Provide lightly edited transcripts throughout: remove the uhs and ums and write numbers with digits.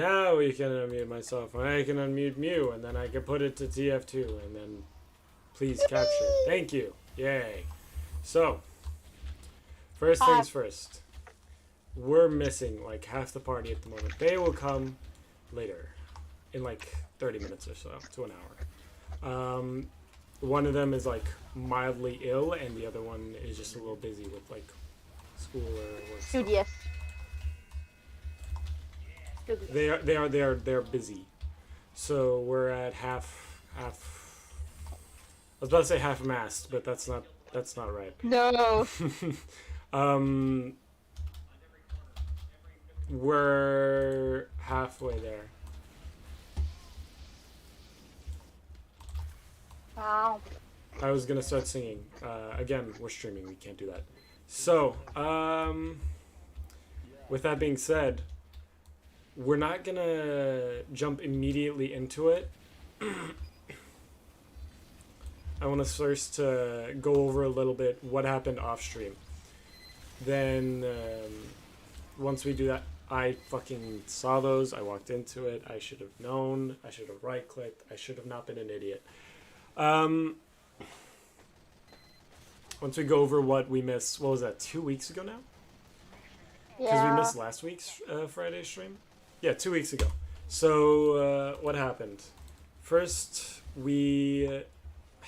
Now we can unmute myself, and I can unmute Mew, and then I can put it to TF2, and then please capture. Thank you. Yay. So, first things first. We're missing like half the party at the moment. They will come later, in like 30 minutes or so, to an hour. One of them is like mildly ill, and the other one is just a little busy with like school or work stuff. Studious. They're busy. So we're at half. I was about to say half-mast, but that's not right. No. We're halfway there. Wow. I was gonna start singing. Again, we're streaming. We can't do that. So, with that being said, we're not gonna jump immediately into it. I want us first to go over a little bit what happened off stream. Then, once we do that, I fucking saw those. I walked into it. I should have known. I should have right-clicked. I should have not been an idiot. Once we go over what we missed, what was that, 2 weeks ago now? Because we missed last week's Friday stream? Yeah, 2 weeks ago. So, what happened? First, I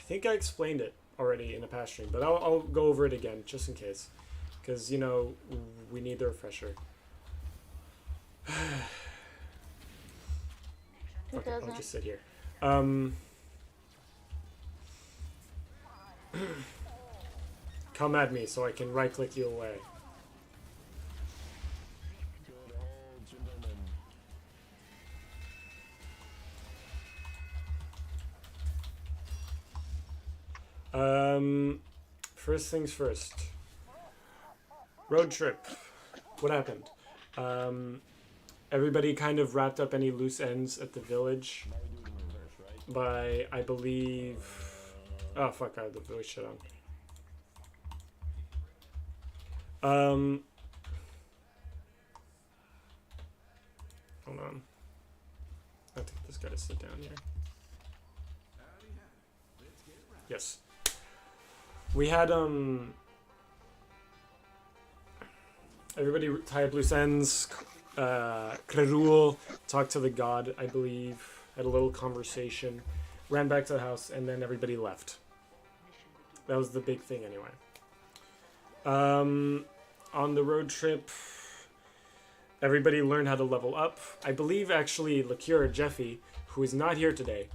think I explained it already in a past stream, but I'll go over it again, just in case. Because, you know, we need the refresher. Okay, I'll just sit here. Come at me so I can right-click you away. First things first. Road trip. What happened? Everybody kind of wrapped up any loose ends at the village by, I believe... Oh, fuck, I have the voice shut on. Hold on. I have to get this guy to sit down here. Yes. We had, everybody tied up loose ends. Krerul talked to the god, I believe, had a little conversation, ran back to the house, and then everybody left. That was the big thing anyway. On the road trip, everybody learned how to level up. I believe actually Lakira Jeffy, who is not here today,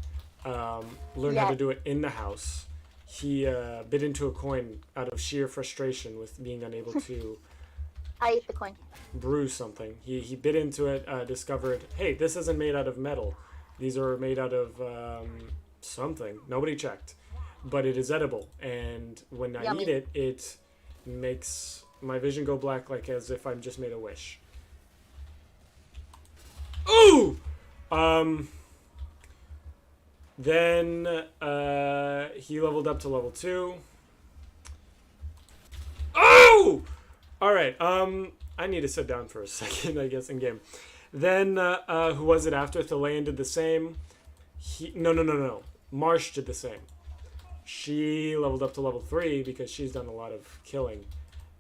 learned how to do it in the house. He bit into a coin out of sheer frustration with being unable to I ate the coin. Brew something. He bit into it, discovered, hey, this isn't made out of metal. These are made out of something. Nobody checked. But it is edible. And when I eat it, it makes my vision go black, like as if I've just made a wish. Ooh! Then he leveled up to level 2. Oh! Alright, I need to sit down for a second, I guess, in game. Then, who was it after? Thelaine did the same. No. Marsh did the same. She leveled up to level 3 because she's done a lot of killing.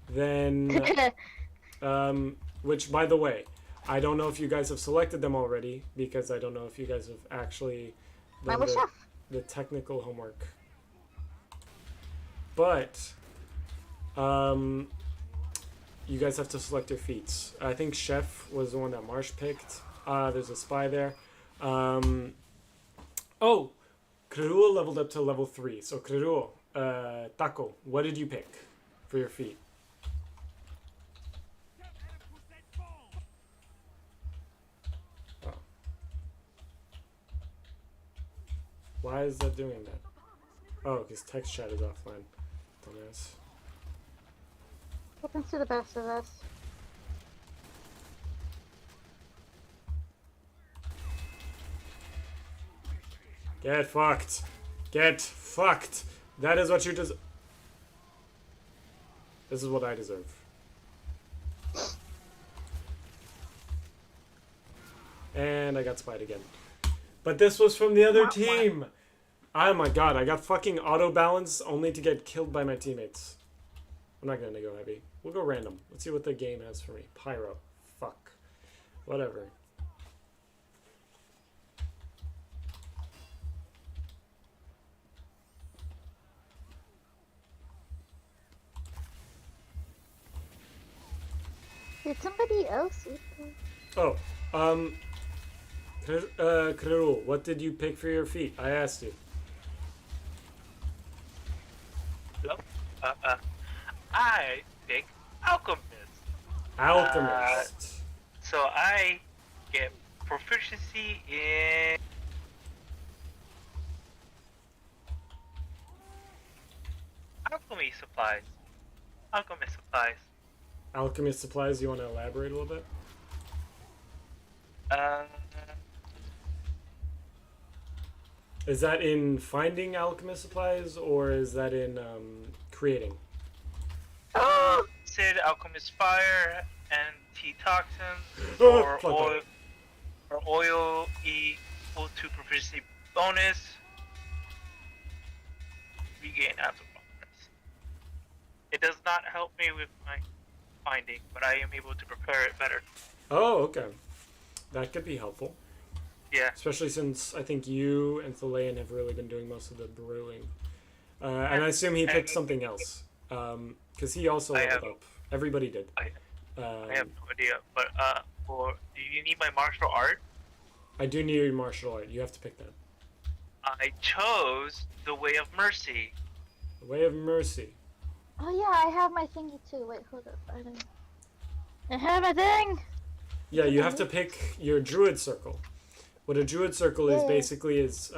Then, which, by the way, I don't know if you guys have selected them already, because I don't know if you guys have actually done the technical homework. But, you guys have to select your feats. I think Chef was the one that Marsh picked. There's a spy there. Oh! Krerul leveled up to level 3. So Krerul, Taco, what did you pick for your feat? Oh. Why is that doing that? Oh, because text chat is offline. Dumbass. Happens to the best of us. Get fucked. Get fucked. That is what you deserve. This is what I deserve. And I got spied again. But this was from the other team. Oh my god, I got fucking auto balance only to get killed by my teammates. I'm not gonna go heavy. We'll go random. Let's see what the game has for me. Pyro. Fuck. Whatever. Did somebody else eat them? Oh, Krul, what did you pick for your feet? I asked you. Hello? I pick Alchemist. Alchemist. So I get proficiency in alchemy supplies. Alchemist supplies. Alchemist supplies, you want to elaborate a little bit? Uh, Is that in finding alchemist supplies, or is that in creating? Acid, alchemist fire, antitoxins, Oh, or fuck oil, up. or oil equal to proficiency bonus. Regain after bonus. It does not help me with my finding, but I am able to prepare it better. Oh, okay. That could be helpful. Yeah. Especially since I think you and Thalain have really been doing most of the brewing. And I assume he picked something else. Because he also leveled up. Everybody did. I have no idea, but do you need my martial art? I do need your martial art. You have to pick that. I chose the Way of Mercy. The Way of Mercy. Oh yeah, I have my thingy too. Wait, hold up. I have my thing! Yeah, you have to pick your druid circle. What a druid circle is basically is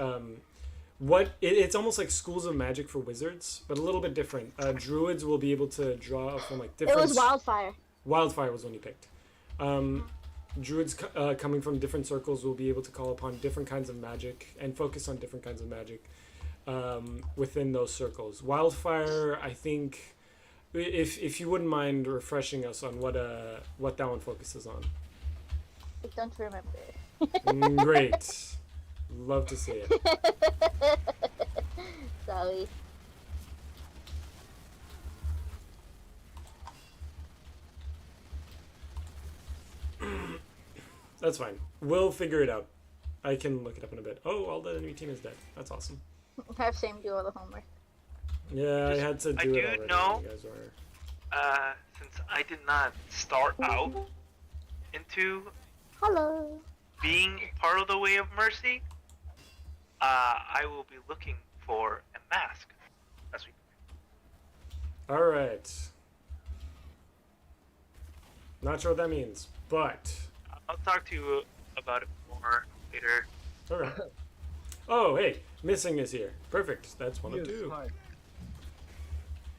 it's almost like schools of magic for wizards, but a little bit different. Druids will be able to draw from like different. It was wildfire. Wildfire was when you picked. Druids coming from different circles will be able to call upon different kinds of magic and focus on different kinds of magic within those circles. Wildfire, I think, if you wouldn't mind refreshing us on what that one focuses on. I don't remember. Great. Love to see it. Sorry. That's fine. We'll figure it out. I can look it up in a bit. Oh, all the enemy team is dead. That's awesome. Have Sam do all the homework. Yeah, I had to do it already. Know, you guys were... since I did not start out into Hello. being part of the Way of Mercy, I will be looking for a mask. That's what. All right. Not sure what that means, but... I'll talk to you about it more later. All right. Oh, hey, Missing is here. Perfect. That's one of two. Hi.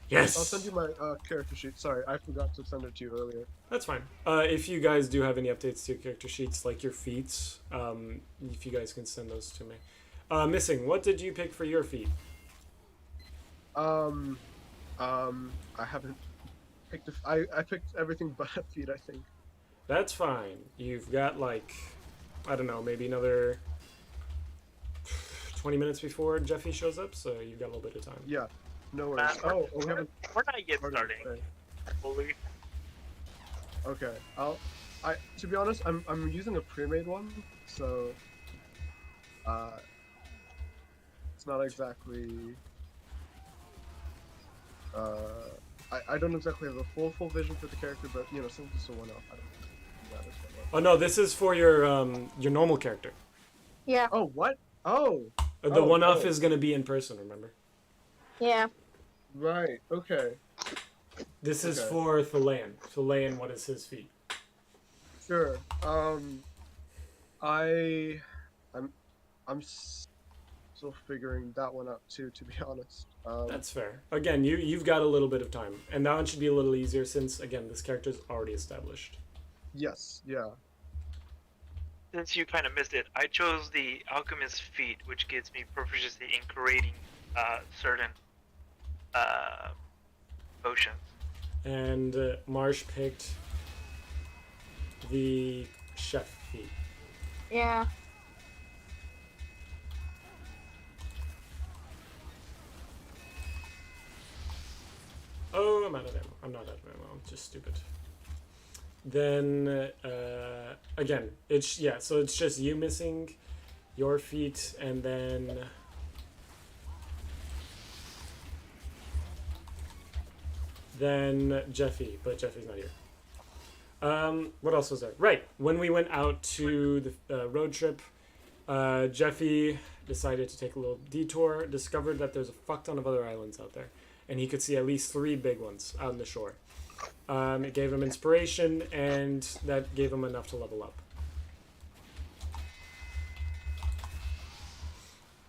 Yes. I'll send you my character sheet. Sorry, I forgot to send it to you earlier. That's fine. If you guys do have any updates to your character sheets, like your feats, if you guys can send those to me. Missing, what did you pick for your feat? I haven't picked. I picked everything but a feet, I think. That's fine. You've got like, I don't know, maybe another 20 minutes before Jeffy shows up, so you've got a little bit of time. Yeah. No worries. Oh, we haven't. We're not yet started. starting. Okay. Fully. Okay. To be honest, I'm using a pre-made one, so it's not exactly. I don't exactly have a full vision for the character, but you know, since it's a one-off, I don't think it matters that much. Oh no, this is for your normal character. Yeah. Oh, what? Oh. The Oh, one-off oh. is going to be in person, remember? Yeah. Right. Okay. This is Okay. for Thalain. Thalain, what is his feat? Sure. I'm still figuring that one out too, to be honest. That's fair. Again, you've got a little bit of time, and that one should be a little easier since, again, this character's already established. Yes. Yeah. Since you kind of missed it, I chose the Alchemist feat, which gives me proficiency in creating certain potions. And Marsh picked the chef feat. Yeah. Oh, I'm out of ammo. I'm not out of ammo. I'm just stupid. Then, again, it's, yeah, so it's just you missing your feet, and then... Then Jeffy, but Jeffy's not here. What else was there? Right, when we went out to the road trip, Jeffy decided to take a little detour, discovered that there's a fuck ton of other islands out there, and he could see at least 3 big ones out on the shore. It gave him inspiration, and that gave him enough to level up.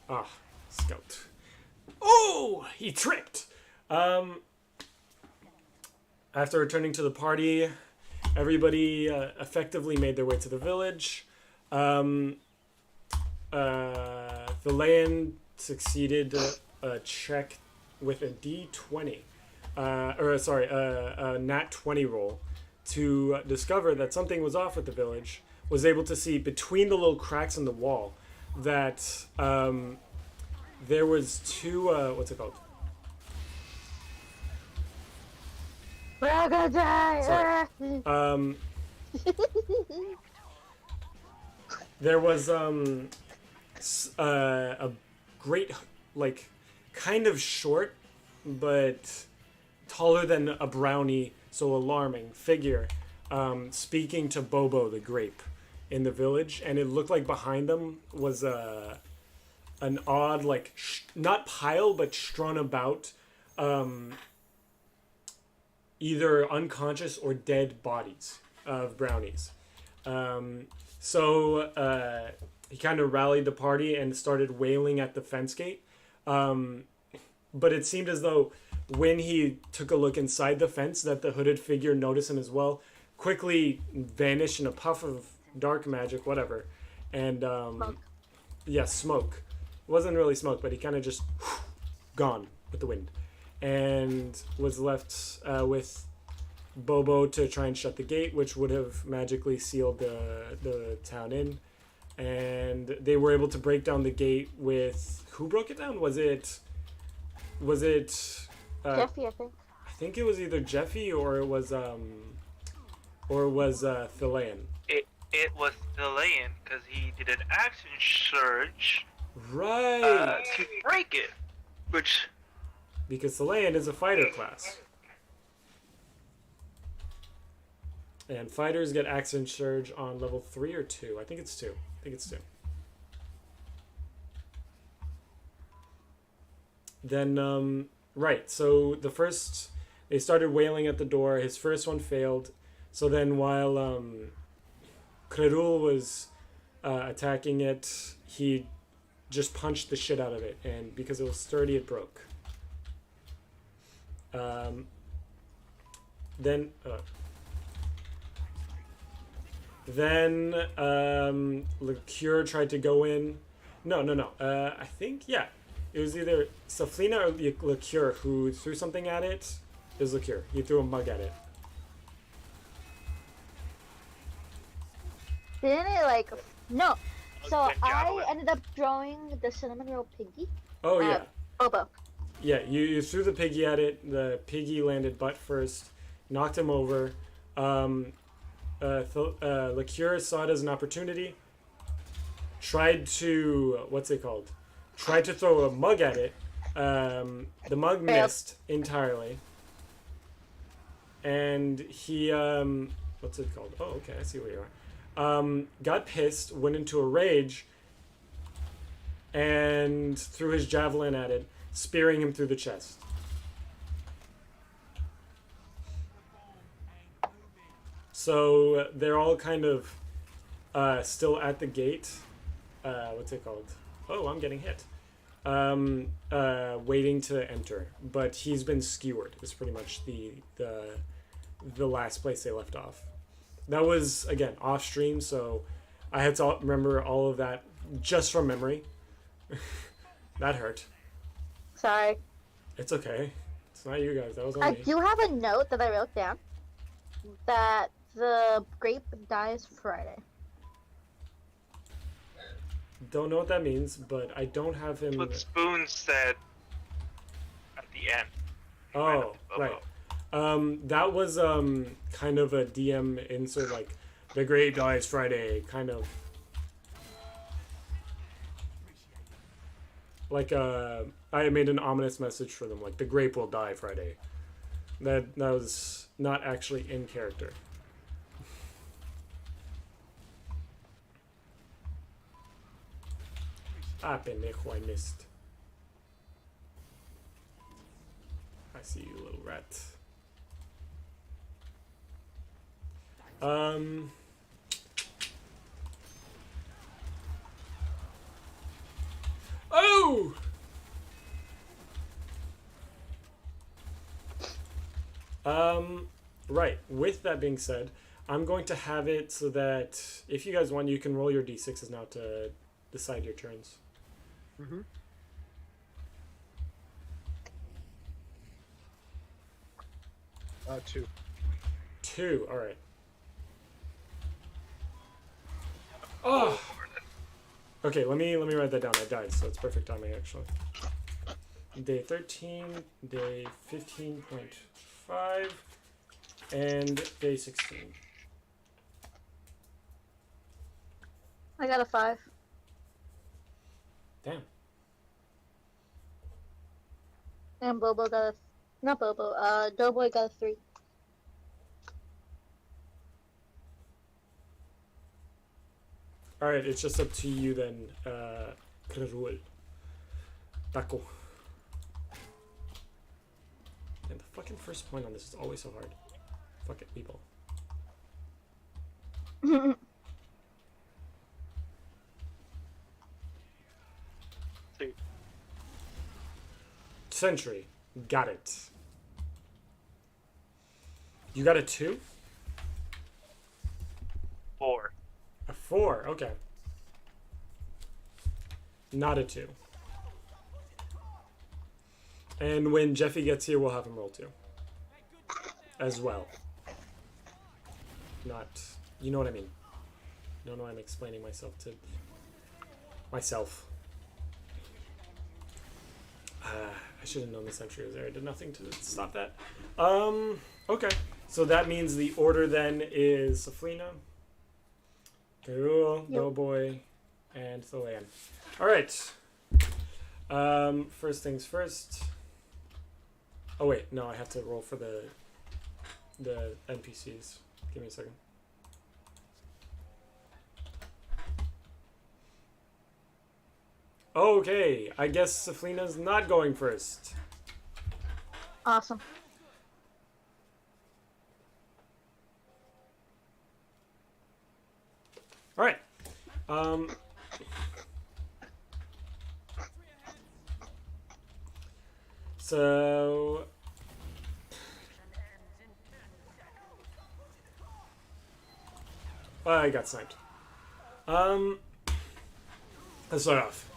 Ah, scout. Oh, he tripped! After returning to the party, everybody effectively made their way to the village. Thelayan succeeded a check with a D20. A nat 20 roll to discover that something was off with the village. Was able to see between the little cracks in the wall that there was 2, what's it called? We're all gonna die! Sorry. There was a great, like, kind of short, but taller than a brownie, so alarming figure, speaking to Bobo the grape in the village, and it looked like behind them was an odd, like, not pile, but strewn about, either unconscious or dead bodies of brownies. So he kind of rallied the party and started wailing at the fence gate. But it seemed as though when he took a look inside the fence that the hooded figure noticed him as well, quickly vanished in a puff of dark magic, whatever. And, Smoke. yeah, smoke. It wasn't really smoke, but he kind of just gone with the wind. And was left with Bobo to try and shut the gate, which would have magically sealed the town in. And they were able to break down the gate with... Who broke it down? Was it Jeffy, I think. I think it was either Jeffy or it was Thelayan. It was Thelayan because he did an action surge Right. to break it, which Because Thelayan is a fighter class. And fighters get action surge on level 3 or 2. I think it's 2. I think it's 2. Then, right, so they started wailing at the door. His first one failed. So then while Krerul was attacking it, he just punched the shit out of it. And because it was sturdy, it broke. Then Lecure tried to go in. No. I think, yeah. It was either Saflina or Lecure who threw something at it. It was Lecure. He threw a mug at it. Didn't it, like... No. So Good I javelin. ended up drawing the cinnamon roll piggy. Oh, yeah. Bobo. Yeah, you threw the piggy at it. The piggy landed butt first. Knocked him over. Lecure saw it as an opportunity. Tried to... What's it called? Tried to throw a mug at it. The mug missed entirely. And he... what's it called? Oh, okay, I see where you are. Got pissed, went into a rage, and threw his javelin at it, spearing him through the chest. So they're all kind of still at the gate. What's it called? Oh, I'm getting hit. Waiting to enter, but he's been skewered. Is pretty much the last place they left off. That was again off stream, so I had to remember all of that just from memory. That hurt. Sorry. It's okay. It's not you guys. That was on I me. do have a note that I wrote down that the grape dies Friday. Don't know what that means, but I don't have him. What Spoon said at the end. Oh, right. That was kind of a DM insert, like the Great Dies Friday, kind of like I made an ominous message for them, like the grape will die Friday. That was not actually in character. Ah, pendejo, I missed. I see you, little rat. Oh! Right. With that being said, I'm going to have it so that if you guys want, you can roll your d6s now to decide your turns. Mm-hmm. Two. 2. All right. Oh. Okay. Let me write that down. I died, so it's perfect timing actually. Day 13, day 15.5, and day 16. I got a 5. Damn. And Bobo got a... Not Bobo, Doughboy got a 3. All right. It's just up to you then, Krerul. Taco. And the fucking first point on this is always so hard. Fuck it, people. Century. Got it. You got a 2? 4. A 4. Okay. Not a 2. And when Jeffy gets here, we'll have him roll 2. As well. Not... You know what I mean. No, I'm explaining myself to... myself. I should have known the sentry was there. I did nothing to stop that. Okay. So that means the order then is Saflina, Karul, Doughboy, and Thalayan. Alright. First things first. Oh wait, no, I have to roll for the NPCs. Give me a second. Okay, I guess Saflina's not going first. Awesome. Alright. So... I got sniped. Let's start off.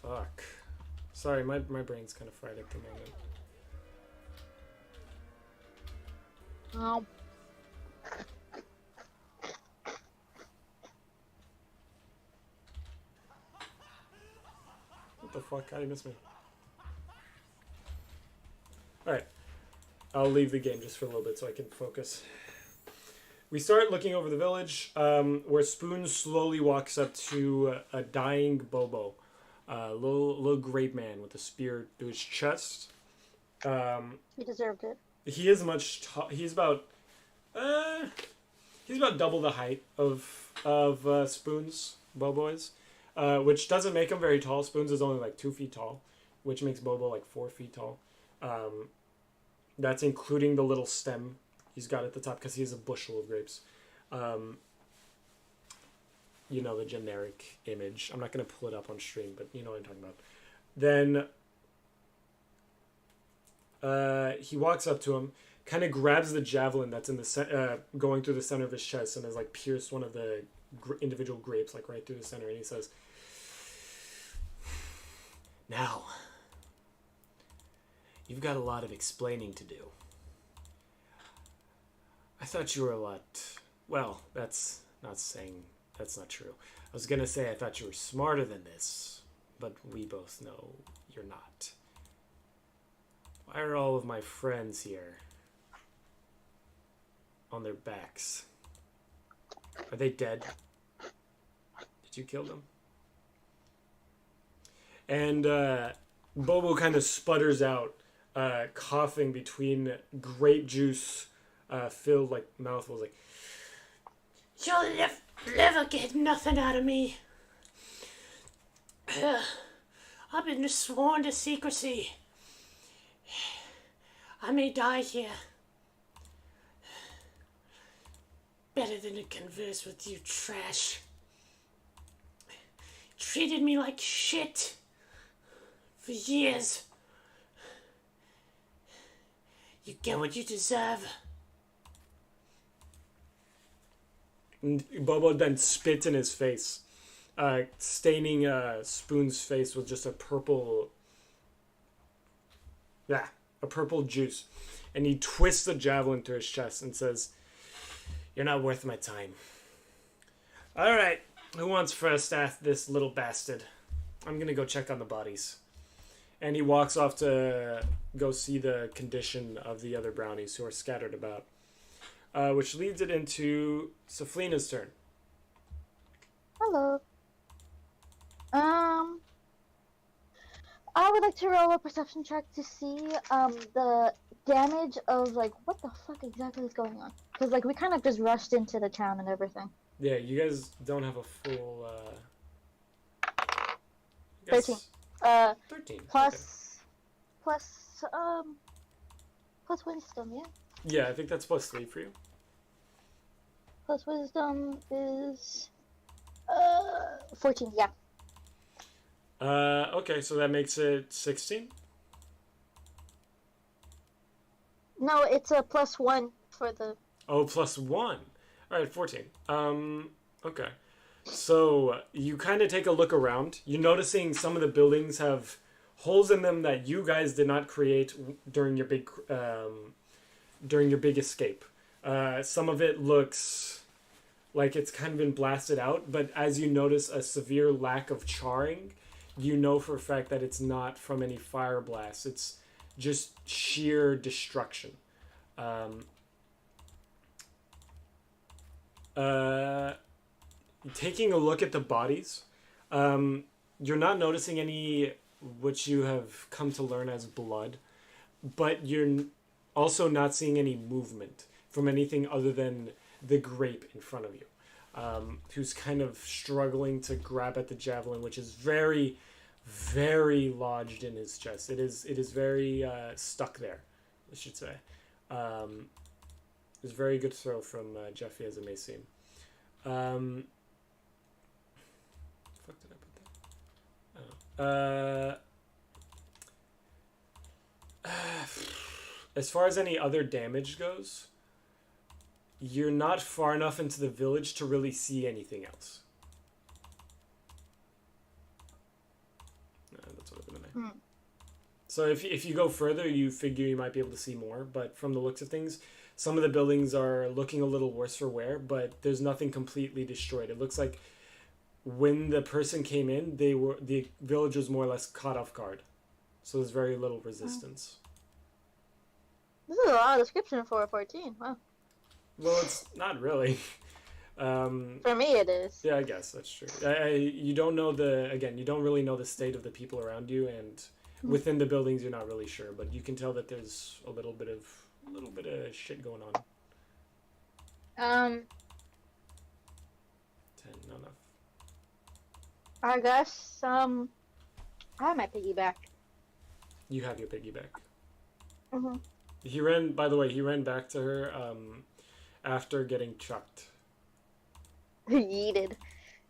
Fuck. Sorry, my brain's kind of fried at the moment. Oh. What the fuck? How did you miss me? Alright. I'll leave the game just for a little bit so I can focus. We start looking over the village, where Spoon slowly walks up to a dying Bobo. Little grape man with a spear to his chest. He deserved it. He is he's about double the height of Spoon's Bobo's, which doesn't make him very tall. Spoon's is only like 2 feet tall, which makes Bobo like 4 feet tall. That's including the little stem he's got at the top because he has a bushel of grapes. You know, the generic image. I'm not going to pull it up on stream, but you know what I'm talking about. Then he walks up to him, kind of grabs the javelin that's in the going through the center of his chest and has like pierced one of the individual grapes like right through the center, and he says, "Now, you've got a lot of explaining to do. I thought you were a lot Well, that's not saying that's not true. I was gonna say I thought you were smarter than this, but we both know you're not. Why are all of my friends here on their backs? Are they dead? Did you kill them? And Bobo kind of sputters out, coughing between grape juice filled like mouthfuls, like, "You'll never get nothing out of me. I've been sworn to secrecy. I may die here. Better than to converse with you trash. Treated me like shit for years. You get what you deserve." And Bobo then spits in his face, staining Spoon's face with just a purple juice. And he twists the javelin to his chest and says, "You're not worth my time. All right, who wants first at this little bastard? I'm gonna go check on the bodies." And he walks off to go see the condition of the other brownies who are scattered about, which leads it into Saflina's turn. Hello. I would like to roll a perception check to see the damage of, like, what the fuck exactly is going on. Because, like, we kind of just rushed into the town and everything. Yeah, you guys don't have a full, 13. 13. Plus wisdom, yeah? Yeah, I think that's +3 for you. Plus wisdom is 14, yeah. Okay, so that makes it 16. No, it's a +1 for the... Oh, +1. All right, 14. Okay. So you kind of take a look around. You're noticing some of the buildings have holes in them that you guys did not create during your big escape. Some of it looks like it's kind of been blasted out, but as you notice a severe lack of charring, you know for a fact that it's not from any fire blasts. It's just sheer destruction. Taking a look at the bodies, you're not noticing any which you have come to learn as blood, but you're also not seeing any movement from anything other than the grape in front of you, who's kind of struggling to grab at the javelin, which is very, very lodged in his chest. It is very stuck there, I should say. It's a very good throw from Jeffy, as it may seem. Fuck did I put that? As far as any other damage goes, you're not far enough into the village to really see anything else. That's what I'm gonna make. So if you go further, you figure you might be able to see more, but from the looks of things, some of the buildings are looking a little worse for wear, but there's nothing completely destroyed. It looks like when the person came in, the village was more or less caught off guard. So there's very little resistance. This is a lot of description for a 14, wow. Well, it's not really. For me it is. Yeah, I guess that's true. You don't know you don't really know the state of the people around you, and within the buildings you're not really sure, but you can tell that there's a little bit of shit going on. 10, not enough. I guess, I have my piggyback. You have your piggyback. Mm-hmm. He ran back to her after getting chucked. Yeeted,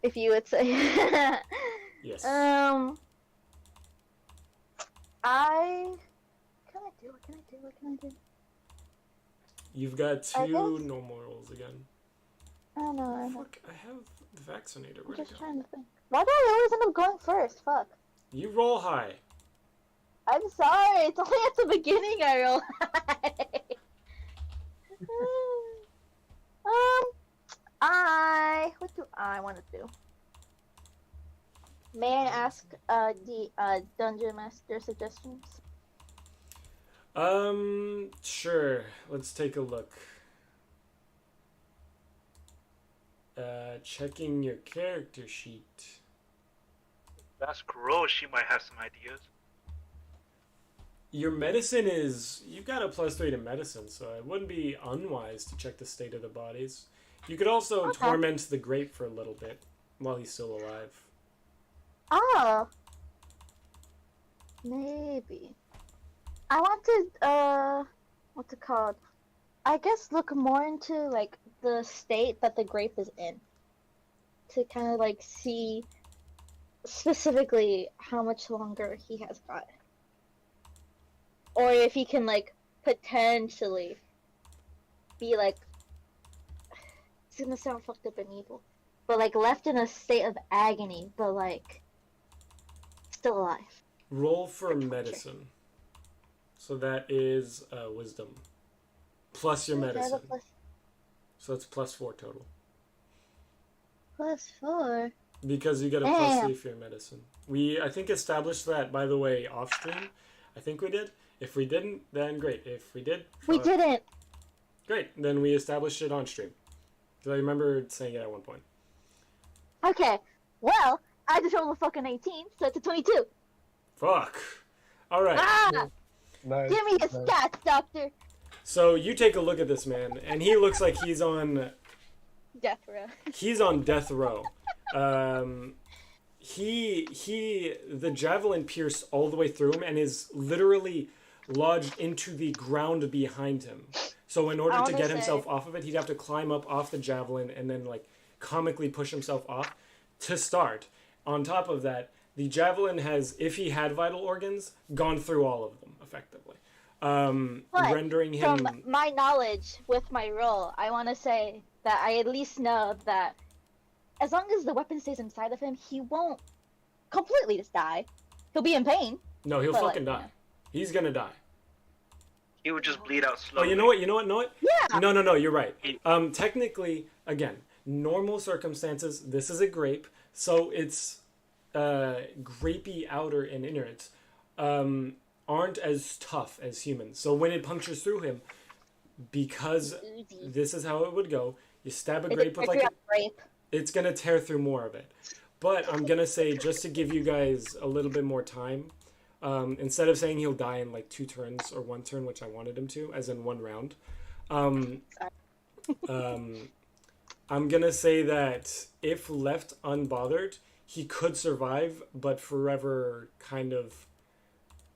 if you would say. Yes. What can I do? You've got 2 normal rolls again. I know. Fuck, I have the vaccinator. I'm Where'd just it go? trying to think. Why do I always end up going first? Fuck. You roll high. I'm sorry, it's only at the beginning I roll high. do I want to do? May I ask the dungeon master suggestions? Sure. Let's take a look. Checking your character sheet. That's gross. She might have some ideas. Your medicine is... You've got a +3 to medicine, so it wouldn't be unwise to check the state of the bodies. You could also torment the grape for a little bit while he's still alive. Oh. Maybe. I want to, what's it called? I guess look more into, like, the state that the grape is in. To kind of, like, see specifically how much longer he has got. Or if he can, like, potentially be, like, it's gonna sound fucked up and evil, but, like, left in a state of agony, but, like, still alive. Roll for medicine. So that is wisdom. Plus your medicine. So that's +4 total. +4? Because you get a +3 for your medicine. We, I think, established that, by the way, off stream. I think we did. If we didn't, then great. If we did... We didn't! Great. Then we established it on stream. Because I remember saying it at one point. Okay. Well, I just rolled a fucking 18, so it's a 22. Fuck. Alright. Ah! Nice. Give me his stats, doctor! So you take a look at this man, and he looks like he's on... Death row. He's on death row. The javelin pierced all the way through him and is literally lodged into the ground behind him. So in order to get himself off of it, he'd have to climb up off the javelin and then, like, comically push himself off to start. On top of that, the javelin has, if he had vital organs, gone through all of them, effectively. Rendering him... From my knowledge with my roll, I want to say that I at least know that as long as the weapon stays inside of him, he won't completely just die. He'll be in pain. No, he'll but, fucking like, die. He's gonna die. He would just bleed out Oh, slowly. you know what? Yeah! No, you're right. Technically, again, normal circumstances, this is a grape, so it's grapey outer and innards aren't as tough as humans. So when it punctures through him, because this is how it would go, you stab a grape with, like, it's gonna tear through more of it. But I'm gonna say, just to give you guys a little bit more time, instead of saying he'll die in, like, 2 turns or 1 turn, which I wanted him to, as in 1 round, I'm gonna say that if left unbothered, he could survive, but forever kind of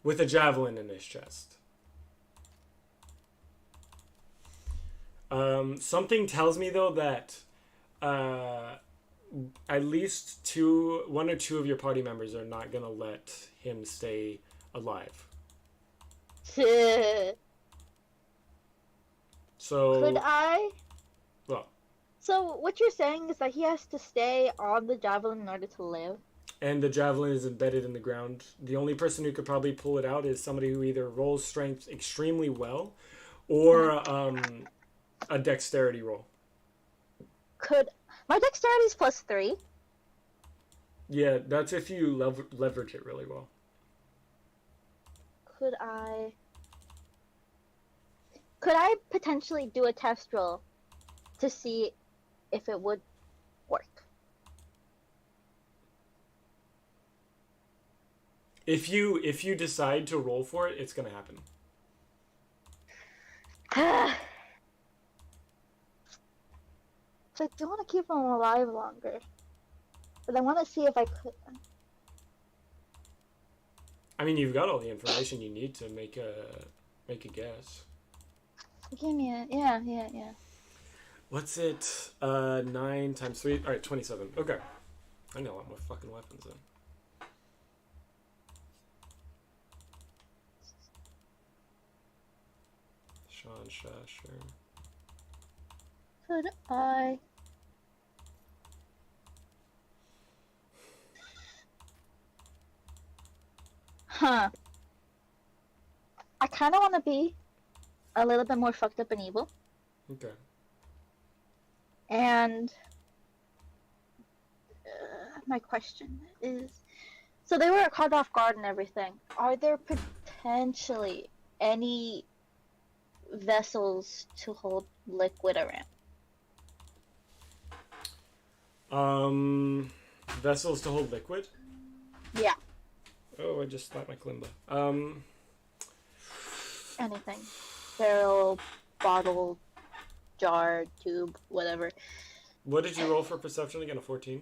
with a javelin in his chest. Something tells me, though, that at least 1 or 2 of your party members are not gonna let him stay alive. So Could I? well, So what you're saying is that he has to stay on the javelin in order to live? and the javelin is embedded in the ground. The only person who could probably pull it out is somebody who either rolls strength extremely well or a dexterity roll. My dexterity is +3. Yeah, that's if you leverage it really well. Could I potentially do a test roll to see if it would work? If you decide to roll for it, it's gonna happen. So I do want to keep him alive longer, but I want to see if I could. I mean, you've got all the information you need to make a guess. Give me a yeah. What's it? 9 times 3. All right, 27. Okay, I know a lot more fucking weapons then. Sean Shasher. Could I? Huh. I kind of want to be a little bit more fucked up and evil. Okay. And my question is, so they were caught off guard and everything. Are there potentially any vessels to hold liquid around? Vessels to hold liquid? Yeah. Oh, I just slapped my kalimba. Anything. Barrel, bottle, jar, tube, whatever. What did you roll for perception again? A 14?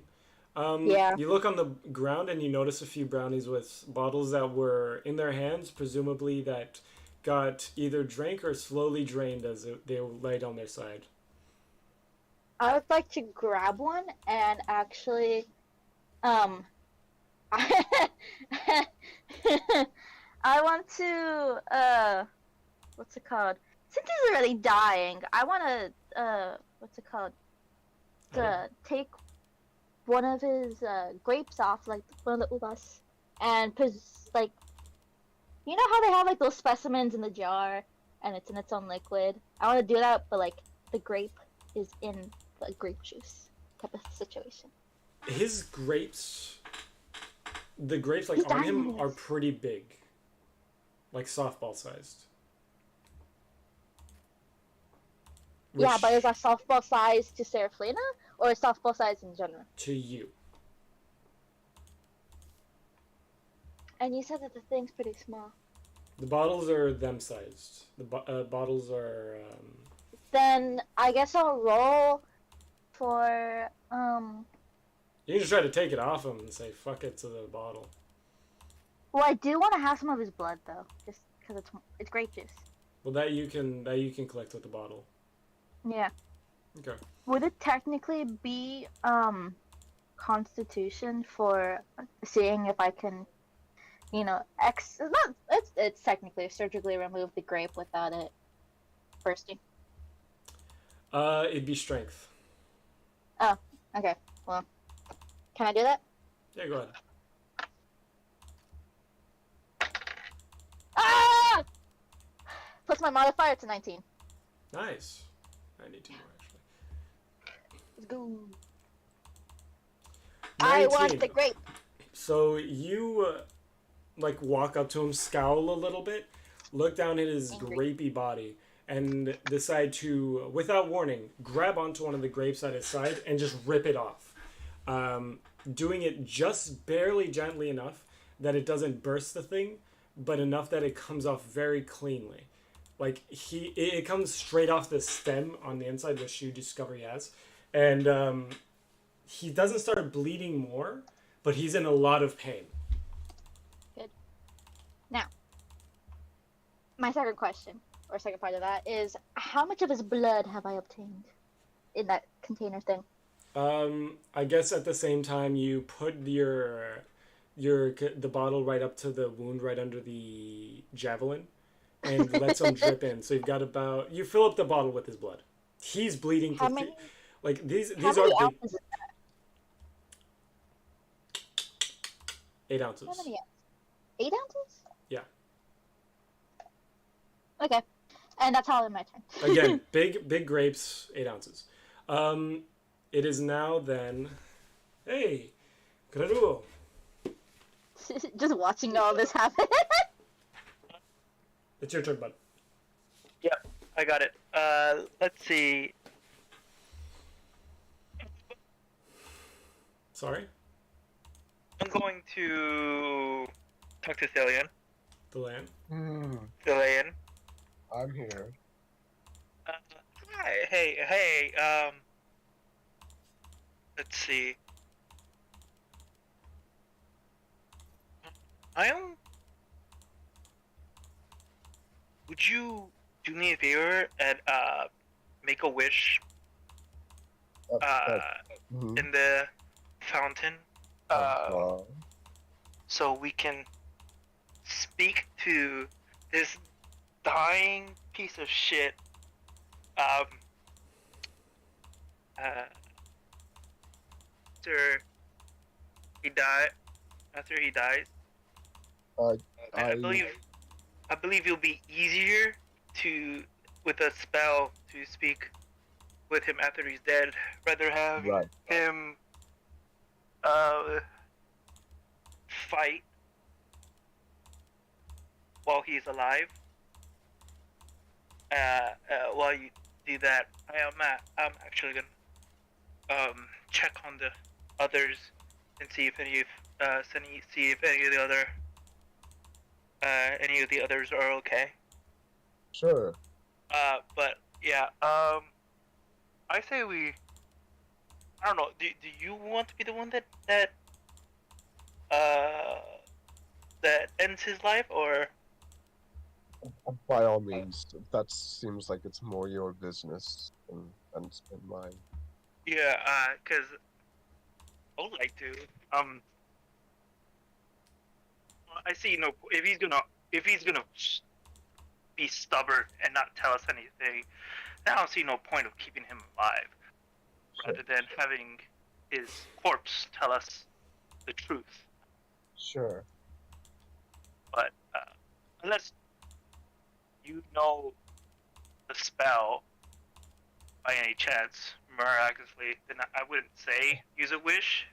Yeah. You look on the ground and you notice a few brownies with bottles that were in their hands, presumably that got either drank or slowly drained as they laid on their side. I would like to grab one and actually, I want to, what's it called? Since he's already dying, I want to, what's it called? To take one of his grapes off, like one of the uvas, and like, you know how they have like those specimens in the jar, and it's in its own liquid. I want to do that, but like the grape is in the grape juice type of situation. His grapes, the grapes like He's on dying him anyways. are pretty big, like softball sized. Yeah, Which- but is that softball size to Serafina or softball size in general? to you. And you said that the thing's pretty small. The bottles are them sized. The bottles are. Then I guess I'll roll for You can just try to take it off him and say "fuck it" to the bottle. Well, I do want to have some of his blood though, just because it's grape juice. Well, that you can collect with the bottle. Yeah. Okay. Would it technically be Constitution for seeing if I can, you know, it's technically surgically remove the grape without it bursting? It'd be strength. Oh, okay. Well, can I do that? Yeah, go ahead. Ah! Plus my modifier to 19. Nice. I need to more actually. Let's go. I want 19. the grape. So you like walk up to him, scowl a little bit, look down at his Angry. grapey body, and decide to, without warning, grab onto one of the grapes at his side and just rip it off. Doing it just barely gently enough that it doesn't burst the thing, but enough that it comes off very cleanly. Like it comes straight off the stem on the inside, which you discover he has, and he doesn't start bleeding more, but he's in a lot of pain. Good. Now, my second question, or second part of that, is how much of his blood have I obtained in that container thing? I guess at the same time you put the bottle right up to the wound right under the javelin and let some drip in. So you fill up the bottle with his blood. He's bleeding. How many? Like these How are many big. ounces is that? 8 ounces. How many ounces? 8 ounces? Yeah. Okay. And that's all in my turn. Again, big grapes, 8 ounces. It is now then. Hey, Graduo. Just watching all this happen. It's your turn, bud. Yep, I got it. Let's see. Sorry, I'm going to talk to Cillian. the land. Cillian. I'm here. Hi, hey, let's see. Would you do me a favor and make a wish in the fountain so we can speak to this dying piece of shit after he dies. I believe it'll be easier with a spell to speak with him after he's dead, rather have Right. him fight while he's alive. While you do that, I'm actually gonna check on the others and see if any of the others are okay. Sure. But yeah, I say we. I don't know. Do you want to be the one that ends his life, or? By all means, that seems like it's more your business than mine. Yeah, cause I would like to. I see no. If he's gonna be stubborn and not tell us anything, then I don't see no point of keeping him alive, rather than having his corpse tell us the truth. Sure. But unless you know the spell by any chance, miraculously, then I wouldn't say use a wish.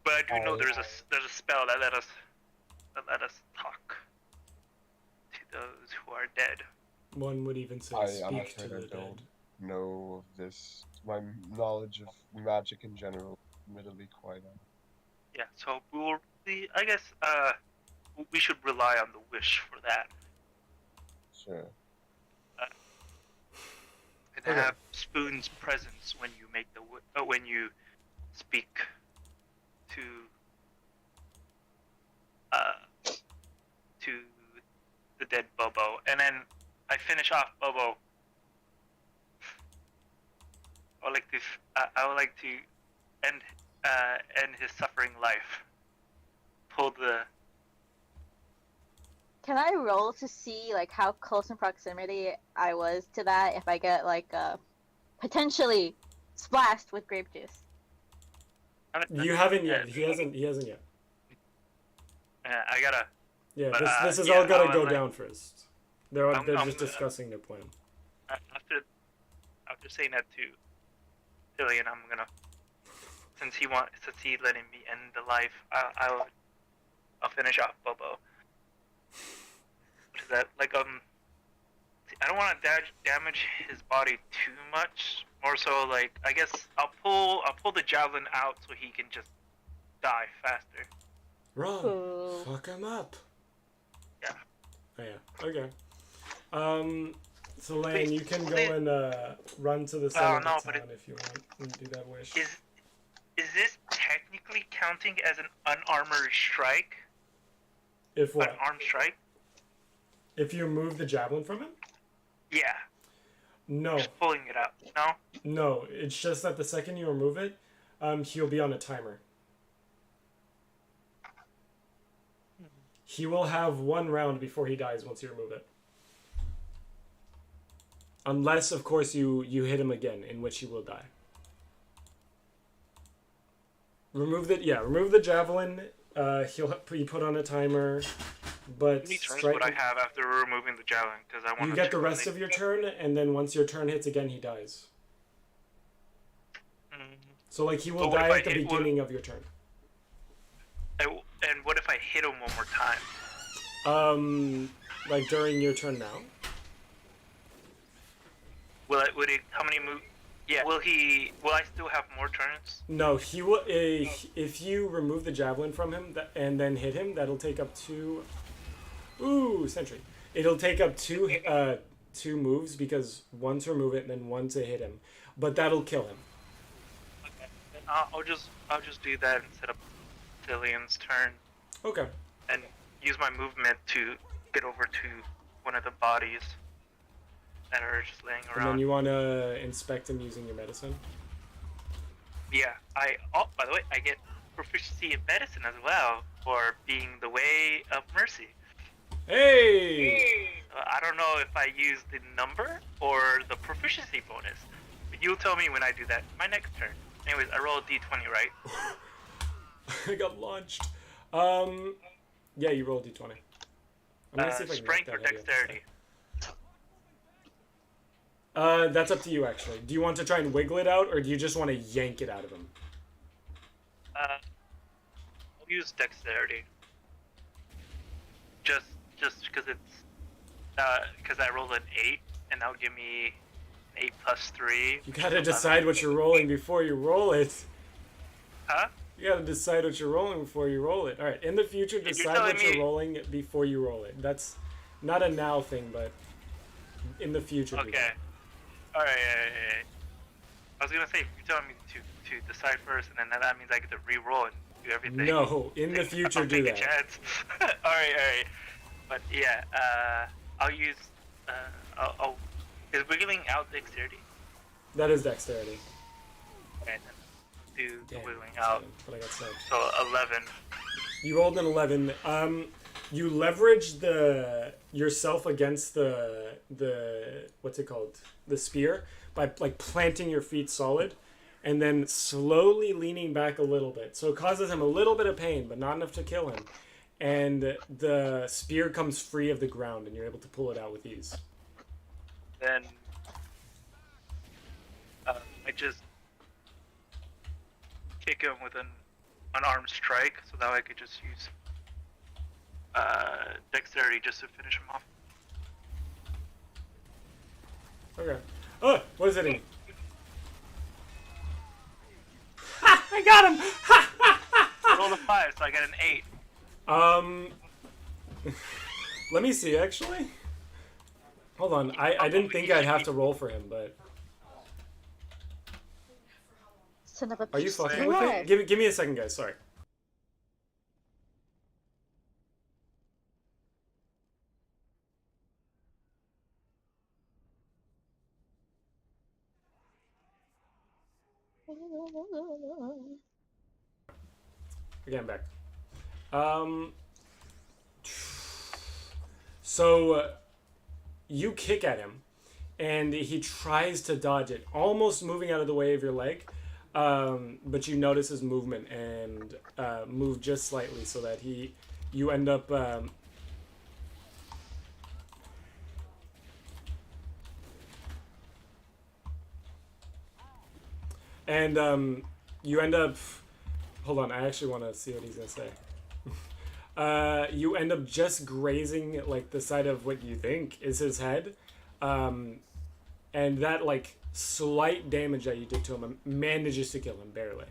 But I do know there's a spell that let us talk to those who are dead. One would even say I'm speak to afraid the I dead. don't know of this. My knowledge of magic in general, admittedly, quite. Yeah, so I guess we should rely on the wish for that. Sure. And have Spoon's presence when you make when you speak to the dead Bobo, and then I finish off Bobo. I would like to end his suffering life. Pull the. Can I roll to see like how close in proximity I was to that if I get like potentially splashed with grape juice? You haven't yet. He hasn't yet. I gotta. Yeah, But, this is yeah, all gotta I'll, go like- down first. They're I'm just discussing their plan. After saying that to Billion, I'm gonna. Since he letting me end the life, I'll finish off Bobo. What is that like? I don't want to damage his body too much. More so, like I guess I'll pull the javelin out so he can just die faster. Run! Ooh. Fuck him up! Yeah. Oh yeah, okay. So Lane, you can go and run to the center of the town if you want and do that wish. Is this technically counting as an unarmored strike? If what? Unarmed strike? If you remove the javelin from him? Yeah. No. Just pulling it out. No? No, it's just that the second you remove it, he'll be on a timer. He will have 1 round before he dies once you remove it. Unless, of course, you hit him again, in which he will die. Remove the javelin. He'll be put on a timer. But How many turns would I have after removing the javelin? Because I want you get the rest of your turn, and then once your turn hits again, he dies. So like he will die at the beginning of your turn. And what if I hit him one more time? Like during your turn now. Would it? How many moves? Yeah. Will I still have more turns? No, he will. If you remove the javelin from him and then hit him, that'll take up 2. Ooh, sentry. It'll take up 2 moves because 1 to remove it and then 1 to hit him, but that'll kill him. Okay. Then I'll just do that instead of Dillian's turn. Okay. And use my movement to get over to one of the bodies that are just laying around. And then you want to inspect him using your medicine? Yeah. By the way, I get proficiency in medicine as well for being the way of mercy. Hey! I don't know if I use the number or the proficiency bonus, but you'll tell me when I do that. My next turn. Anyways, I roll a d20, right? I got launched. Yeah, you roll a d20. I'm gonna see if I can strength get or that idea. dexterity? That's up to you, actually. Do you want to try and wiggle it out, or do you just want to yank it out of him? I'll use dexterity. Just because because I rolled an 8, and that'll give me 8 plus 3. You gotta decide what you're rolling before you roll it. Huh? You gotta decide what you're rolling before you roll it. Alright, in the future, decide what you're rolling before you roll it. That's not a now thing, but in the future. Okay. Alright. I was gonna say, you're telling me to decide first, and then that means I get to re-roll and do everything. No, in the future, do that. Alright. But yeah, I'll use. Is wiggling out dexterity? That is dexterity. And do the Damn, wiggling out. But I got sniped. So 11. You rolled an 11. You leverage yourself against the what's it called? The spear by like planting your feet solid, and then slowly leaning back a little bit. So it causes him a little bit of pain, but not enough to kill him. And the spear comes free of the ground, and you're able to pull it out with ease. Then I just kick him with an unarmed strike, so that I could just use dexterity just to finish him off. Okay. Oh, what is it? Ha! I got him! Ha! I rolled a 5, so I get an 8. Let me see, actually. Hold on. I didn't think I'd have to roll for him, but... Son of a Are you piece of fucking with work. it? Give me a second, guys. Sorry. Again, back. So you kick at him, and he tries to dodge it, almost moving out of the way of your leg. But you notice his movement and move just slightly, so that you end up. You end up. Hold on, I actually want to see what he's gonna say. You end up just grazing like the side of what you think is his head, and that like slight damage that you did to him manages to kill him barely.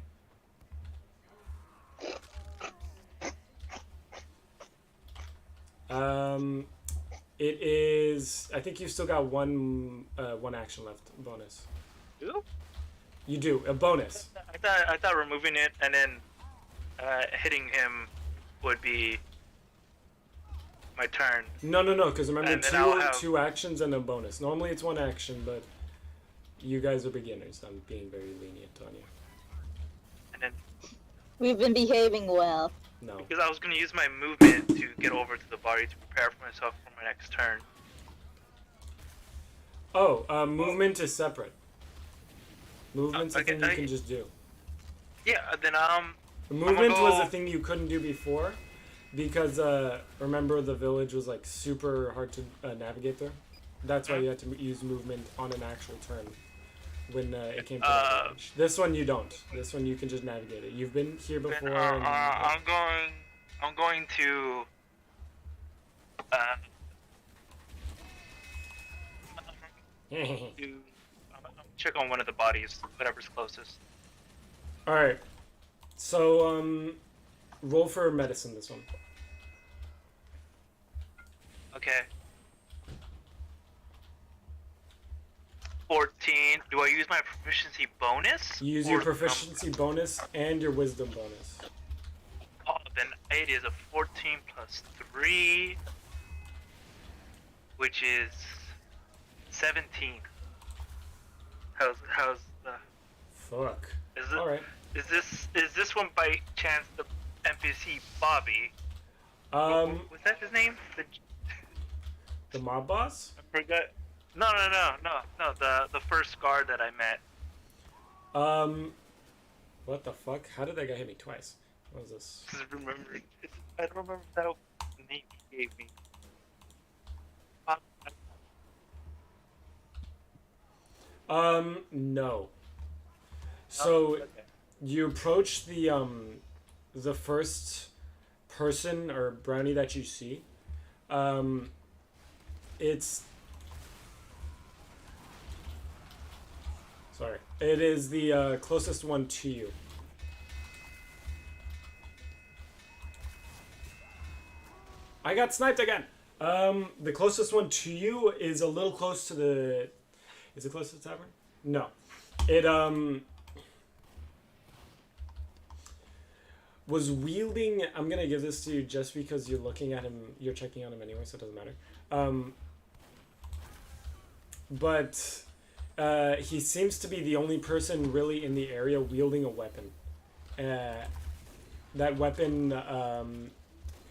It is. I think you've still got one action left. Bonus. Two? You do a bonus. I thought removing it and then hitting him would be my turn. No, because remember And then I'll have- two actions and a bonus. Normally it's one action, but you guys are beginners. I'm being very lenient on you. And then We've been behaving well. No. because I was gonna use my movement to get over to the body to prepare for myself for my next turn. Oh, movement is separate. Movement's a okay, thing you can just do. Yeah, then Movement was go- a thing you couldn't do before, because remember the village was like super hard to navigate through. That's why you had to use movement on an actual turn when it came to that village. This one you don't. This one you can just navigate it. You've been here before. then, I'm going to check on one of the bodies, whatever's closest. All right. So roll for medicine this one. Okay. 14. Do I use my proficiency bonus? You use Or- your proficiency bonus and your wisdom bonus. Oh, then it is a 14 plus 3, which is 17. How's the? Fuck. Is it? All right. Is this one by chance the NPC Bobby? Um, Was that his name? the mob boss. I forgot. No. The first guard that I met. What the fuck? How did that guy hit me twice? What was this? I don't remember that name he gave me. No. So, okay. you approach the first person or brownie that you see. It's sorry. It is the closest one to you. I got sniped again. The closest one to you is a little close to the. Is it close to the tavern? No. It was wielding. I'm gonna give this to you just because you're looking at him. You're checking on him anyway, so it doesn't matter. But he seems to be the only person really in the area wielding a weapon. That weapon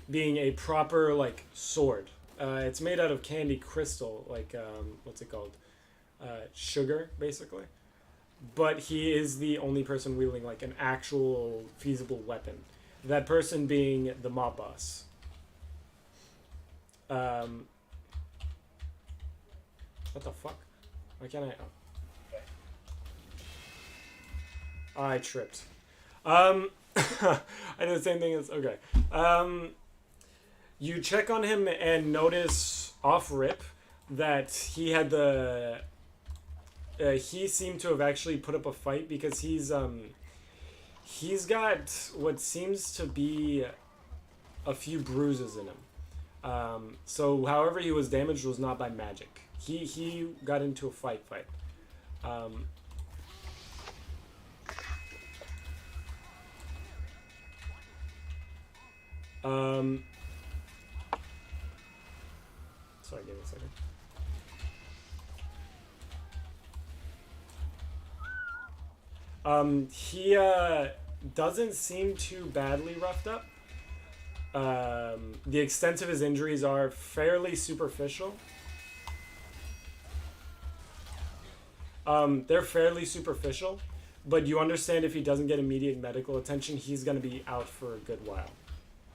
being a proper like sword. It's made out of candy crystal, like what's it called? Sugar, basically. But he is the only person wielding like an actual feasible weapon. That person being the mob boss. What the fuck? Why can't I? Oh. I tripped. I did the same thing as okay. You check on him and notice off rip that he had the. He seemed to have actually put up a fight because he's got what seems to be a few bruises in him. So however he was damaged was not by magic. He got into a fight. Sorry, give me a second. He doesn't seem too badly roughed up. The extent of his injuries are fairly superficial. They're fairly superficial, but you understand if he doesn't get immediate medical attention, he's going to be out for a good while.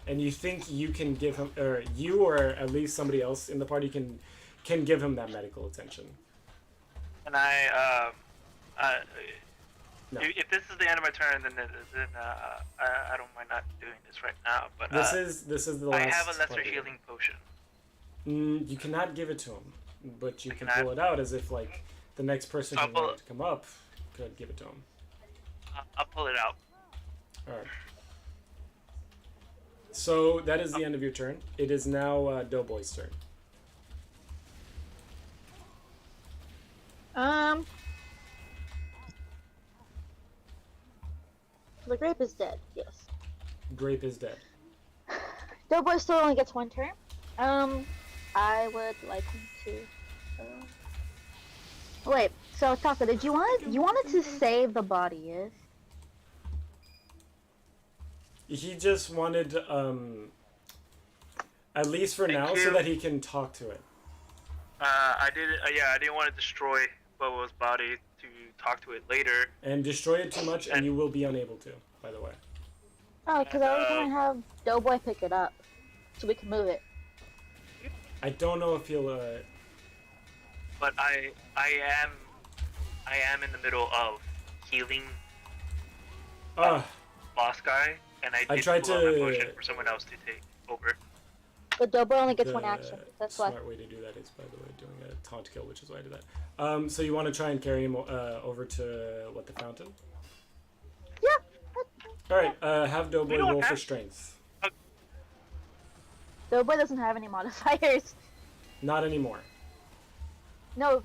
And you think you can give him, or you or at least somebody else in the party can give him that medical attention. And No. if this is the end of my turn, then I don't mind not doing this right now. But This is the last. I have a lesser party. healing potion. You cannot give it to him, but you can pull it out as if like the next person who wanted to come up could give it to him. I'll pull it out. All right. So that is the end of your turn. It is now Doughboy's turn. The grape is dead. Yes. Grape is dead. Doughboy still only gets one turn. I would like him to. Wait. So Taka, did you wanted to save the body? Yes. He just wanted, at least for now, so that he can talk to it. I didn't want to destroy Bobo's body to talk to it later. And destroy it too much, and you will be unable to, by the way. Oh, because I was gonna have Doughboy pick it up, so we can move it. I don't know if he'll, But I am in the middle of healing boss guy, and I tried to pull out my potion for someone else to take over. But Doughboy only gets one action. That's why. The smart way to do that is, by the way, doing a taunt kill, which is why I did that. So you want to try and carry him over to, the fountain? Yeah. Alright, have Doughboy roll for strength. Doughboy doesn't have any modifiers. Not anymore. No,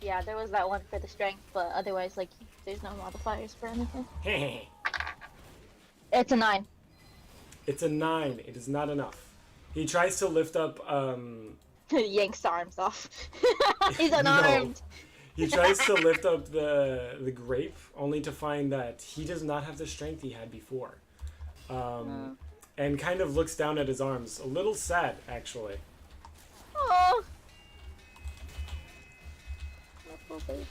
yeah, there was that one for the strength, but otherwise, like, there's no modifiers for anything. It's a 9. It's a 9. It is not enough. He tries to lift up, Yanks the arms off. He's unarmed. No. He tries to lift up the grape, only to find that he does not have the strength he had before. And kind of looks down at his arms. A little sad, actually. Oh. Little baby.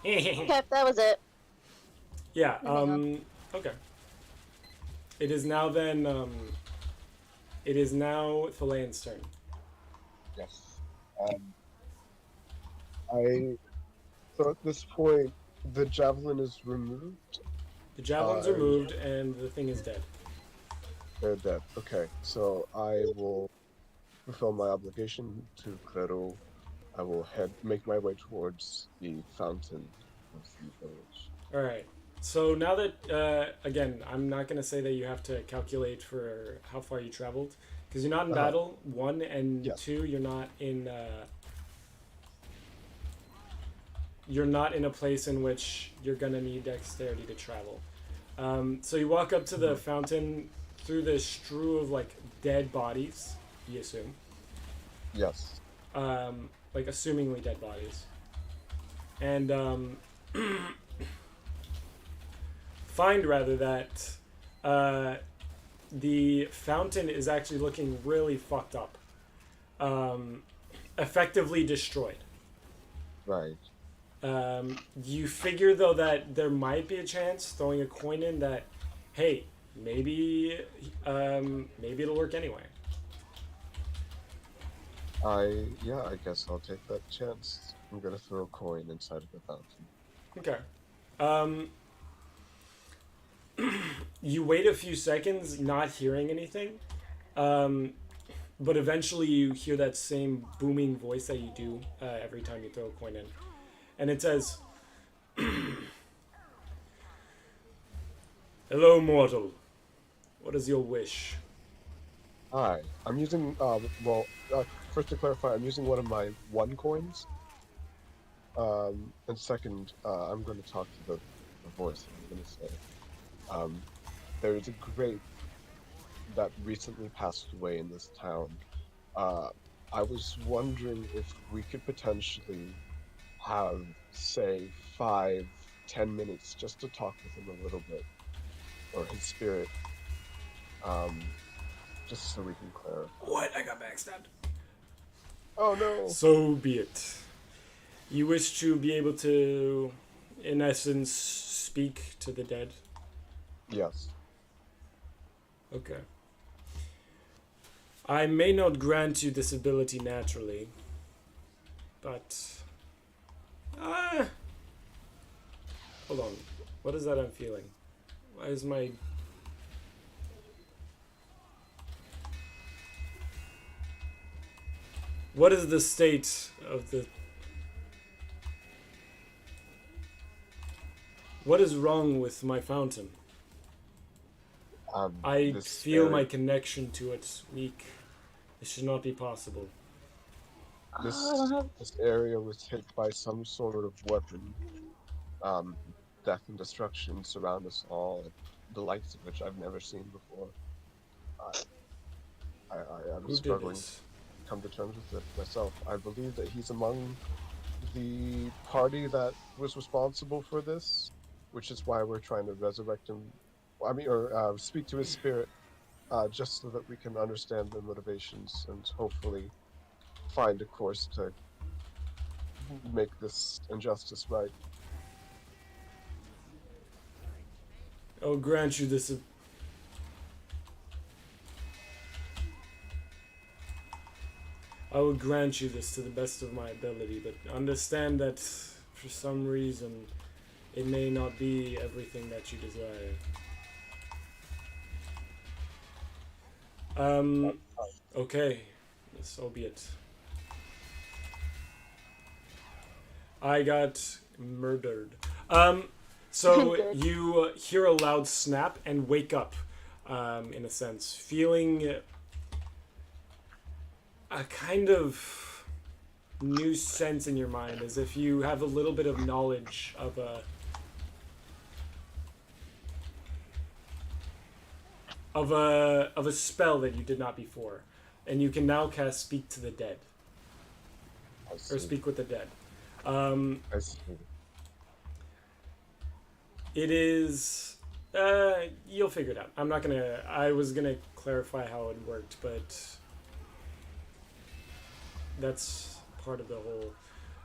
Okay, that was it. Yeah, okay. It is now then, it is now Thalane's turn. Yes. So at this point, The javelin is removed. The javelin's removed, and the thing is dead. They're dead. Okay, so I will fulfill my obligation to Claro. I will make my way towards the fountain of the village. All right. So now that, again, I'm not going to say that you have to calculate for how far you traveled, because you're not in battle, 1, and Yes. 2, you're not in a place in which you're going to need dexterity to travel. So you walk up to the fountain through the strew of, like, dead bodies, you assume. Yes. Like, assumingly dead bodies. And, find rather that the fountain is actually looking really fucked up, effectively destroyed. Right. You figure though that there might be a chance throwing a coin in that, hey, maybe it'll work anyway. I guess I'll take that chance. I'm gonna throw a coin inside of the fountain. Okay. You wait a few seconds, not hearing anything, but eventually you hear that same booming voice that you do every time you throw a coin in, and it says, "Hello, mortal. What is your wish?" Hi, I'm using, first to clarify, I'm using one of my 1 coins. And second, I'm going to talk to the voice. I'm going to say, there is a grape that recently passed away in this town. I was wondering if we could potentially have, say, 5-10 minutes just to talk with him a little bit, or his spirit, just so we can clarify. What? I got backstabbed. Oh no! So be it. You wish to be able to, in essence, speak to the dead? Yes. Okay. I may not grant you this ability naturally, but... hold on. What is that I'm feeling? Why is my... What is the state of the... What is wrong with my fountain? I feel my connection to it weak. This should not be possible. This area was hit by some sort of weapon. Death and destruction surround us all, the likes of which I've never seen before. I'm Who struggling did to this? come to terms with it myself. I believe that he's among the party that was responsible for this, which is why we're trying to resurrect him. Or speak to his spirit, just so that we can understand their motivations and hopefully find a course to make this injustice right. I will grant you this. I will grant you this to the best of my ability, but understand that for some reason it may not be everything that you desire. Okay, so be it. I got murdered. So you hear a loud snap and wake up, in a sense, feeling a kind of new sense in your mind, as if you have a little bit of knowledge of a spell that you did not before, and you can now cast Speak to the Dead, or Speak with the Dead. I see. It is. You'll figure it out. I'm not gonna. I was gonna clarify how it worked, but that's part of the whole,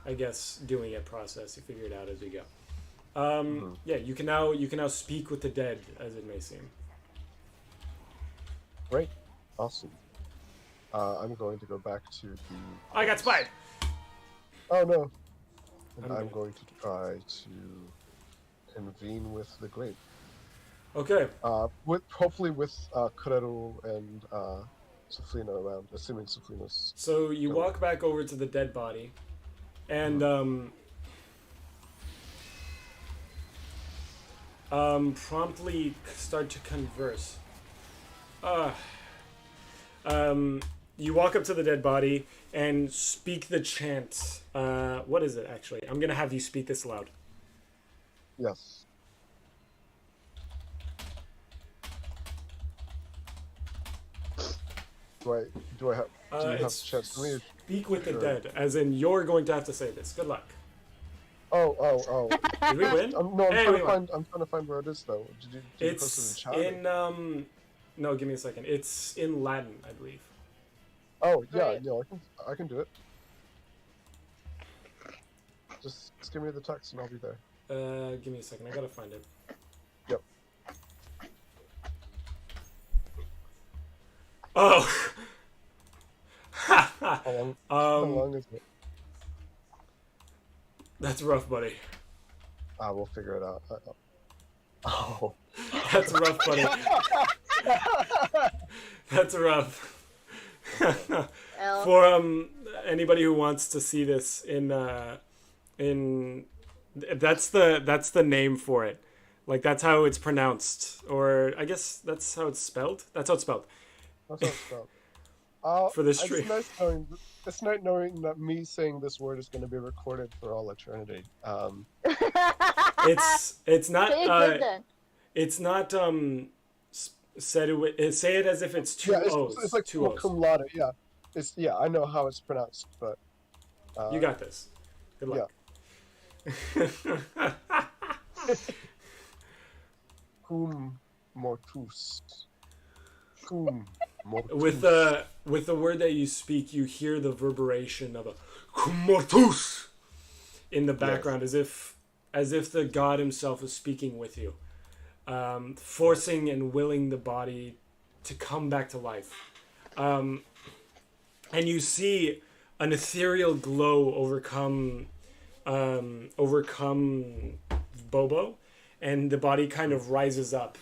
I guess, doing it process. You figure it out as you go. Yeah, you can now speak with the dead, as it may seem. Great, awesome. I'm going to go back to the. I got spied. Oh no! And I'm I'm good. going to try to convene with the grape. Okay. Hopefully with Kureru and Saflina around, assuming Saflina's. So you Go. walk back over to the dead body, and promptly start to converse. You walk up to the dead body and speak the chant. What is it actually? I'm gonna have you speak this aloud. Yes. Do I have? Do you have It's a chance for me? speak with the Sure. dead, as in you're going to have to say this. Good luck. Oh. Did we win? No, Hey, we won. I'm trying to find where it is though. Did you post It's it in chat? in No, give me a second. It's in Latin, I believe. Oh yeah, Right. no, I can do it. Just give me the text and I'll be there. Give me a second. I gotta find it. Yep. Oh. How long is it? That's rough, buddy. We'll figure it out. Oh. That's rough, buddy. That's rough. L. For anybody who wants to see this in that's the name for it. Like that's how it's pronounced, or I guess that's how it's spelled. That's how it's spelled. That's how it's spelled. For the stream. It's nice knowing that me saying this word is going to be recorded for all eternity. It's not Say it good then. it's not say it as if it's two Yeah, O's. it's like two O's. cum laude. Yeah, I know how it's pronounced, but You got this. Good luck. Cum mortus. Cum mortus. With the word that you speak, you hear the reverberation of a "cum mortus" in the background, as if the god himself is speaking with you, forcing and willing the body to come back to life. And you see an ethereal glow overcome Bobo, and the body kind of rises up.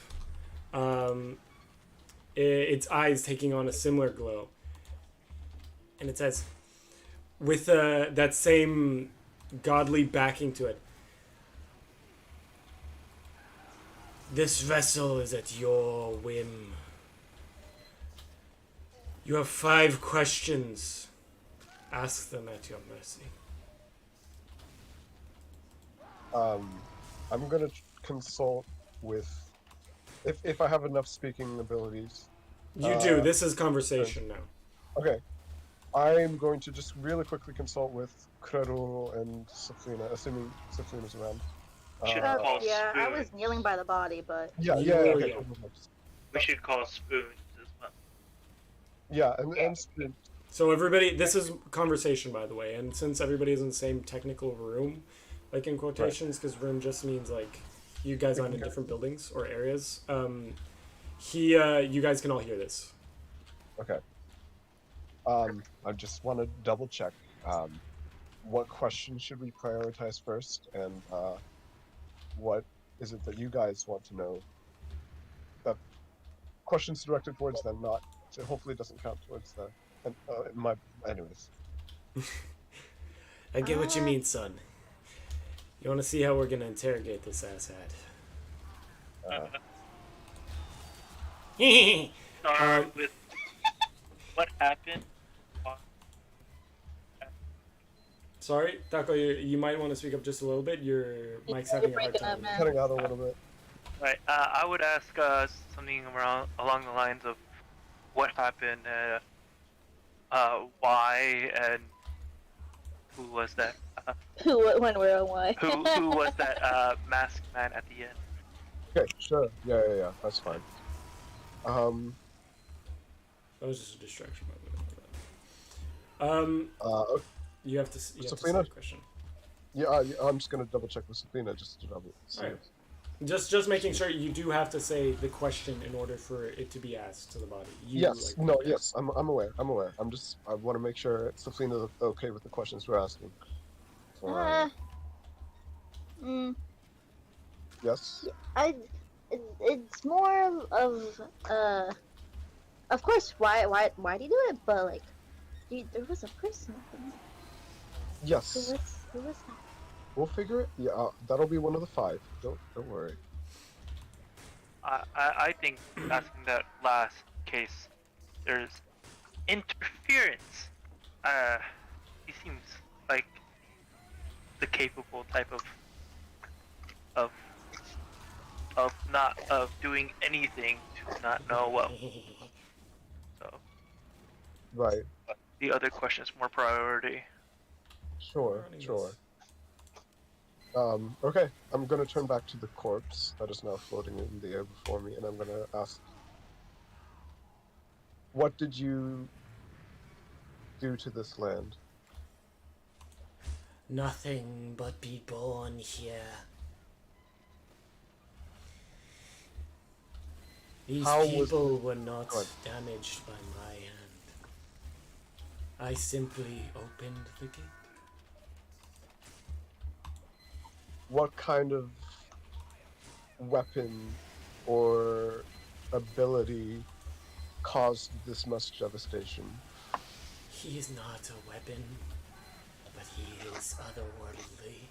Its eyes taking on a similar glow, and it says, with that same godly backing to it, "This vessel is at your whim. You have 5 questions. Ask them at your mercy." I'm gonna consult with if I have enough speaking abilities. You do. This is conversation now. Okay, I'm going to just really quickly consult with Kreru and Saflina, assuming Saflina's around. Should Yeah, call I spoon. was kneeling by the body, but Yeah, Yeah. okay. We should call spoons as well. Yeah, and Spoon. So everybody, this is conversation, by the way, and since everybody is in the same technical room, like in quotations, because room just means like you guys aren't in different buildings or areas. You guys can all hear this. Okay. I just want to double check. What question should we prioritize first, and what is it that you guys want to know? Questions directed towards them, not. So hopefully, it doesn't count towards the. Anyways. I get what you mean, son. You want to see how we're gonna interrogate this asshat? Start with what happened. Sorry, Taco, you might want to speak up just a little bit. Your mic's having a hard breaking up, time. man. Cutting out a little bit. Right. I would ask something along the lines of what happened, why, and who was that? who, when, where, and why? Who was that masked man at the end? Okay, sure. Yeah. That's fine. That was just a distraction, by the way. Okay. You have to say Saflina? a question. Yeah, I'm just gonna double check with Saflina just to double. See. Alright. Just making sure you do have to say the question in order for it to be asked to the body. Yes. I'm aware. I want to make sure Saflina's okay with the questions we're asking. So, Yes. It's more of course, why do you do it? But like, there was a person at the moment. Yes. Who was that? We'll figure it. Yeah, that'll be one of the 5. Don't worry. I think asking that last case, there's interference. He seems like the capable type of not of doing anything to not know well. So Right. the other question is more priority. Sure. Okay, I'm gonna turn back to the corpse that is now floating in the air before me, and I'm gonna ask, what did you do to this land? Nothing but be born here. These How was people were not Go ahead. damaged by my hand. I simply opened the gate. What kind of weapon or ability caused this much devastation? He is not a weapon, but he is otherworldly.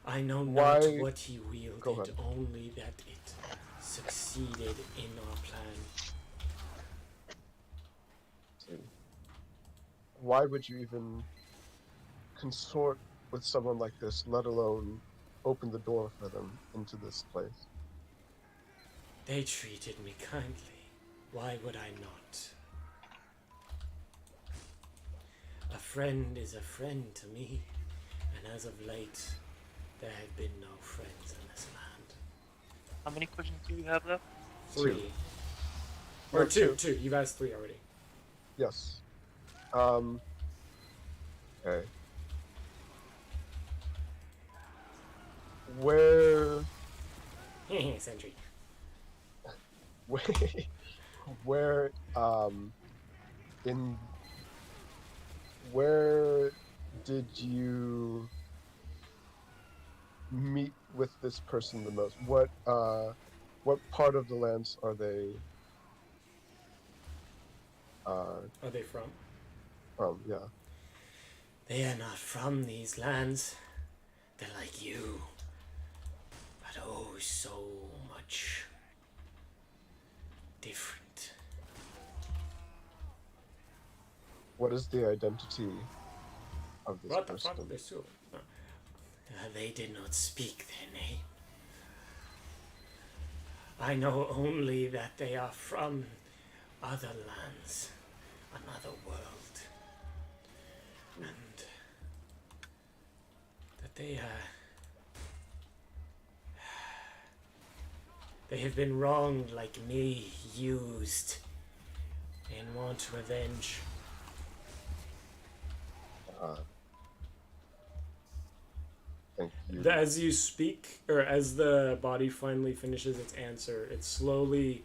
I know not Why- what he Go wielded, ahead. only that it succeeded in our plan. Why would you even consort with someone like this, let alone open the door for them into this place? They treated me kindly. Why would I not? A friend is a friend to me, and as of late, there have been no friends in this land. How many questions do you have left? 3. No, Or two. You've asked 3 already. Yes. Okay. Where Sentry. where where did you meet with this person the most? What part of the lands are they Are they from? from? Yeah. They are not from these lands. They're like you. But oh, so much different. What is the identity of this What the person? fuck? They're so. They did not speak their name. I know only that they are from other lands, another world, and that they have been wronged like me, used, and want revenge. Thank you. As you speak, or as the body finally finishes its answer, it slowly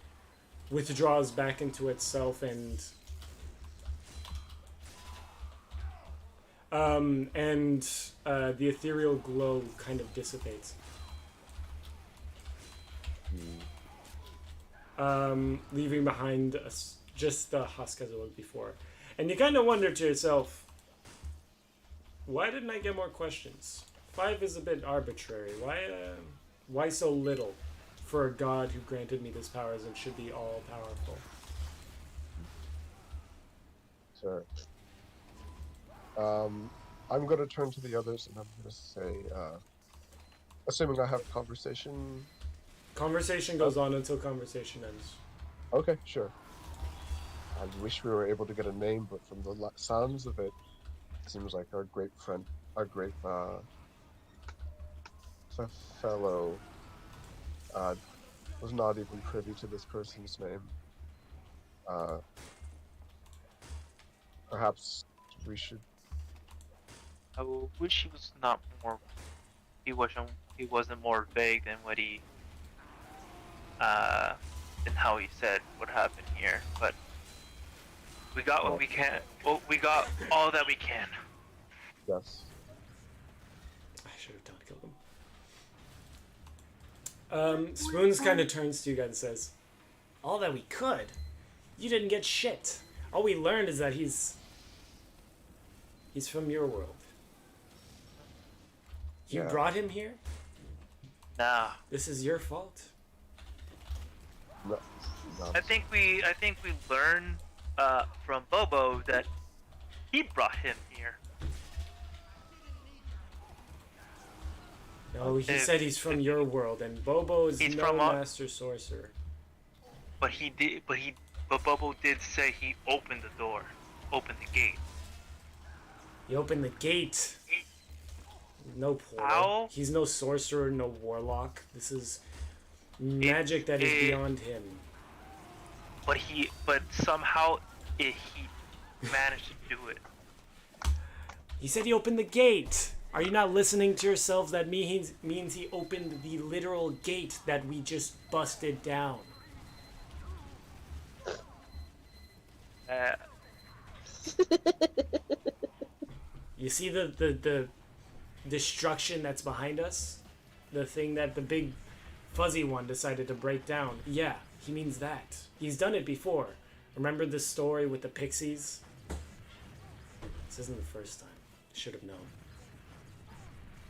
withdraws back into itself and the ethereal glow kind of dissipates, leaving behind just the husk as it was before. And you kind of wonder to yourself, why didn't I get more questions? 5 is a bit arbitrary. Why so little for a god who granted me these powers and should be all powerful? Sure. I'm going to turn to the others and I'm going to say, assuming I have conversation. Conversation goes on until conversation ends. Okay, sure. I wish we were able to get a name, but from the sounds of it, it seems like our great friend, our great fellow, was not even privy to this person's name. Perhaps we should. I wish he was not more. He wasn't more vague than what he. Than how he said what happened here, but we got what we can. Well, we got all that we can. Yes. should have killed him. Spoons kind of turns to you guys and says, all that we could? You didn't get shit. All we learned is that he's from your world. You Yeah. brought him here? Nah. This is your fault? No, no. I think we learned from Bobo that he brought him here. No, he said he's from your world, and Bobo is He's no from our- master sorcerer. But Bobo did say he opened the door, opened the gate. He opened the gate. No portal. How? He's no sorcerer, no warlock. This is magic that is beyond him. But somehow he managed to do it. He said he opened the gate. Are you not listening to yourselves? That means he opened the literal gate that we just busted down. You see the destruction that's behind us? The thing that the big fuzzy one decided to break down. Yeah, he means that. He's done it before. Remember the story with the pixies? This isn't the first time. I should have known.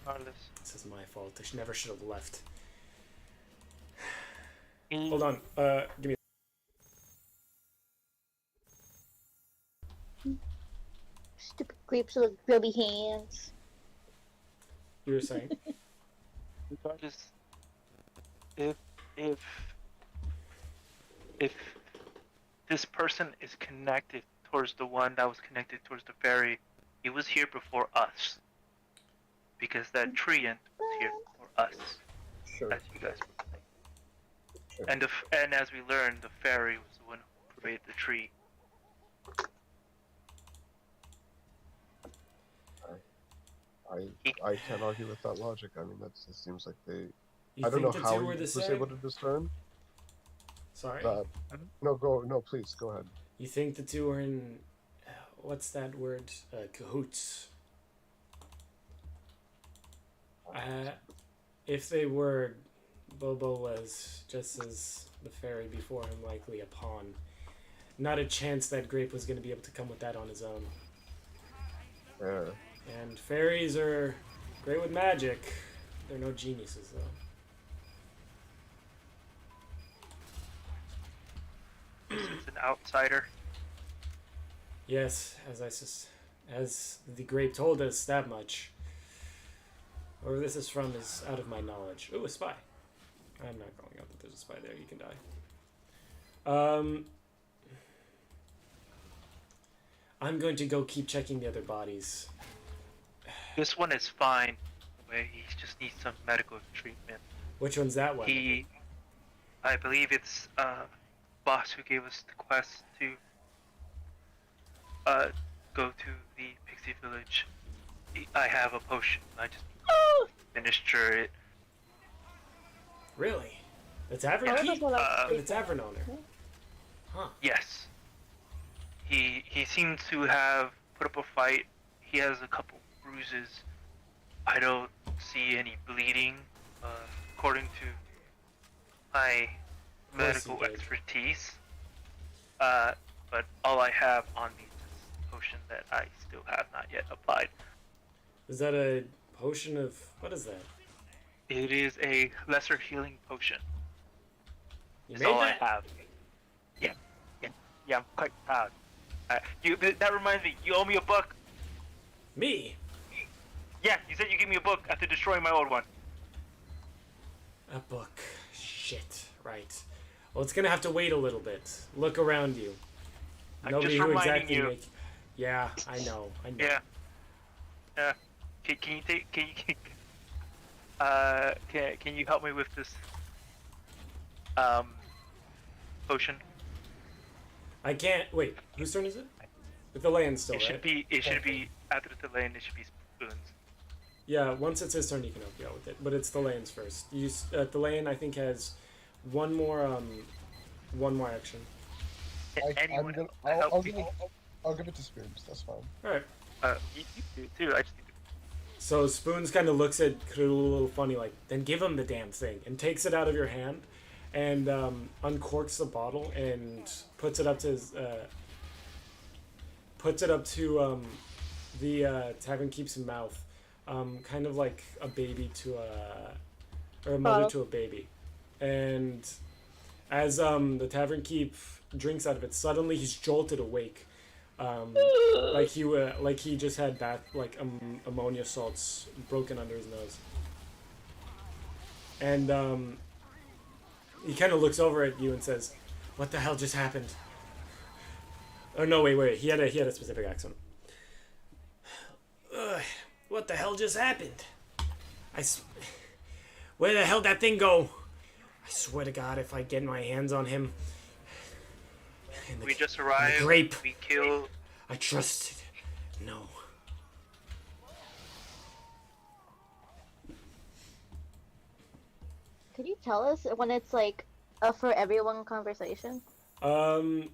Regardless. This is my fault. I never should have left. He- Hold on. Give me. Stupid grapes with grubby hands. You were saying? Regardless, if this person is connected towards the one that was connected towards the fairy, he was here before us. Because that treant was here before us, Sure. as you guys were saying. Sure. And as we learned, the fairy was the one who created the tree. I can't argue with that logic. I mean, it seems like they. You I don't know think the how two he were the was same? able to discern Sorry. that. No, please go ahead. You think the two are in. What's that word? Cahoots. If they were, Bobo was, just as the fairy before him, likely a pawn. Not a chance that Grape was going to be able to come with that on his own. Yeah. And fairies are great with magic. They're no geniuses, though. This is an outsider. Yes, as the Grape told us that much. Wherever this is from is out of my knowledge. Ooh, a spy. I'm not going out that there's a spy there. You can die. I'm going to go keep checking the other bodies. This one is fine. He just needs some medical treatment. Which one's that one? I believe it's boss who gave us the quest to go to the Pixie Village. I have a potion. I just administer it. Really? The tavern I key? don't know what Or the tavern owner? Huh. Yes. He seems to have put up a fight. He has a couple bruises. I don't see any bleeding, according to my course medical you did. expertise. But all I have on me is a potion that I still have not yet applied. Is that a potion of... What is that? It is a lesser healing potion. You That's made all that? I have. Yeah, I'm quite proud. That reminds me, you owe me a book. Me? Yeah, you said you give me a book after destroying my old one. A book. Shit. Right. Well, it's gonna have to wait a little bit. Look around you. I'm Nobody just who reminding exactly you. make... Yeah, I know. Yeah. Can you help me with this potion? I can't... Wait, whose turn is it? The Leon's still, It right? should be after the delay, and it should be spoons. Yeah, once it's his turn, he can help you out with it. But it's Thelane's first. Thelaine, I think, has one more action. Anyone I'll give it to Spoons. That's fine. Alright. You do too. I just need to... So Spoons kind of looks at Krul a little funny, like, then give him the damn thing, and takes it out of your hand, and uncorks the bottle and puts it up to his, the Tavern Keep's mouth, kind of like a baby to or a mother to a baby, and as the Tavern Keep drinks out of it, suddenly he's jolted awake. Like he just had ammonia salts broken under his nose, and he kind of looks over at you and says, "What the hell just happened?" Oh no, wait. He had a specific accent. What the hell just happened? Where the hell did that thing go? I swear to God, if I get my hands on him. We just arrived. Grape. We killed. I trusted. No. Could you tell us when it's like a for everyone conversation?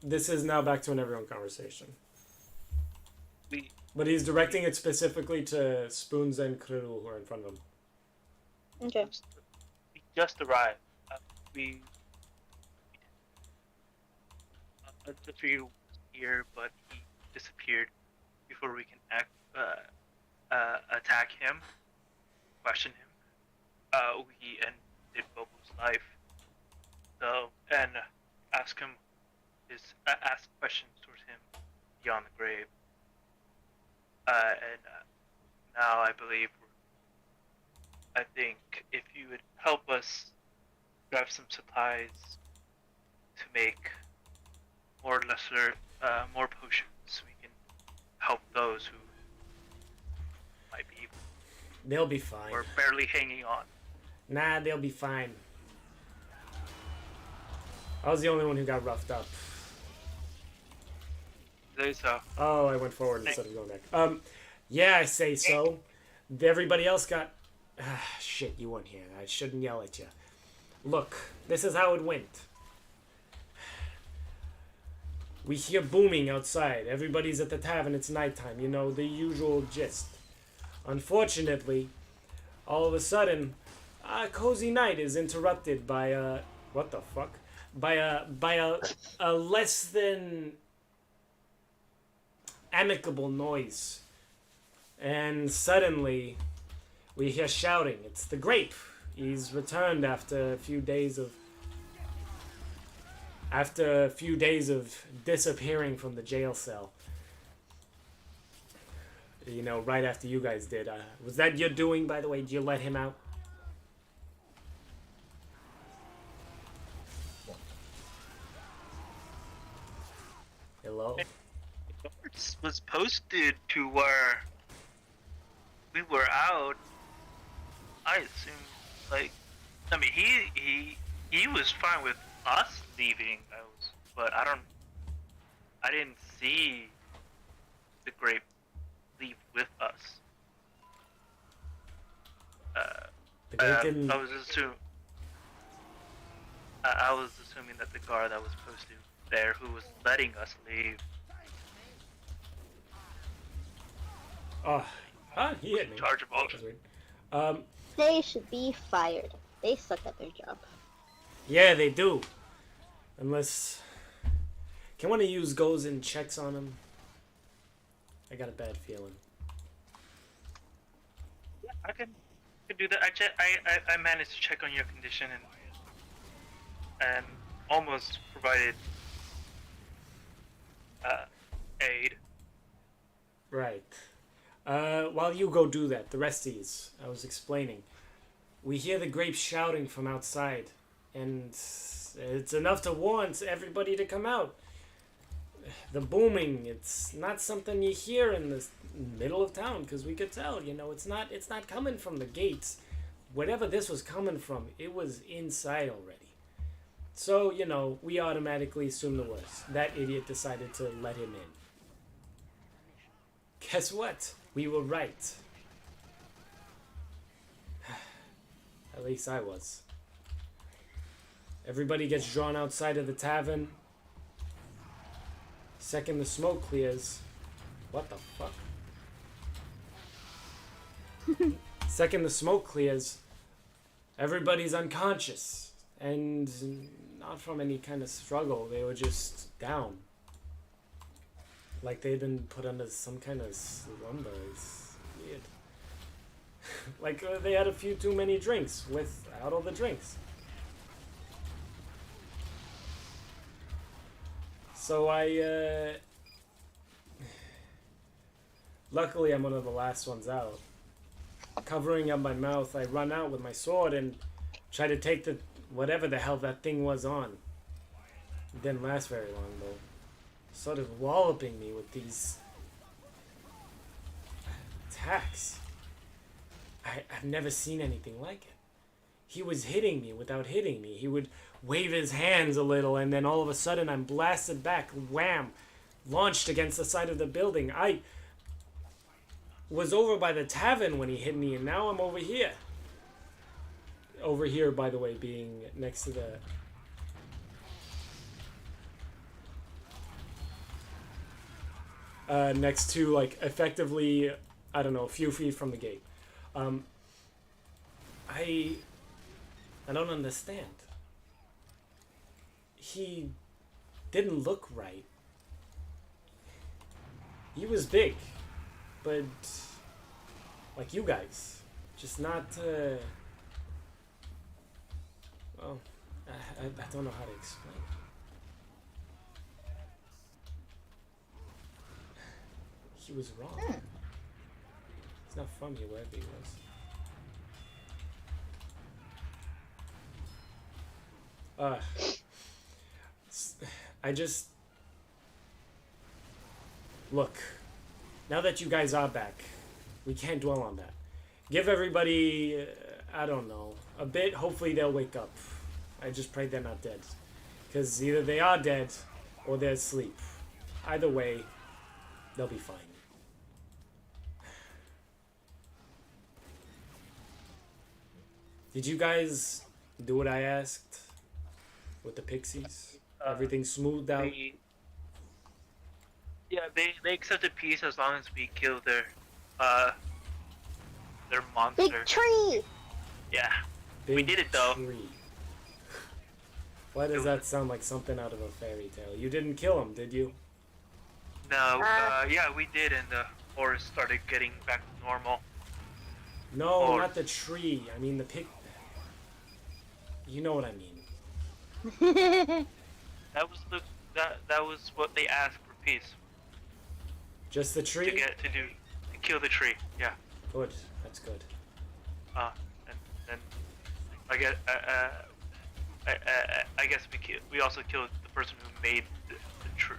This is now back to an everyone conversation. We But he's directing it specifically to Spoons and Krul who are in front of him. Okay. just arrived. We the three was here, but he disappeared before we can attack him, question him. We ended Bobo's life. So and ask questions towards him beyond the grave. Now I believe I think if you would help us grab some supplies to make more potions, we can help those who might be They'll be fine. or barely hanging on. Nah, they'll be fine. I was the only one who got roughed up. So Oh, I went forward instead of going back. Yeah, I say so. Everybody else got... shit, you weren't here. I shouldn't yell at you. Look, this is how it went. We hear booming outside. Everybody's at the tavern. It's nighttime. You know, the usual gist. Unfortunately, all of a sudden, a cozy night is interrupted by a... What the fuck? By a less than amicable noise. And suddenly, we hear shouting. It's the grape. He's returned after a few days of disappearing from the jail cell. You know, right after you guys did. Was that your doing, by the way? Did you let him out? Hello? it was posted to where we were out. I assume, I mean, he was fine with us leaving, but I didn't see the grape leave with us. The grape didn't... I was assuming that the guard that was posted there, who was letting us leave, he hit me. in charge of all. That's weird. They should be fired. They suck at their job. Yeah, they do. Unless... Can one of you goes and checks on him? I got a bad feeling. Yeah, I could do that. I managed to check on your condition and almost provided aid. Right. While you go do that, the resties, I was explaining. We hear the grape shouting from outside, and it's enough to warrant everybody to come out. The booming, it's not something you hear in the middle of town, because we could tell, you know, it's not coming from the gates. Whatever this was coming from, it was inside already. So, you know, we automatically assume the worst. That idiot decided to let him in. Guess what? We were right. At least I was. Everybody gets drawn outside of the tavern. Second the smoke clears. What the fuck? Second the smoke clears, everybody's unconscious. And not from any kind of struggle. They were just down. Like they'd been put under some kind of slumber. It's weird. Like they had a few too many drinks without all the drinks. So luckily I'm one of the last ones out. Covering up my mouth, I run out with my sword and try to take the whatever the hell that thing was on. It didn't last very long though. Sort of walloping me with these attacks. I've never seen anything like it. He was hitting me without hitting me. He would wave his hands a little and then all of a sudden I'm blasted back, wham, launched against the side of the building. I was over by the tavern when he hit me and now I'm over here. Over here, by the way, being next to the next to, like, effectively, I don't know, a few feet from the gate. I don't understand. He didn't look right. He was big, but like you guys, just not, well, I don't know how to explain it. He was wrong. He's not from here, wherever he was. I just... Look, now that you guys are back, we can't dwell on that. Give everybody, I don't know, a bit. Hopefully they'll wake up. I just pray they're not dead. Because either they are dead or they're asleep. Either way, they'll be fine. Did you guys do what I asked with the pixies? Everything smoothed out? They accepted peace as long as we killed their monster. Big tree! Yeah. Big we did it though. Tree. Why does that sound like something out of a fairy tale? You didn't kill him, did you? No, yeah, we did, and the forest started getting back to normal. No, not the tree. I mean the pig. You know what I mean. That was what they asked for peace. Just the tree? To kill the tree. Yeah. Good. That's good. And then I guess we also killed the person who made the tree.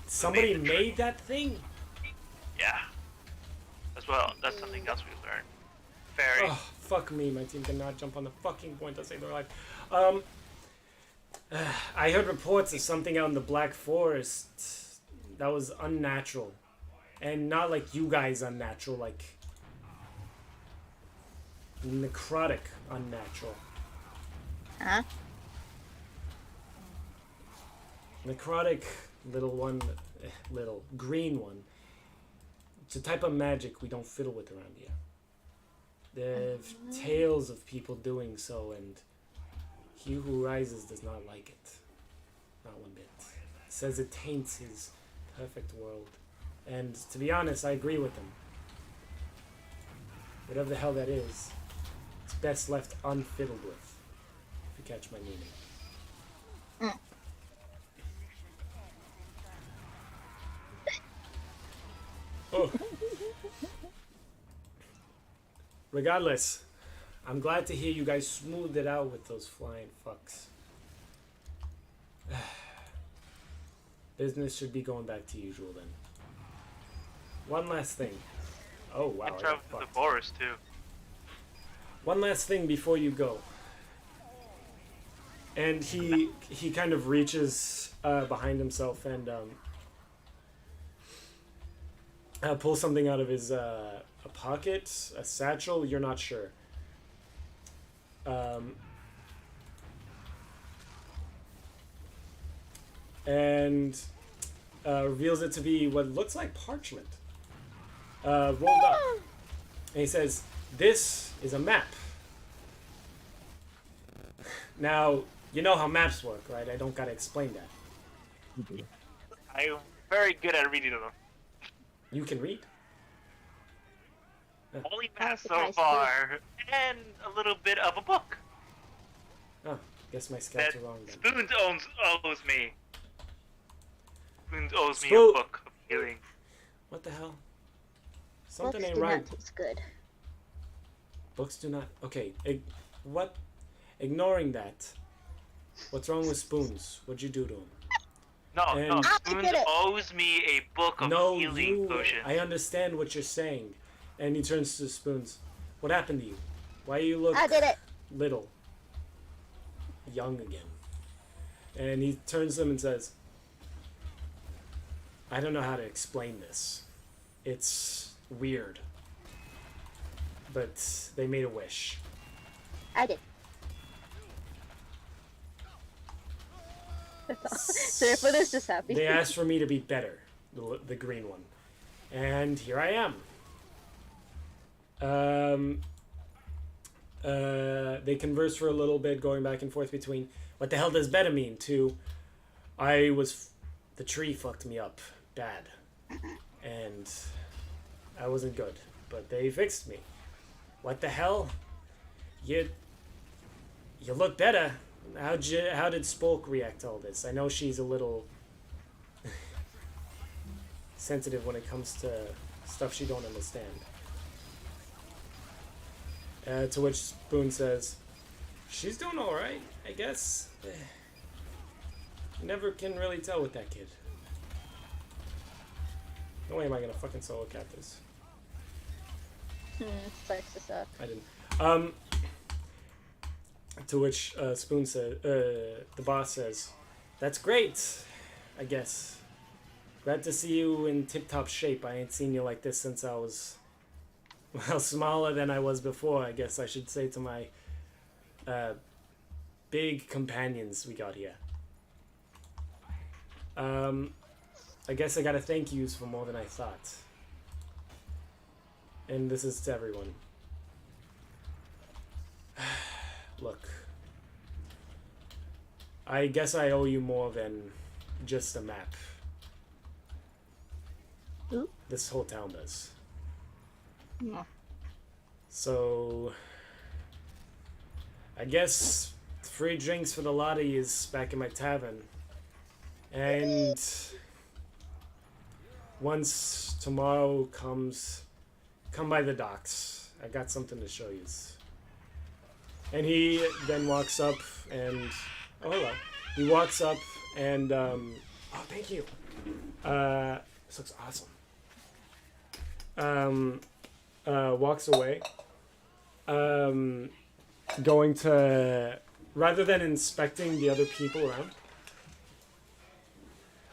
Somebody made that thing? Yeah. As well. That's something else we learned. Fairy. Oh, fuck me. My team cannot jump on the fucking point to save their life. I heard reports of something out in the Black Forest that was unnatural. And not like you guys unnatural, like necrotic unnatural. Huh? Necrotic little green one. It's a type of magic we don't fiddle with around here. There's tales of people doing so, and he who rises does not like it. Not one bit. Says it taints his perfect world. And to be honest, I agree with him. Whatever the hell that is, it's best left unfiddled with. If you catch my meaning. Oh. Regardless, I'm glad to hear you guys smoothed it out with those flying fucks. Business should be going back to usual then. One last thing. Oh wow. I traveled through the forest too. One last thing before you go. And he kind of reaches behind himself and pulls something out of his a pocket, a satchel. You're not sure. And reveals it to be what looks like parchment. Rolled up. And he says, "This is a map." Now, you know how maps work, right? I don't gotta explain that. I'm very good at reading them. You can read? Only I'm maps so surprised, far, and a little bit of a book Oh, guess my scouts that are wrong then. Spoons owes me. Spoons owes me Spoon- a book of healing. What the hell? Something Books ain't do right. not taste good. Books do not. Okay, what? Ignoring that. What's wrong with Spoons? What'd you do to him? No, And- Spoons get it. owes me a book of No, healing potions. I understand what you're saying. And he turns to Spoons. What happened to you? Why you look I did it. little? Young again. And he turns to him and says, I don't know how to explain this. It's weird. But they made a wish. I did. So therefore, this just happy. They asked for me to be better, the green one. And here I am. They converse for a little bit, going back and forth between, what the hell does better mean, to, the tree fucked me up bad. And I wasn't good. But they fixed me. What the hell? You look better. How did Spolk react to all this? I know she's a little sensitive when it comes to stuff she don't understand. To which Spoon says, she's doing alright, I guess. You never can really tell with that kid. No way am I gonna fucking solo cat this. Sucks to suck. I didn't. To which Spoon said, the boss says, "That's great, I guess. Glad to see you in tip-top shape. I ain't seen you like this since I was, well, smaller than I was before, I guess I should say to my big companions we got here. I guess I gotta thank yous for more than I thought. And this is to everyone. Look, I guess I owe you more than just a map. Ooh. This whole town does. Yeah. So, I guess free drinks for the lot of yous back in my tavern. And once tomorrow comes, come by the docks. I got something to show yous. And he then walks up and, oh hello. He walks up and, oh thank you. This looks awesome. Walks away. Going to, rather than inspecting the other people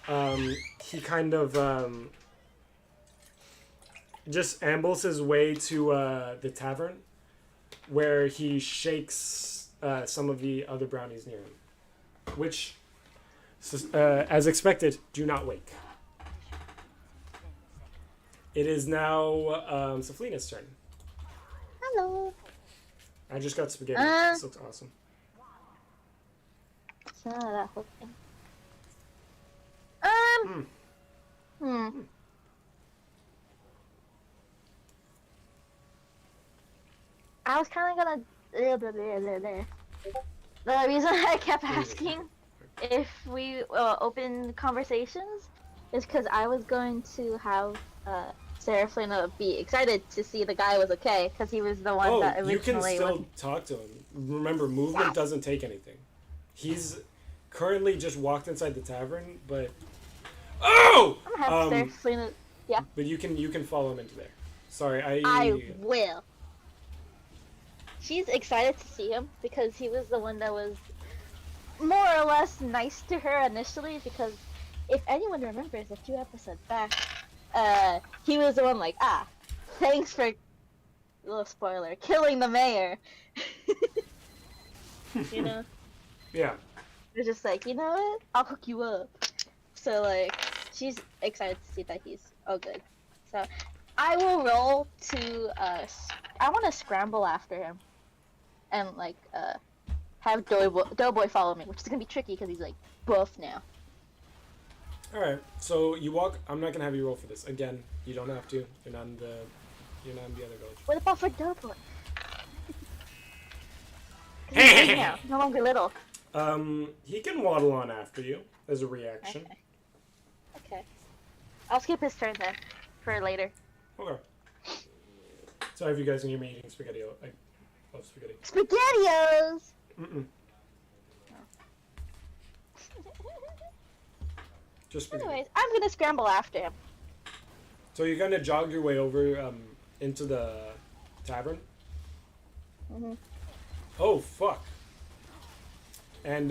around, he kind of, just ambles his way to, the tavern, where he shakes some of the other brownies near him, which, as expected, do not wake. It is now Saflina's turn. Hello. I just got spaghetti. This looks awesome. It's not that whole thing. I was kind of gonna. The reason I kept asking if we open conversations is because I was going to have Serafina be excited to see the guy was okay, because he was the one that originally you can still was. talk to him. Remember, movement doesn't take anything. He's currently just walked inside the tavern, but I'm gonna have Serafina. Yeah. But you can follow him into there. Sorry, I will. She's excited to see him because he was the one that was more or less nice to her initially, because if anyone remembers a few episodes back, he was the one like, thanks for, little spoiler, killing the mayor. You know? Yeah. They're just like, you know what? I'll hook you up. So, like, she's excited to see that he's all good. So, I will roll to I want to scramble after him, and like have Doughboy follow me, which is gonna be tricky because he's like buff now. All right. So you walk. I'm not gonna have you roll for this again. You don't have to. You're not in the. You're not in the other village. What about for Doughboy? He's big now, no longer little. He can waddle on after you as a reaction. Okay. I'll skip his turn then, for later. Okay. Sorry if you guys can hear me eating spaghetti. I love spaghetti. SpaghettiOs! Mm-mm. Just spaghetti. Anyways, I'm gonna scramble after him. So you're gonna jog your way over into the tavern? Mhm. Oh, fuck. And,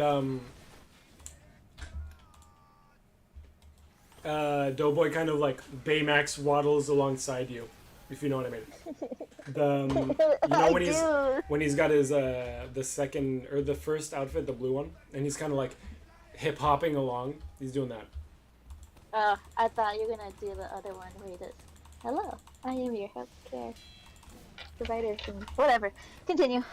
Doughboy kind of like Baymax waddles alongside you, if you know what I mean. You know when he's got his the second or the first outfit, the blue one, and he's kind of like hip hopping along. He's doing that. I thought you were gonna do the other one where he does, hello, I am your healthcare provider thing. Whatever. Continue.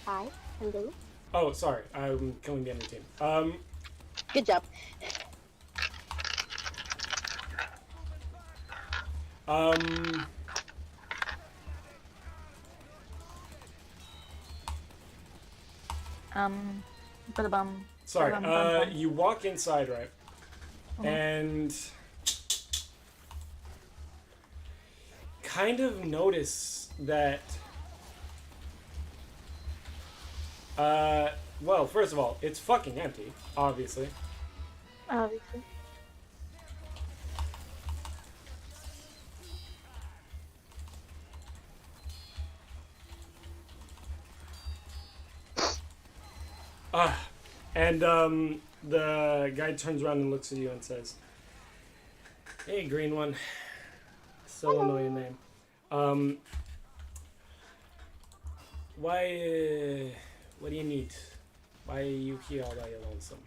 Hi. Hello. Oh, sorry. I'm killing the enemy team. Good job. Ba-da-bum. Sorry. Ba-dum-bum-bum. You walk inside, right? Mhm. And kind of notice that well, first of all, it's fucking empty, obviously. Obviously. And the guy turns around and looks at you and says, "Hey, green one. Still don't know your name. Why? What do you need? Why are you here all by your lonesome?"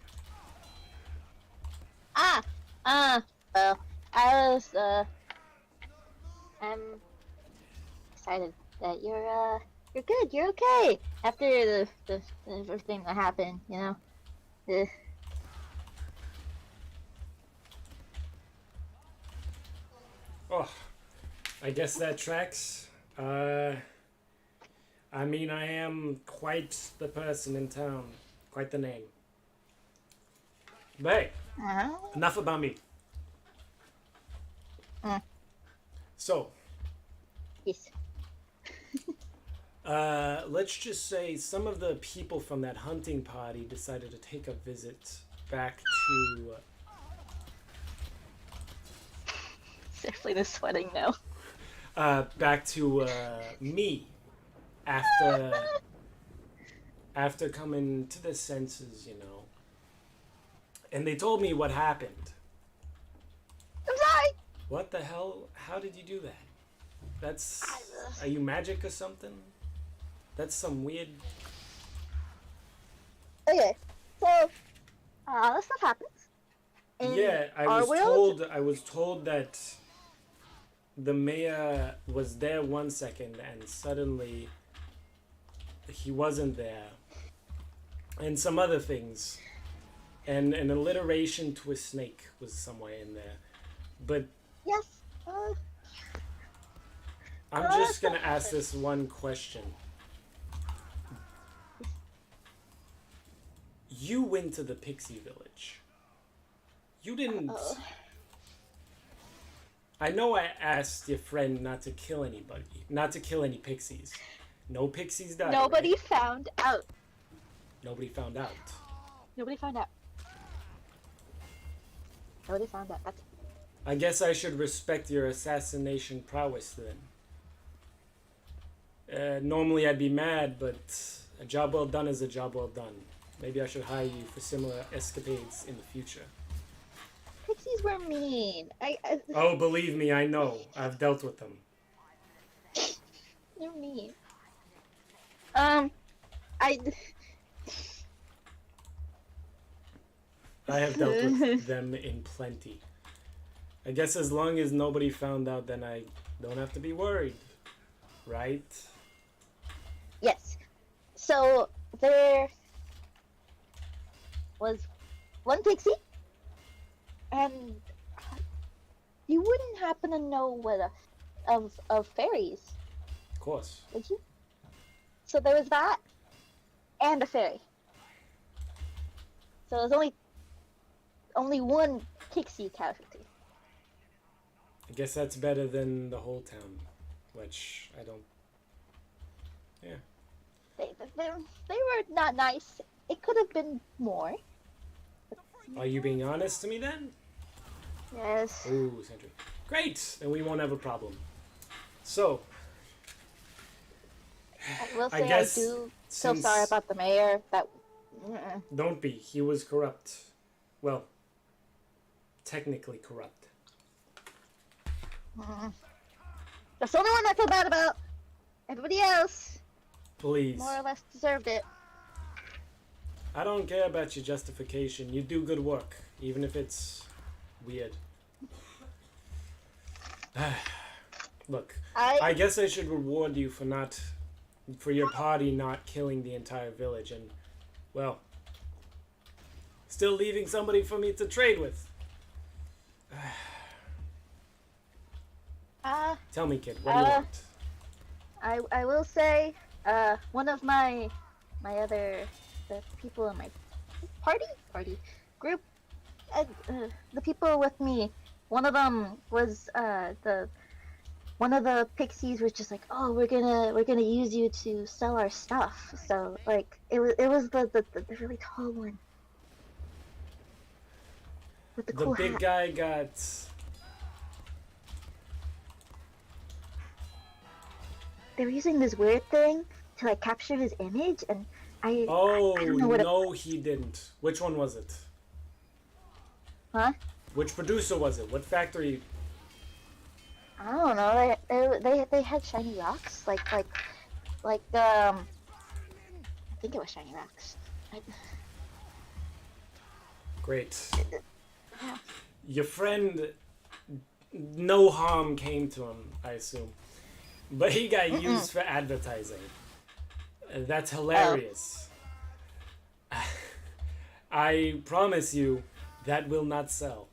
Well, I was, I'm excited that you're good, you're okay. After the everything that happened, you know? Oh, I guess that tracks. I mean, I am quite the person in town, quite the name. But hey, enough about me. So, Yes. let's just say some of the people from that hunting party decided to take a visit back to... Definitely is sweating now. back to me after coming to the senses, you know. And they told me what happened. I'm sorry! What the hell? How did you do that? That's... Are you magic or something? That's some weird... Okay, so, that stuff happens. Yeah, I was told that the mayor was there 1 second and suddenly he wasn't there. And some other things. And an alliteration to a snake was somewhere in there. But Yes, I'm just gonna ask this one question. You went to the Pixie Village. You didn't... I know I asked your friend not to kill anybody. Not to kill any pixies. No pixies died. Nobody right? found out. Nobody found out. Nobody found out. Nobody found out. That's I guess I should respect your assassination prowess then. Normally I'd be mad, but a job well done is a job well done. Maybe I should hire you for similar escapades in the future. Pixies were mean. Oh, believe me, I know. I've dealt with them. They're mean. I have dealt with them in plenty. I guess as long as nobody found out, then I don't have to be worried. Right? Yes. So there was one pixie, and you wouldn't happen to know what of fairies, Of course. would you? So there was that, and a fairy. So there's only one pixie casualty. I guess that's better than the whole town, which I don't... Yeah. They were not nice. It could have been more. Are you being honest to me then? Yes. Ooh, Sentry. Great! Then we won't have a problem. So, I will I say I guess do so since- sorry about the mayor. That don't be. He was corrupt. Well, technically corrupt. that's the only one I feel bad about. Everybody else Please. more or less deserved it. I don't care about your justification. You do good work, even if it's weird. Look, I guess I should reward you for your party not killing the entire village and, well, still leaving somebody for me to trade with. Tell me, kid, what do you want? I will say, one of the people in my party group, the people with me, one of them was one of the pixies was just like, oh, we're gonna use you to sell our stuff. So like it was the really tall one with the cool big hat. guy got... They were using this weird thing to like capture his image, and I don't know what no, he didn't. Which one was it? Huh? Which producer was it? What factory? I don't know. They had shiny rocks, like I think it was shiny rocks. Great. Your friend, no harm came to him, I assume. But he got used for advertising. That's hilarious. I promise you, that will not sell.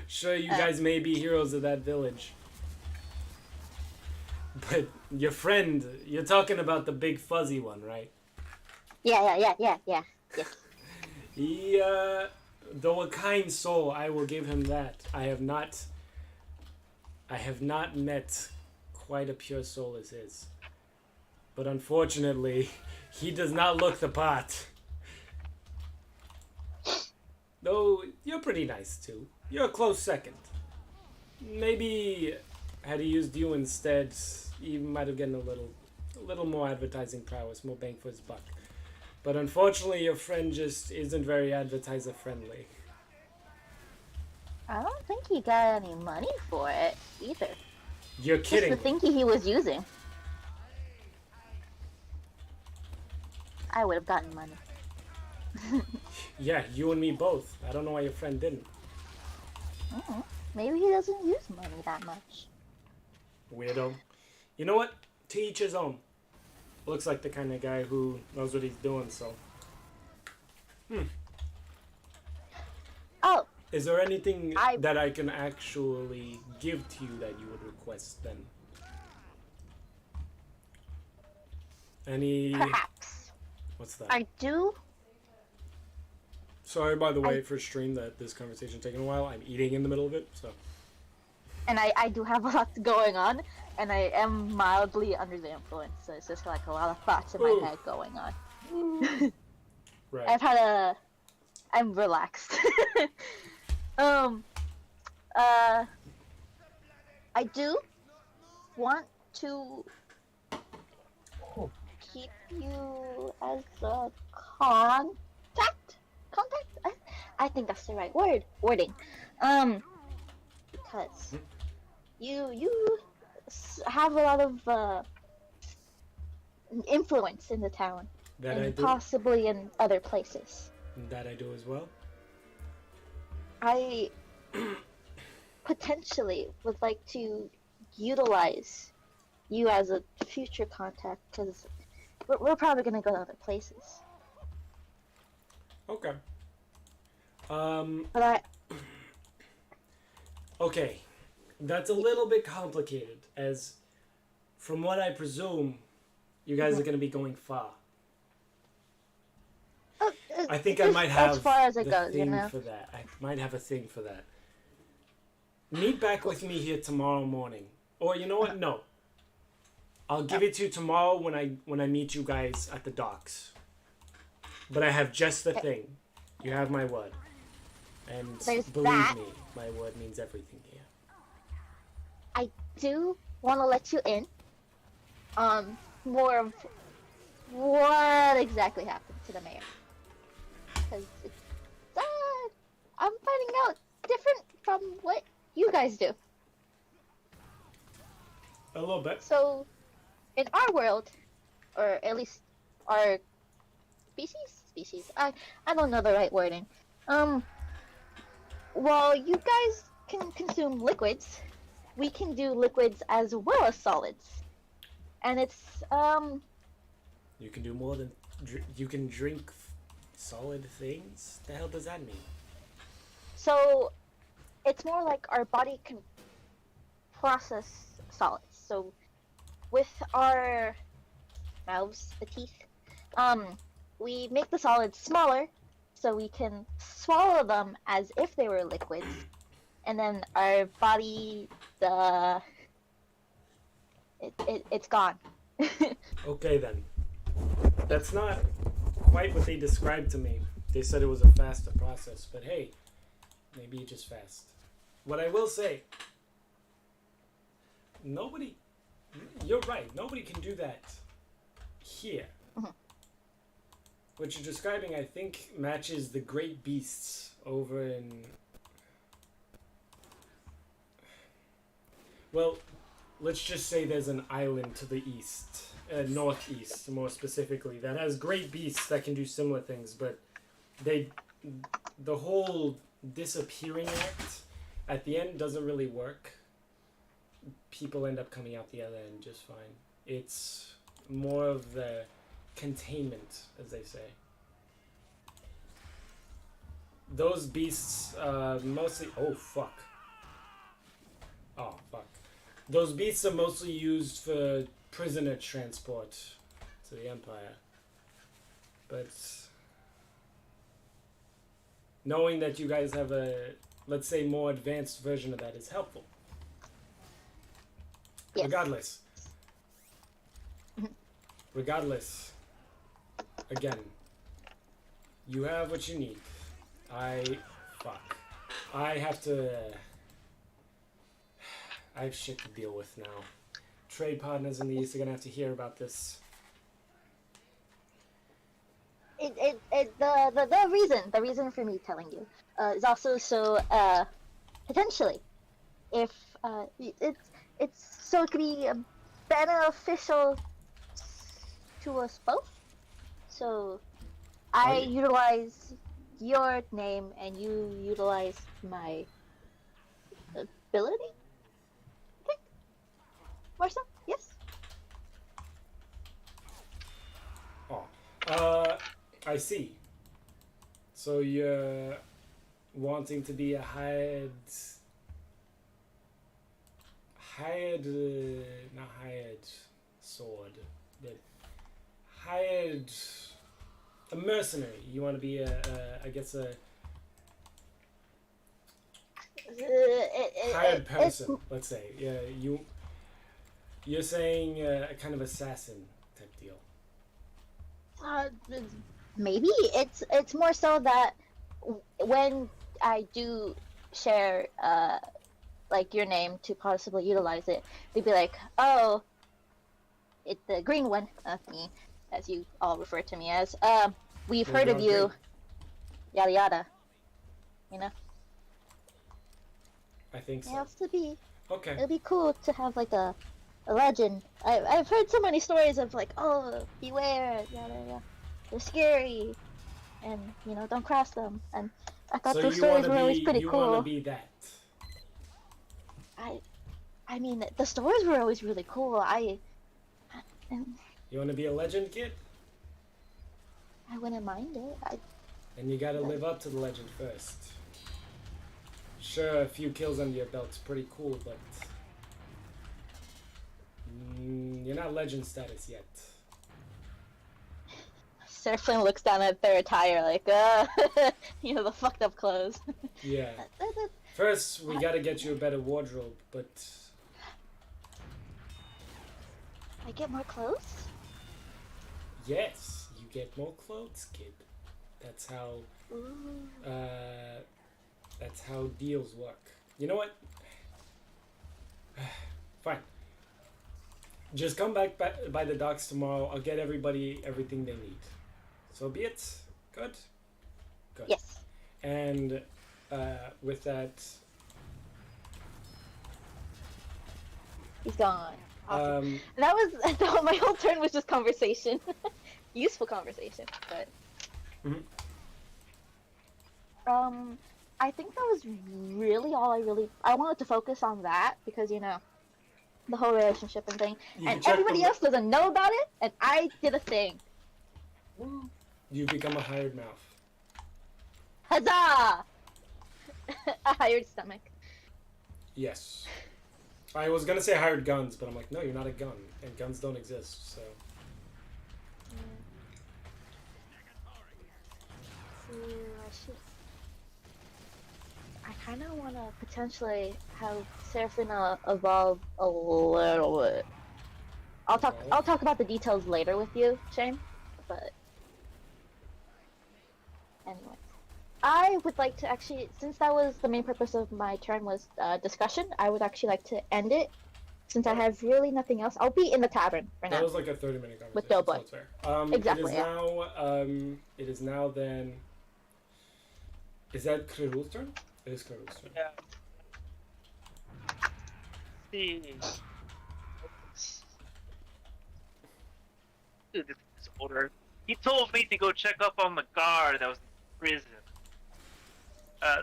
Sure, you guys may be heroes of that village. But your friend, you're talking about the big fuzzy one, right? Yeah. Yes. He, though a kind soul, I will give him that. I have not met quite a pure soul as his. But unfortunately, he does not look the part. Though, you're pretty nice too. You're a close second. Maybe, had he used you instead, he might have gotten a little more advertising prowess, more bang for his buck. But unfortunately, your friend just isn't very advertiser friendly. I don't think he got any money for it either. You're kidding. Just the thingy he was using. I would have gotten money. Yeah, you and me both. I don't know why your friend didn't. Maybe he doesn't use money that much. Weirdo. You know what? To each his own. Looks like the kind of guy who knows what he's doing, so. Oh, Is there anything that I can actually give to you that you would request then? Any... perhaps. What's that? I do. Sorry, by the way, for stream that this conversation taking a while. I'm eating in the middle of it, so. And I do have a lot going on, and I am mildly under the influence, so it's just like a lot of thoughts in my head going on. Right. I'm relaxed. I do want to keep you as a contact? I think that's the right wording. Because you have a lot of influence in the town, That I and do. possibly in other places. That I do as well. I potentially would like to utilize you as a future contact because we're probably gonna go to other places. Okay. But I Okay. That's a little bit complicated, as from what I presume, you guys are going to be going far. I think I just might have as far as it the goes, thing you know. for that. I might have a thing for that. Meet back with me here tomorrow morning. Or you know what? No. I'll give it to you tomorrow when I meet you guys at the docks. But I have just the thing. You have my word. And There's believe that. me, my word means everything here. I do want to let you in. More of what exactly happened to the mayor. Because I'm finding out different from what you guys do. A little bit. So, in our world, or at least our species, I don't know the right wording. While you guys can consume liquids, we can do liquids as well as solids. And it's, You can do more than... you can drink solid things? The hell does that mean? so it's more like our body can process solids. So with our mouths, the teeth, we make the solids smaller so we can swallow them as if they were liquids. And then our body, it's gone. Okay then. That's not quite what they described to me. They said it was a faster process, but hey, maybe it's just fast. What I will say, you're right, nobody can do that here. Mhm. What you're describing, I think, matches the great beasts over in... Well, let's just say there's an island to the east, northeast more specifically, that has great beasts that can do similar things, but the whole disappearing act at the end doesn't really work. People end up coming out the other end just fine. It's more of the containment, as they say. Those beasts mostly... Oh, fuck. Those beasts are mostly used for prisoner transport to the Empire. But knowing that you guys have a, let's say, more advanced version of that is helpful. Yes. Regardless, again, you have what you need. I have shit to deal with now. Trade partners in the East are gonna have to hear about this. The reason for me telling you is also so potentially if it's so it could be beneficial to us both. So I utilize your name and you utilize my ability. I think. More so, yes. I see. So you're wanting to be a not hired sword, but hired a mercenary. You want to be I guess a hired person. Let's say, yeah. You're saying a kind of assassin type deal. Maybe it's more so that when I do share like your name to possibly utilize it, they'd be like, oh, it's the green one, me, as you all refer to me as. We've heard of you, yada yada. You know. I think so. It has to be. Okay. It'd be cool to have like a legend. I've heard so many stories of like, oh, beware, yada yada. they're scary, and don't cross them. And I thought So those you want stories to were always be pretty you want to cool. be that. I mean, the stories were always really cool. And You want to be a legend kid? I wouldn't mind it. Then you gotta live up to the legend first. Sure, a few kills under your belt's pretty cool, but you're not legend status yet. Surfling looks down at their attire like, the fucked up clothes. Yeah. First, we gotta get you a better wardrobe, but I get more clothes? yes, you get more clothes, kid. That's how. Ooh. That's how deals work. You know what? Fine. Just come back by the docks tomorrow. I'll get everybody everything they need. So be it. Good? Good. Yes. And with that... He's gone. Awesome. Um, My whole turn was just conversation. Useful conversation, but... Mhm. I think that was really all I wanted to focus on that because, the whole relationship and thing. You And check everybody the- else doesn't know about it, and I did a thing. you become a hired mouth. Huzzah! A hired stomach. Yes. I was gonna say hired guns, but I'm like, no, you're not a gun, and guns don't exist, so... I kind of want to potentially have Serafina evolve a little bit. I'll talk about the details later with you, Shane. But anyway, I would like to actually, since that was the main purpose of my turn was discussion, I would actually like to end it. Since I have really nothing else, I'll be in the tavern for That now. was like a 30-minute conversation, With Doughboy. so it's fair. Exactly, It is now then... Is that Krerul's turn? It is Krerul's turn. Yeah. See. Dude, this is older. He told me to go check up on the guard that was in prison.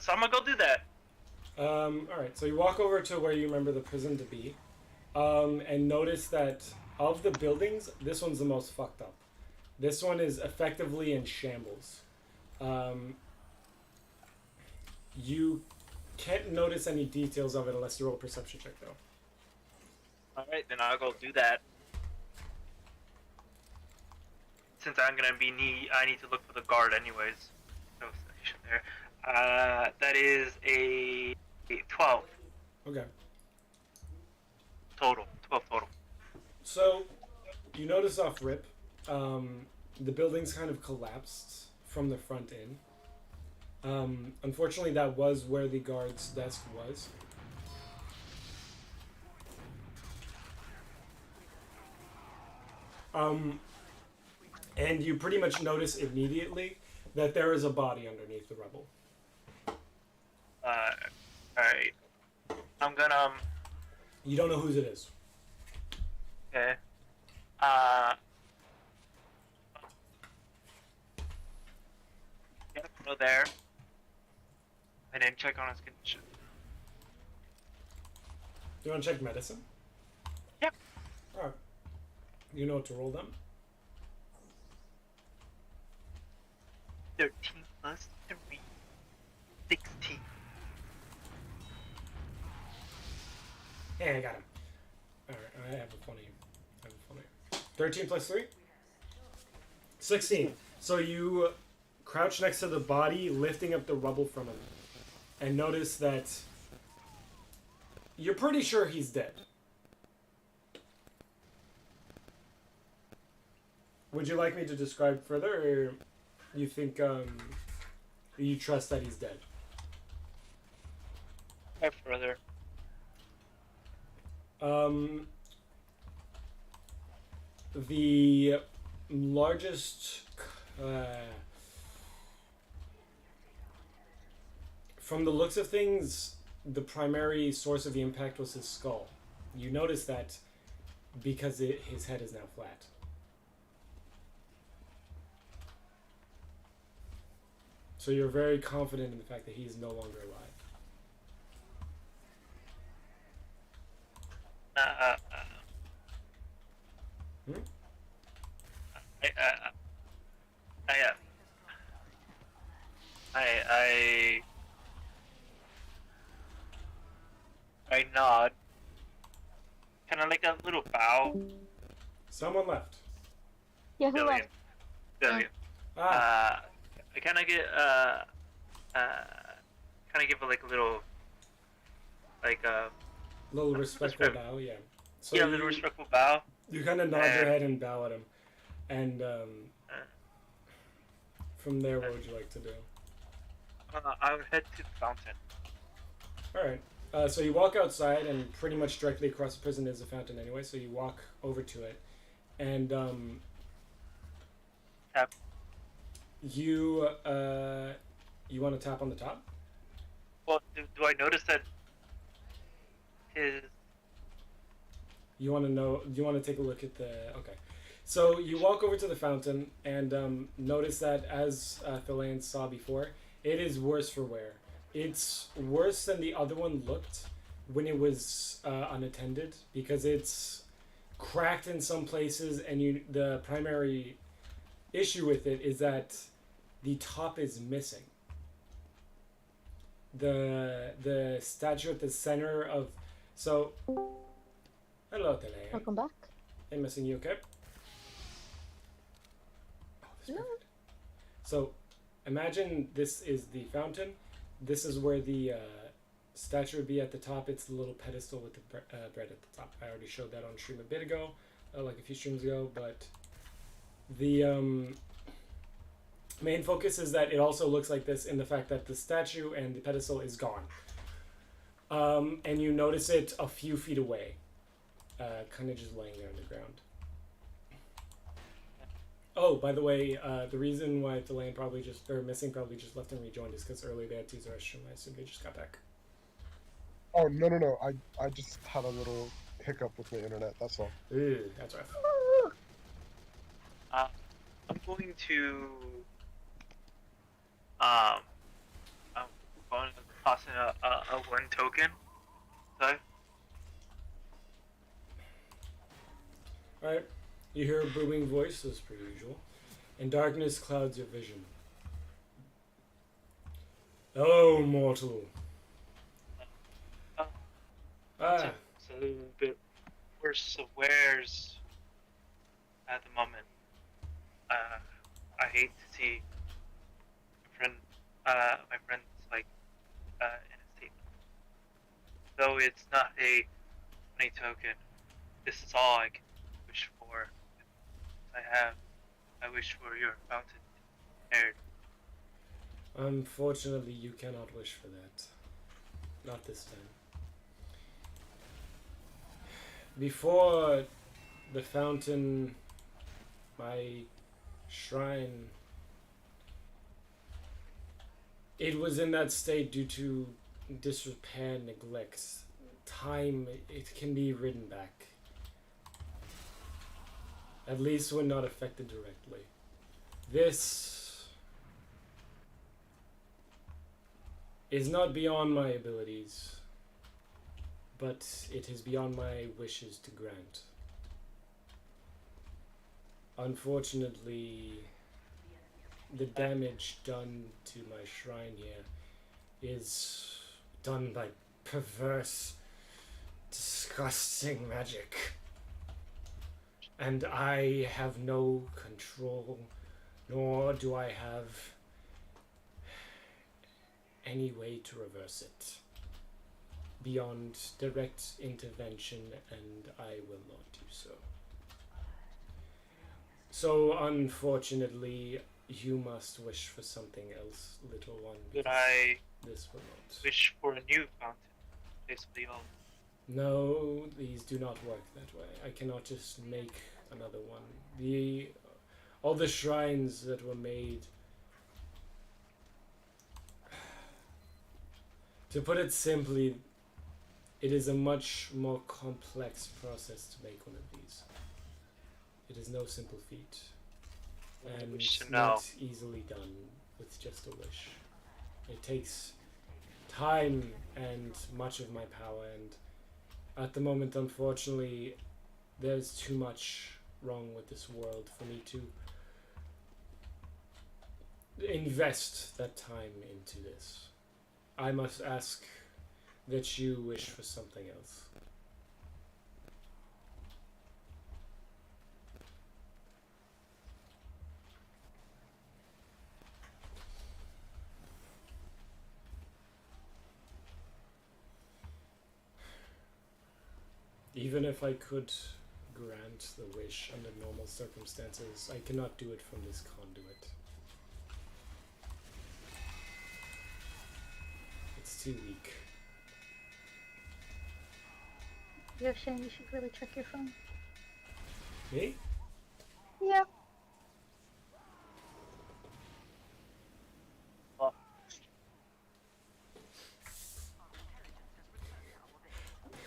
So I'm gonna go do that. Alright, so you walk over to where you remember the prison to be, and notice that of the buildings, this one's the most fucked up. This one is effectively in shambles. You can't notice any details of it unless you roll a perception check, though. Alright, then I'll go do that. Since I'm gonna be I need to look for the guard anyways. No section there. That is a 12 Okay. total. 12 total. So, you notice off rip, the building's kind of collapsed from the front in. Unfortunately, that was where the guard's desk was. And you pretty much notice immediately that there is a body underneath the rubble. Alright. I'm gonna, You don't know whose it is. okay. Yeah, go there. And then check on his condition. Do you want to check medicine? Yep. Alright. You know what to roll them? 13 plus 3. 16. Hey, I got him. Alright, I have a funny. 13 plus 3? 16. So you crouch next to the body, lifting up the rubble from him. And notice that you're pretty sure he's dead. Would you like me to describe further, or you think you trust that he's dead? Right further. The largest from the looks of things, the primary source of the impact was his skull. You notice that because his head is now flat. So you're very confident in the fact that he is no longer alive. Hmm? I, I, I, I nod, kind of like a little bow. Someone left. Yeah, who Billion, left? billion. Ah, I kind of get kind of give it like a little, like little respectful bow, yeah. So yeah, a little respectful bow. You kind of nod your head and bow at him. And from there, what would you like to do? I would head to the fountain. Alright. So you walk outside, and pretty much directly across the prison is a fountain anyway, so you walk over to it. And Tap. you want to tap on the top? Well, do I notice that his... You want to take a look at the... Okay. So you walk over to the fountain and notice that, as Philan saw before, it is worse for wear. It's worse than the other one looked when it was unattended, because it's cracked in some places, and the primary issue with it is that the top is missing. The statue at the center of... So... Hello, Philan. Welcome back. Hey, missing you, okay? Oh, that's No. perfect. So, imagine this is the fountain. This is where the statue would be at the top. It's the little pedestal with the bread at the top. I already showed that on stream a bit ago, like a few streams ago, but the main focus is that it also looks like this in the fact that the statue and the pedestal is gone. And you notice it a few feet away, kind of just laying there on the ground. Oh, by the way, the reason why Philan probably just left and rejoined is because earlier they had to use the restroom. I assume they just got back. Oh, no. I just had a little hiccup with my internet, that's all. Ooh, that's rough. I'm going to I'm going to toss in a one token. So Alright, you hear a booming voice, as per usual, and darkness clouds your vision. Hello, mortal. It's a little bit worse of wares at the moment. I hate to see my friends like in a state. Though it's not a money token, this is all I can wish for. I wish for your fountain aired. Unfortunately, you cannot wish for that. Not this time. Before the fountain, my shrine, it was in that state due to disrepair, neglect. Time, it can be ridden back. At least when not affected directly. This is not beyond my abilities, but it is beyond my wishes to grant. Unfortunately, the damage done to my shrine here is done by perverse, disgusting magic. And I have no control, nor do I have any way to reverse it beyond direct intervention, and I will not do so. So, unfortunately, you must wish for something else, little one. Could I This will not. wish for a new fountain? Basically, all. No, these do not work that way. I cannot just make another one. All the shrines that were made, to put it simply, it is a much more complex process to make one of these. It is no simple feat, and wish to it's know. not easily done with just a wish. It takes time and much of my power, and at the moment, unfortunately, there's too much wrong with this world for me to invest that time into this. I must ask that you wish for something else. Even if I could grant the wish under normal circumstances, I cannot do it from this conduit. It's too weak. Yeah, Shane, you should really check your phone. Me? Yeah.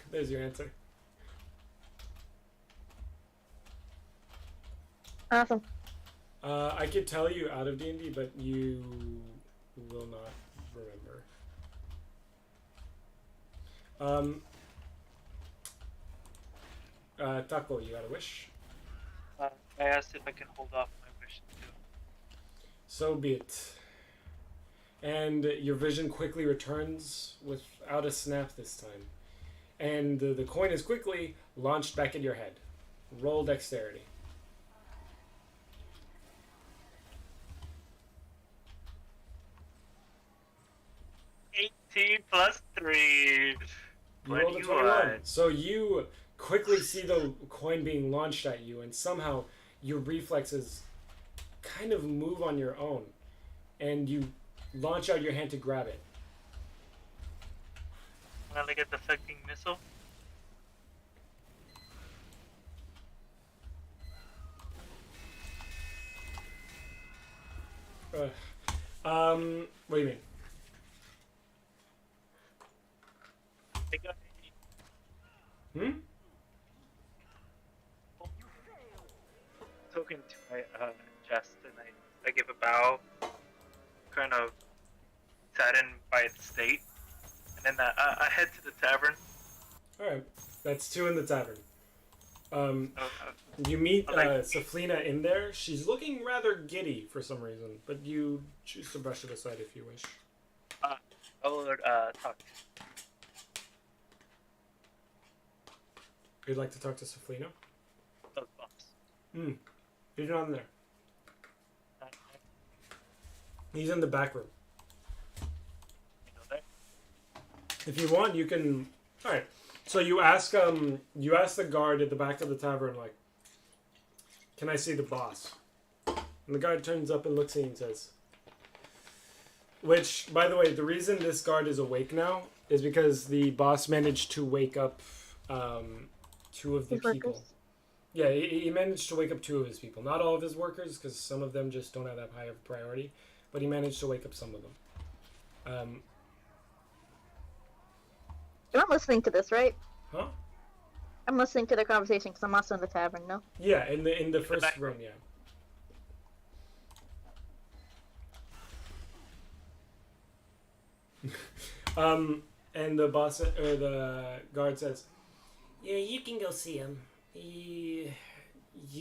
There's your answer. Awesome. I could tell you out of D&D, but you will not remember. Taco, you got a wish? I asked if I can hold off my wish too. So be it. And your vision quickly returns without a snap this time. And the coin is quickly launched back at your head. Roll dexterity. 18 plus 3. You rolled a 21. So you quickly see the coin being launched at you, and somehow your reflexes kind of move on your own, and you launch out your hand to grab it. Wanna get the deflecting missile? What do you mean? I got token to my chest, and I give a bow, kind of saddened by its state, and then I head to the tavern. Alright, that's 2 in the tavern. Okay. You meet Saflina in there. She's looking rather giddy for some reason, but you choose to brush it aside if you wish. I will talk. You'd like to talk to Saflina? Those bumps. He's not in there. He's in the back room. If you want, you can. All right. So you ask the guard at the back of the tavern, like, "Can I see the boss?" And the guard turns up and looks at you and says, which, by the way, the reason this guard is awake now is because the boss managed to wake up 2 of the His people. workers. Yeah, he managed to wake up 2 of his people. Not all of his workers, because some of them just don't have that high of a priority. But he managed to wake up some of them. You're not listening to this, right? Huh? I'm listening to the conversation because I'm also in the tavern, no? Yeah, in the first room, yeah. And the boss or the guard says, "Yeah, you can go see him. You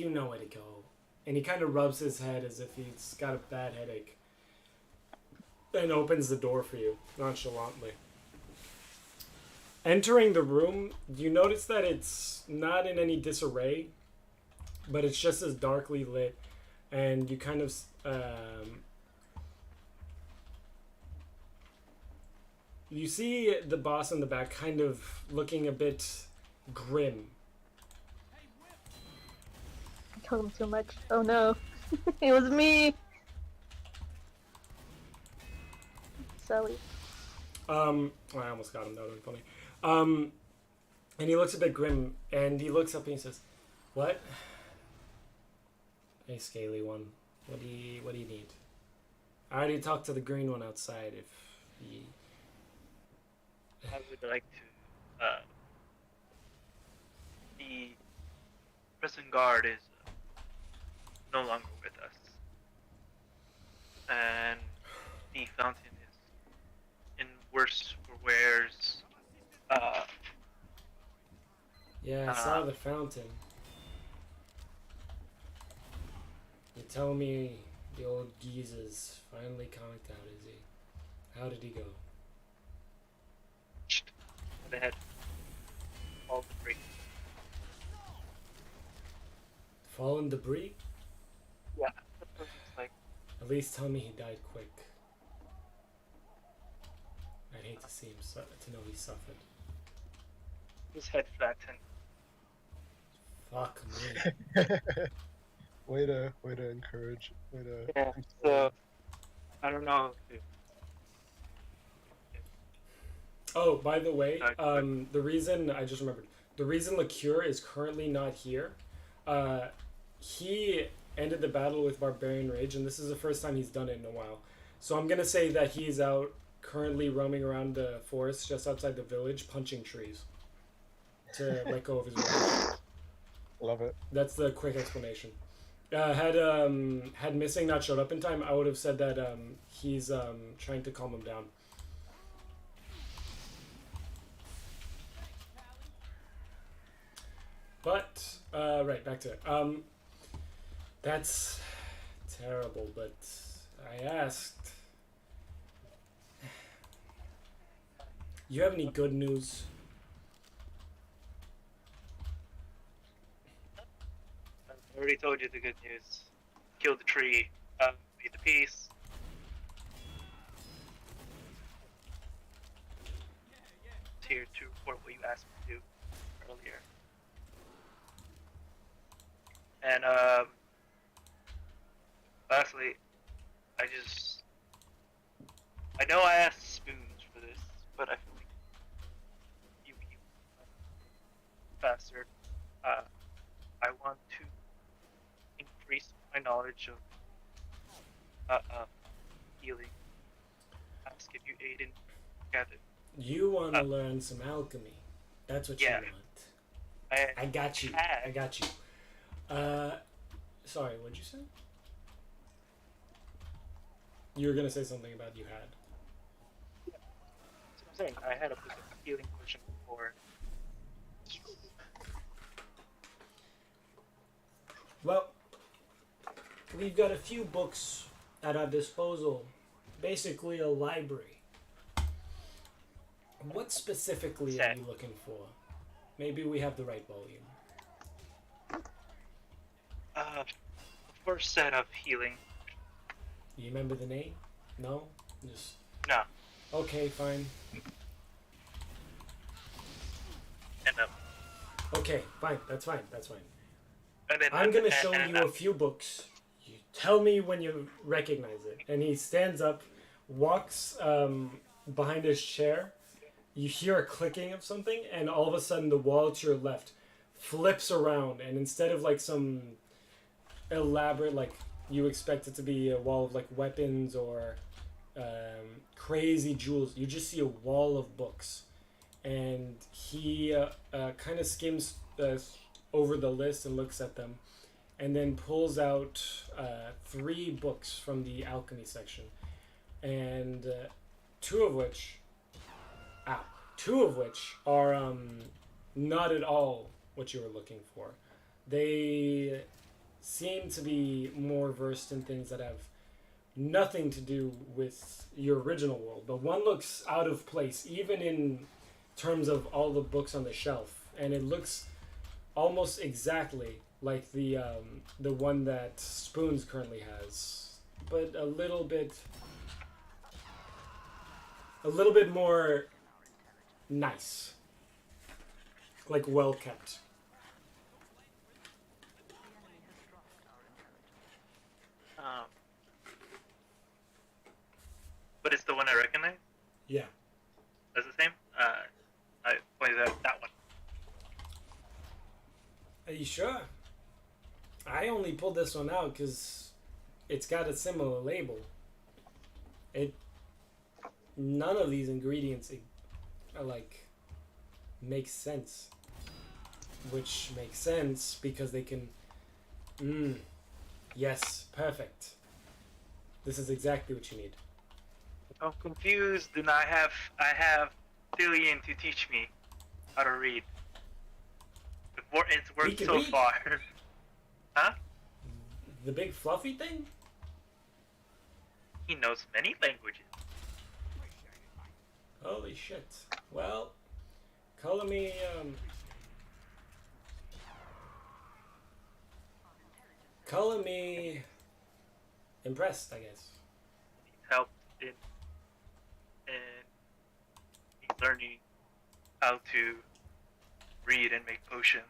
know where to go." And he kind of rubs his head as if he's got a bad headache, and opens the door for you nonchalantly. Entering the room, you notice that it's not in any disarray, but it's just as darkly lit, and you kind of you see the boss in the back kind of looking a bit grim. I told him too much. Oh no. It was me! Sully. I almost got him. That would have been funny. And he looks a bit grim, and he looks up and he says, "What? Hey, scaly one. What do you need?" I already talked to the green one outside. If he... I would like to. The prison guard is no longer with us, and the fountain is in worse for wears. Yeah, I saw the fountain. You tell me the old geezer's finally conked out, is he? How did he go? They had all the break. Fallen debris? Yeah, that's what it's like. At least tell me he died quick. I'd hate to see him to know he suffered. His head flattened. Fuck me. way to encourage. Way to. Yeah, so I don't know. Oh, by the way, the reason I just remembered, the reason Liqueur is currently not here, he ended the battle with Barbarian Rage, and this is the first time he's done it in a while. So I'm gonna say that he's out currently roaming around the forest just outside the village, punching trees to let go of his rage. Love it. That's the quick explanation. Had Missing not showed up in time, I would have said that he's trying to calm him down. But right, back to it. That's terrible, but I asked, you have any good news? I already told you the good news. Killed the tree, made the peace. Here to report what you asked me to do earlier. And lastly, I know I asked Spoons for this, but I feel like you faster. I want to increase my knowledge of healing. Ask if you aid in together. You want to learn some alchemy. That's what you want. I got you. I got you. Sorry, what'd you say? You were gonna say something about you had. Yeah. That's what I'm saying. I had a healing potion before. Well, we've got a few books at our disposal. Basically a library. What specifically are you looking for? Maybe we have the right volume. The first set of healing. You remember the name? No? Just... No. Okay, fine. And Okay, fine. That's fine. That's fine. and then, I'm gonna show you a few books. You tell me when you recognize it. And he stands up, walks behind his chair. You hear a clicking of something, and all of a sudden the wall to your left flips around, and instead of like some elaborate, like you expect it to be a wall of like weapons or crazy jewels, you just see a wall of books. And he kind of skims over the list and looks at them, and then pulls out 3 books from the alchemy section, and two of which are not at all what you were looking for. They seem to be more versed in things that have nothing to do with your original world, but one looks out of place even in terms of all the books on the shelf, and it looks almost exactly like the one that Spoons currently has, but a little bit more nice, like well kept. But it's the one I recognize. Yeah. That's the same. I pointed out that one. Are you sure? I only pulled this one out because it's got a similar label. None of these ingredients are like make sense, which makes sense because they can. Yes, perfect. This is exactly what you need. I'm confused, and I have Dillian to teach me how to read. It's He worked can so read? far. Huh? The big fluffy thing? He knows many languages. Holy shit. Well, color me, color me impressed, I guess. He's helped in learning how to read and make potions.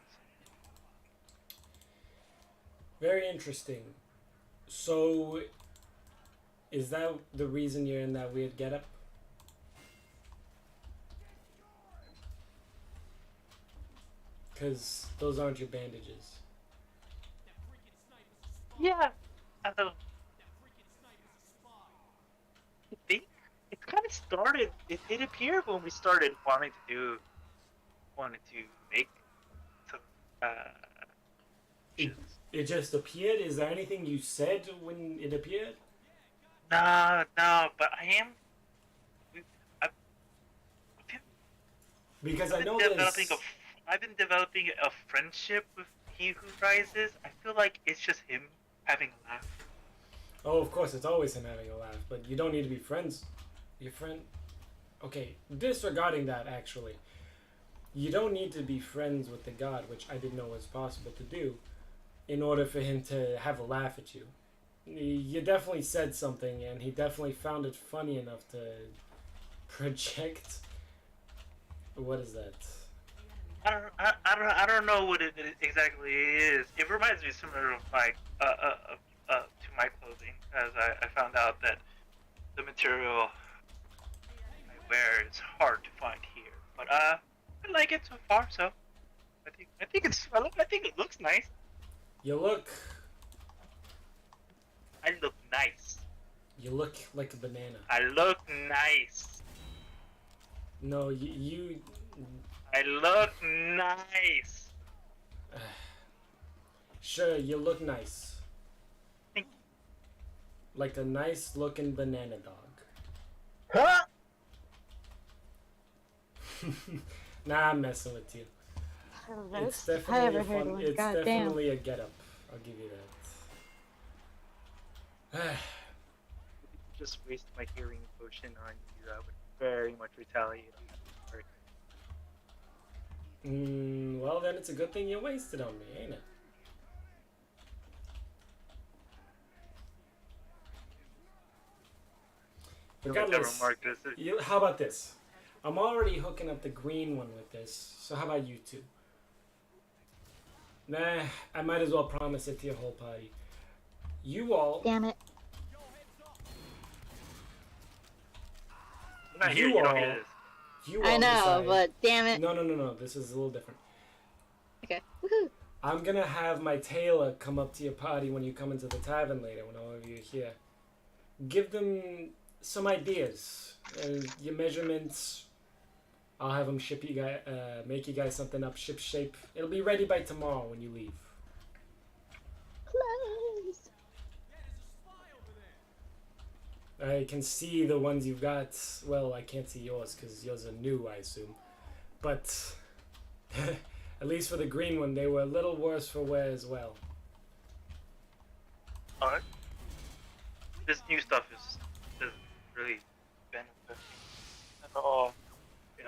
Very interesting. So, is that the reason you're in that weird getup? Because those aren't your bandages. Yeah. I think it kind of started. It appeared when we started wanted to make some It, potions. it just appeared? Is there anything you said when it appeared? No, but I am. I've Because I been know developing there's... I've been developing a friendship with He Who Rises. I feel like it's just him having a laugh. Oh, of course, it's always him having a laugh, but you don't need to be friends. Your friend... Okay, disregarding that, actually. You don't need to be friends with the god, which I didn't know was possible to do, in order for him to have a laugh at you. You definitely said something, and he definitely found it funny enough to project... What is that? I don't know what it exactly is. It reminds me similar of like to my clothing, as I found out that the material I wear is hard to find here. But I like it so far. So I think it looks nice. You look... I look nice. You look like a banana. I look nice. No, you I look nice. Sure, you look nice. Thank Like a nice looking banana dog. Huh? Nah, I'm messing with you. It's I definitely ever a heard fun. one. It's God damn. definitely a get up. I'll give you that. Just waste my healing potion on you. I would very much retaliate on that. Well, then it's a good thing you wasted on me, ain't it? Regardless, how about this? I'm already hooking up the green one with this, so how about you two? Nah, I might as well promise it to your whole party. You all... Damn it. I'm not here, you don't hear this. You all I know, decide... but damn it. No. This is a little different. Okay. Woohoo. I'm gonna have my tailor come up to your party when you come into the tavern later, when all of you are here. Give them some ideas. Your measurements. I'll have them ship you guys, make you guys something up ship shape. It'll be ready by tomorrow when you leave. Close. I can see the ones you've got. Well, I can't see yours because yours are new, I assume. But at least for the green one, they were a little worse for wear as well. Alright. This new stuff doesn't really benefit me at all.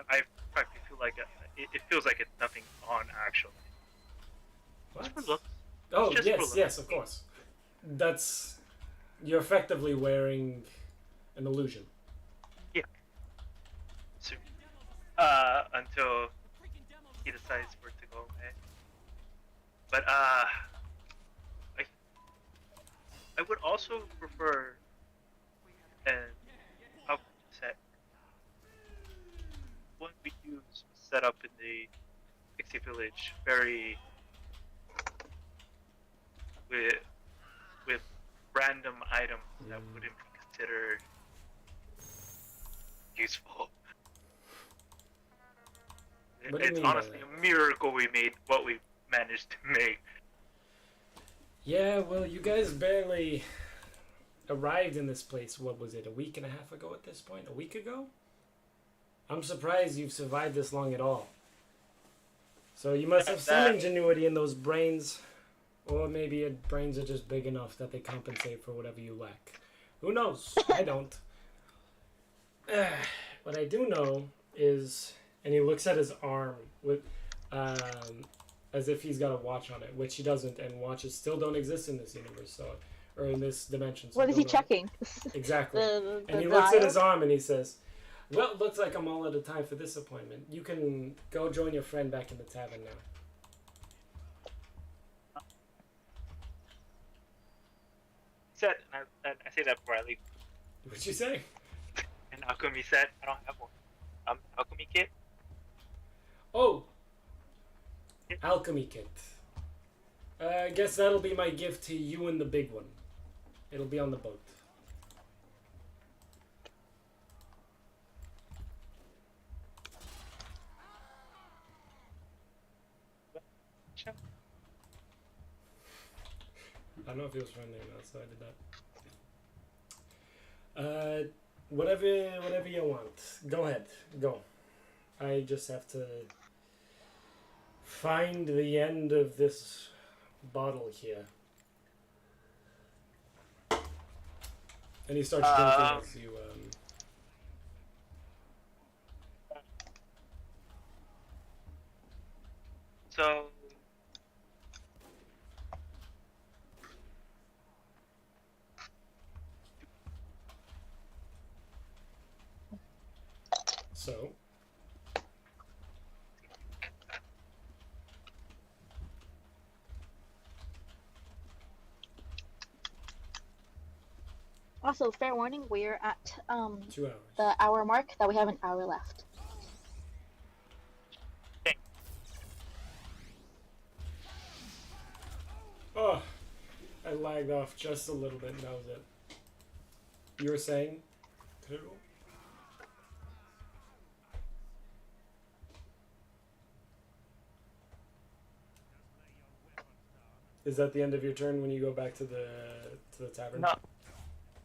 I practically feel like it feels like it's nothing on actually. What? Just for looks. Oh, Just for yes, looks. yes, of course. That's... You're effectively wearing an illusion. Yeah. So, until he decides where to go away. But I would also prefer an up set. One we use was set up in the Pixie Village, very with random items that wouldn't be considered useful. What do you It's mean by honestly that? a miracle we made what we managed to make. Yeah, well, you guys barely arrived in this place, what was it, a week and a half ago at this point? A week ago? I'm surprised you've survived this long at all. So you must have some ingenuity in those brains. Or maybe your brains are just big enough that they compensate for whatever you lack. Who knows? I don't. What I do know is... And he looks at his arm with... as if he's got a watch on it, which he doesn't, and watches still don't exist in this universe, so... Or in this dimension. So What is he checking? Exactly. The And he looks at dial? his arm and he says... Well, it looks like I'm all out of time for this appointment. You can go join your friend back in the tavern now. Set, and I say that before I leave. What'd you say? An alchemy set. I don't have one. Alchemy kit. Oh! Alchemy kit. I guess that'll be my gift to you and the big one. It'll be on the boat. I don't know if he was friendly or not, so I did that. Whatever you want. Go ahead. Go. I just have to find the end of this bottle here. And he starts drinking as you, So, So, Also, fair warning, we're at 2 hours. the hour mark. That we have an hour left. Oh, I lagged off just a little bit and that was it. You were saying? Turtle? Is that the end of your turn when you go back to the tavern? no.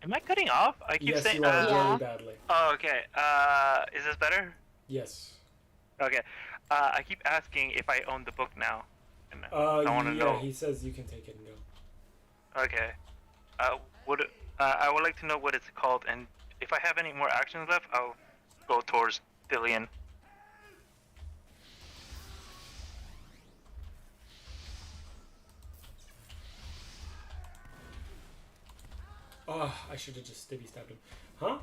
Am I cutting off? I keep Yes, saying. you are Yeah. really badly. Oh, okay. Is this better? Yes. Okay. I keep asking if I own the book now. And I want to yeah, know. he says you can take it and go. Okay. I would like to know what it's called, and if I have any more actions left, I'll go towards Dillian. Oh, I should have just stabby stabbed him. Huh?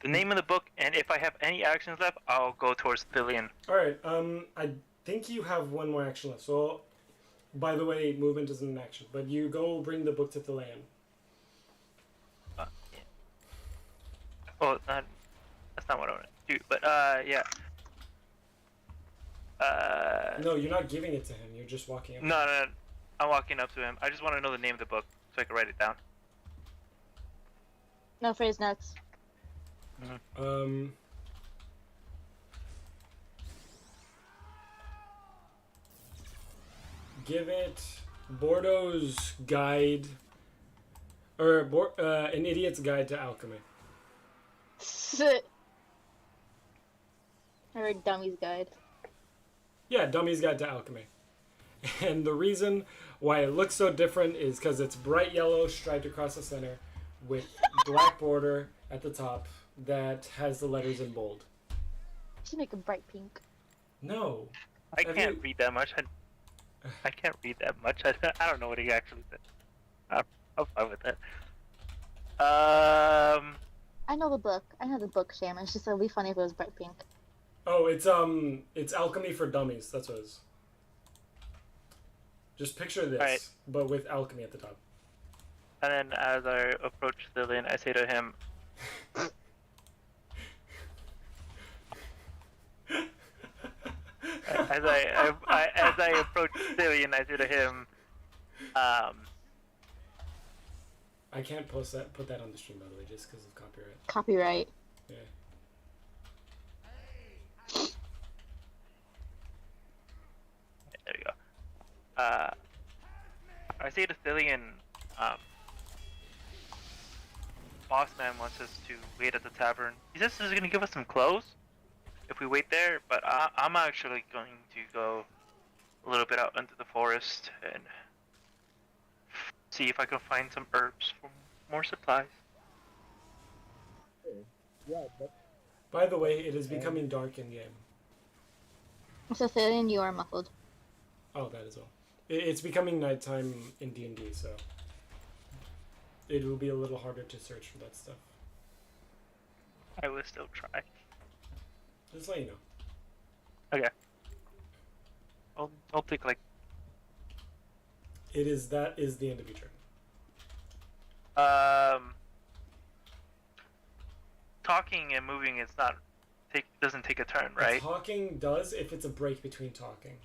The name of the book, and if I have any actions left, I'll go towards Dillian. Alright, I think you have one more action left. So, by the way, movement isn't an action, but you go bring the book to Thalayan. Well, that's not what I want to do, but yeah. No, you're not giving it to him. You're just walking up. No, I'm walking up to him. I just want to know the name of the book so I can write it down. No phrase nuts. Give it Bordeaux's Guide, or An Idiot's Guide to Alchemy. Or a dummy's guide. Yeah, Dummy's Guide to Alchemy. And the reason why it looks so different is because it's bright yellow striped across the center with black border at the top that has the letters in bold. Should make it bright pink. No. I Have can't you- read that much. I can't read that much. I don't know what he actually said. I'm fine with that. I know the book. I know the book, Shaman. It's just it'll be funny if it was bright pink. Oh, it's Alchemy for Dummies. That's what it is. Just picture this, Alright. but with alchemy at the top. And then as I approach Dillian, I say to him, as I approach Dillian, I say to him, I can't put that on the stream, by the way, just because of copyright. Copyright. Yeah. there we go. I say to Dillian, boss man wants us to wait at the tavern. He says he's gonna give us some clothes if we wait there, but I'm actually going to go a little bit out into the forest and see if I can find some herbs for more supplies. Yeah, but By the way, it is becoming dark in game. Cecilia, you are muffled. Oh, that as well. It's becoming nighttime in D&D, so it will be a little harder to search for that stuff. I will still try. Just let you know. Okay. I'll take like That is the end of your turn. talking and moving is not doesn't take a turn, right? Talking does if it's a break between talking.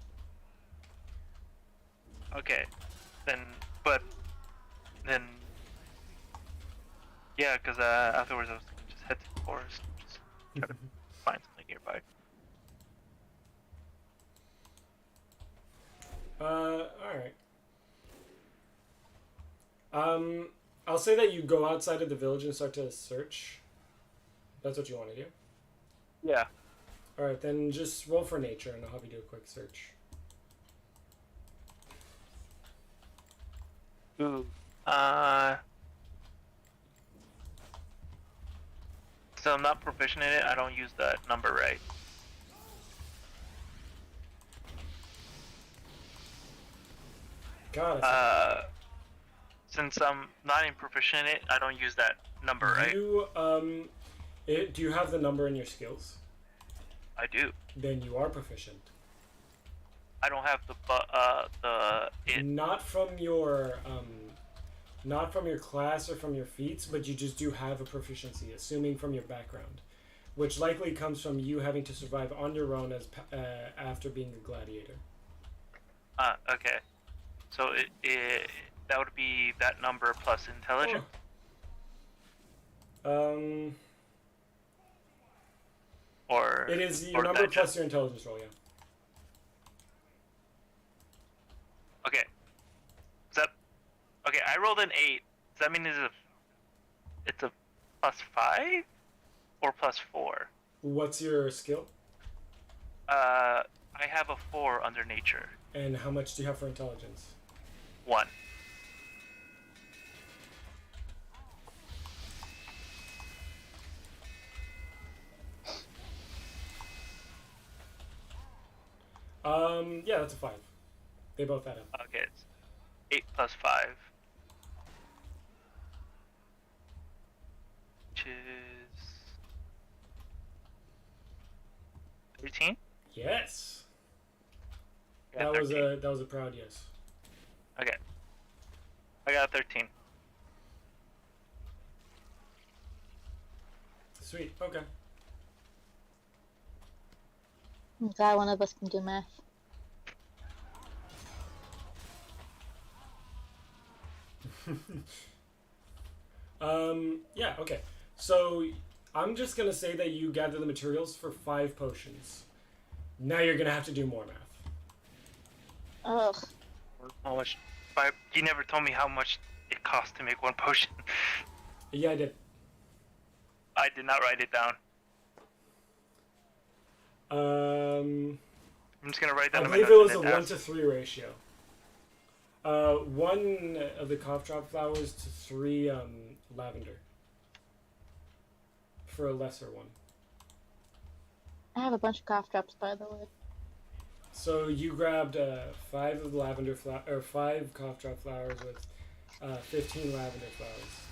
Okay. Then yeah, because afterwards I was gonna just head to the forest and just try to find something nearby. Alright. I'll say that you go outside of the village and start to search. That's what you want to do? Yeah. Alright, then just roll for nature and I'll have you do a quick search. Ooh. So I'm not proficient in it. I don't use that number right. God. Since I'm not proficient in it, I don't use that number right. Do you have the number in your skills? I do. Then you are proficient. I don't have the Not from your class or from your feats, but you just do have a proficiency, assuming from your background, which likely comes from you having to survive on your own after being a gladiator. Okay. So that would be that number plus intelligence. Or it is your number plus your intelligence roll, yeah. Okay. Okay, I rolled an 8. Does that mean it's a plus 5 or plus 4? What's your skill? I have a 4 under nature. And how much do you have for intelligence? 1. Yeah, that's a 5. They both add up. Okay, it's 8 plus 5. Which is 13? Yes. Yeah, That was a proud yes. Okay. I got 13. Sweet. Okay. I'm glad one of us can do math. Yeah, okay. So I'm just gonna say that you gather the materials for 5 potions. Now you're gonna have to do more math. Ugh. How much? You never told me how much it costs to make one potion. Yeah, I did. I did not write it down. I'm just gonna write down. I believe it was a 1 to 3 ratio. 1 of the cough drop flowers to 3 lavender. For a lesser one. I have a bunch of cough drops, by the way. So you grabbed 5 of the lavender or 5 cough drop flowers with 15 lavender flowers.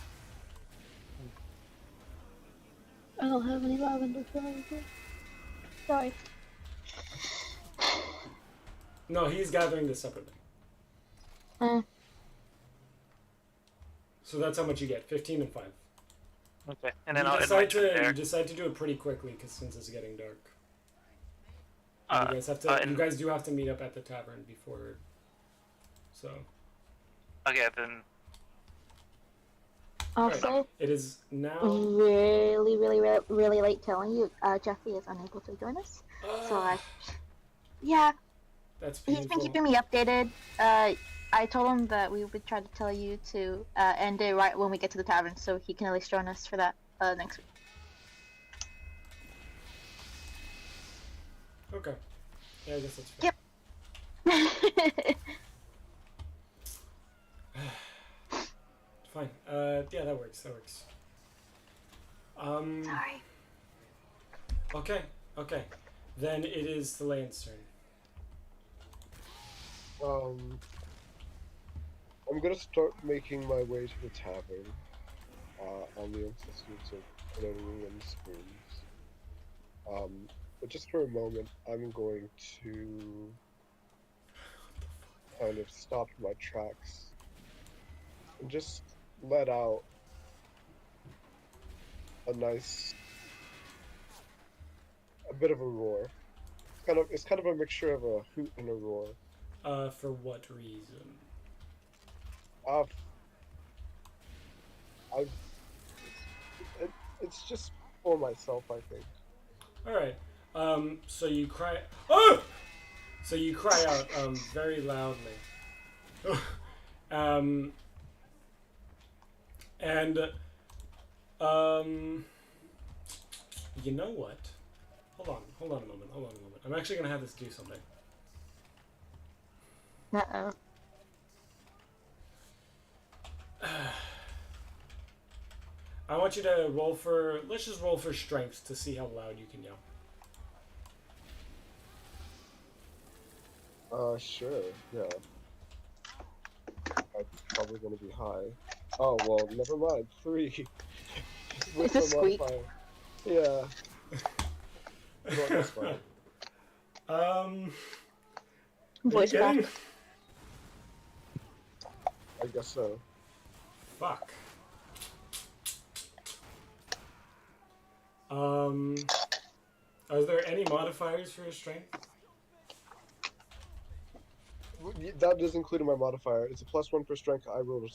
I don't have any lavender flowers. Sorry. No, he's gathering this separately. So that's how much you get, 15 and 5. Okay, and then You I'll add my turn there. You decide to do it pretty quickly because since it's getting dark. You guys do have to meet up at the tavern before. So. Okay, then. Also, right. It is now really late telling you, Jeffrey is unable to join us. So yeah, that's he's been painful. keeping me updated. I told him that we would try to tell you to end it right when we get to the tavern, so he can at least join us for that next week. Okay. Yeah, I guess that's fair. Yep. Fine. Yeah, that works. That works. Sorry. Okay. Okay. Then it is the land's turn. I'm gonna start making my way to the tavern. On the insistence of canoeing and spoons. But just for a moment, I'm going to kind of stop my tracks and just let out a bit of a roar. It's kind of a mixture of a hoot and a roar. For what reason? It's just for myself, I think. All right. So you cry. Oh! So you cry out very loudly. And you know what? Hold on a moment. I'm actually gonna have this do something. Uh-oh. I want you to roll for. Let's just roll for strength to see how loud you can yell. Sure, yeah. I'm probably gonna be high. Oh, well, never mind. 3. With It's a squeak. modifier. Yeah. Well, that's fine. Voice Are you crack. I guess so. Fuck. Are there any modifiers for your strength? That does include in my modifier. It's a +1 for strength. I rolled a.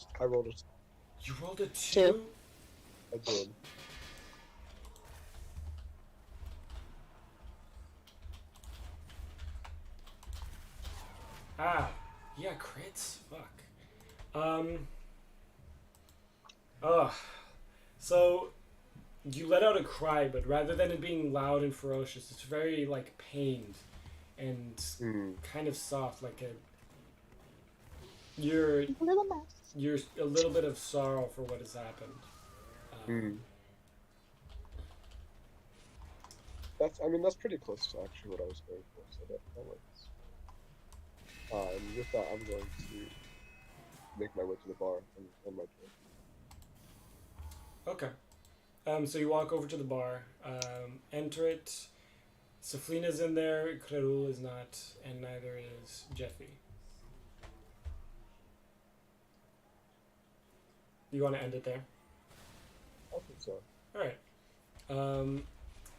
You rolled a 2? Two. I did. Ah, yeah, crits. Fuck. So you let out a cry, but rather than it being loud and ferocious, it's very like pained and kind of soft, like you're Little mouse. you're a little bit of sorrow for what has happened. That's pretty close to actually what I was going for. So that works. And with that, I'm going to make my way to the bar and end my turn. Okay. So you walk over to the bar, enter it. Saflina's in there, Krerul is not, and neither is Jeffy. You want to end it there? I think so. Alright.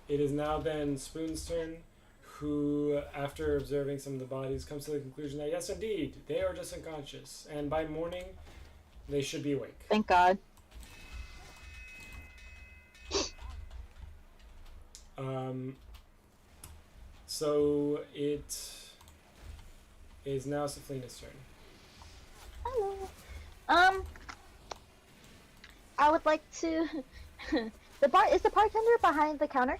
It is now then Spoon's turn, who, after observing some of the bodies, comes to the conclusion that yes, indeed, they are just unconscious, and by morning, they should be awake. Thank God. So it is now Saflina's turn. Hello. I would like to. Is the bartender behind the counter?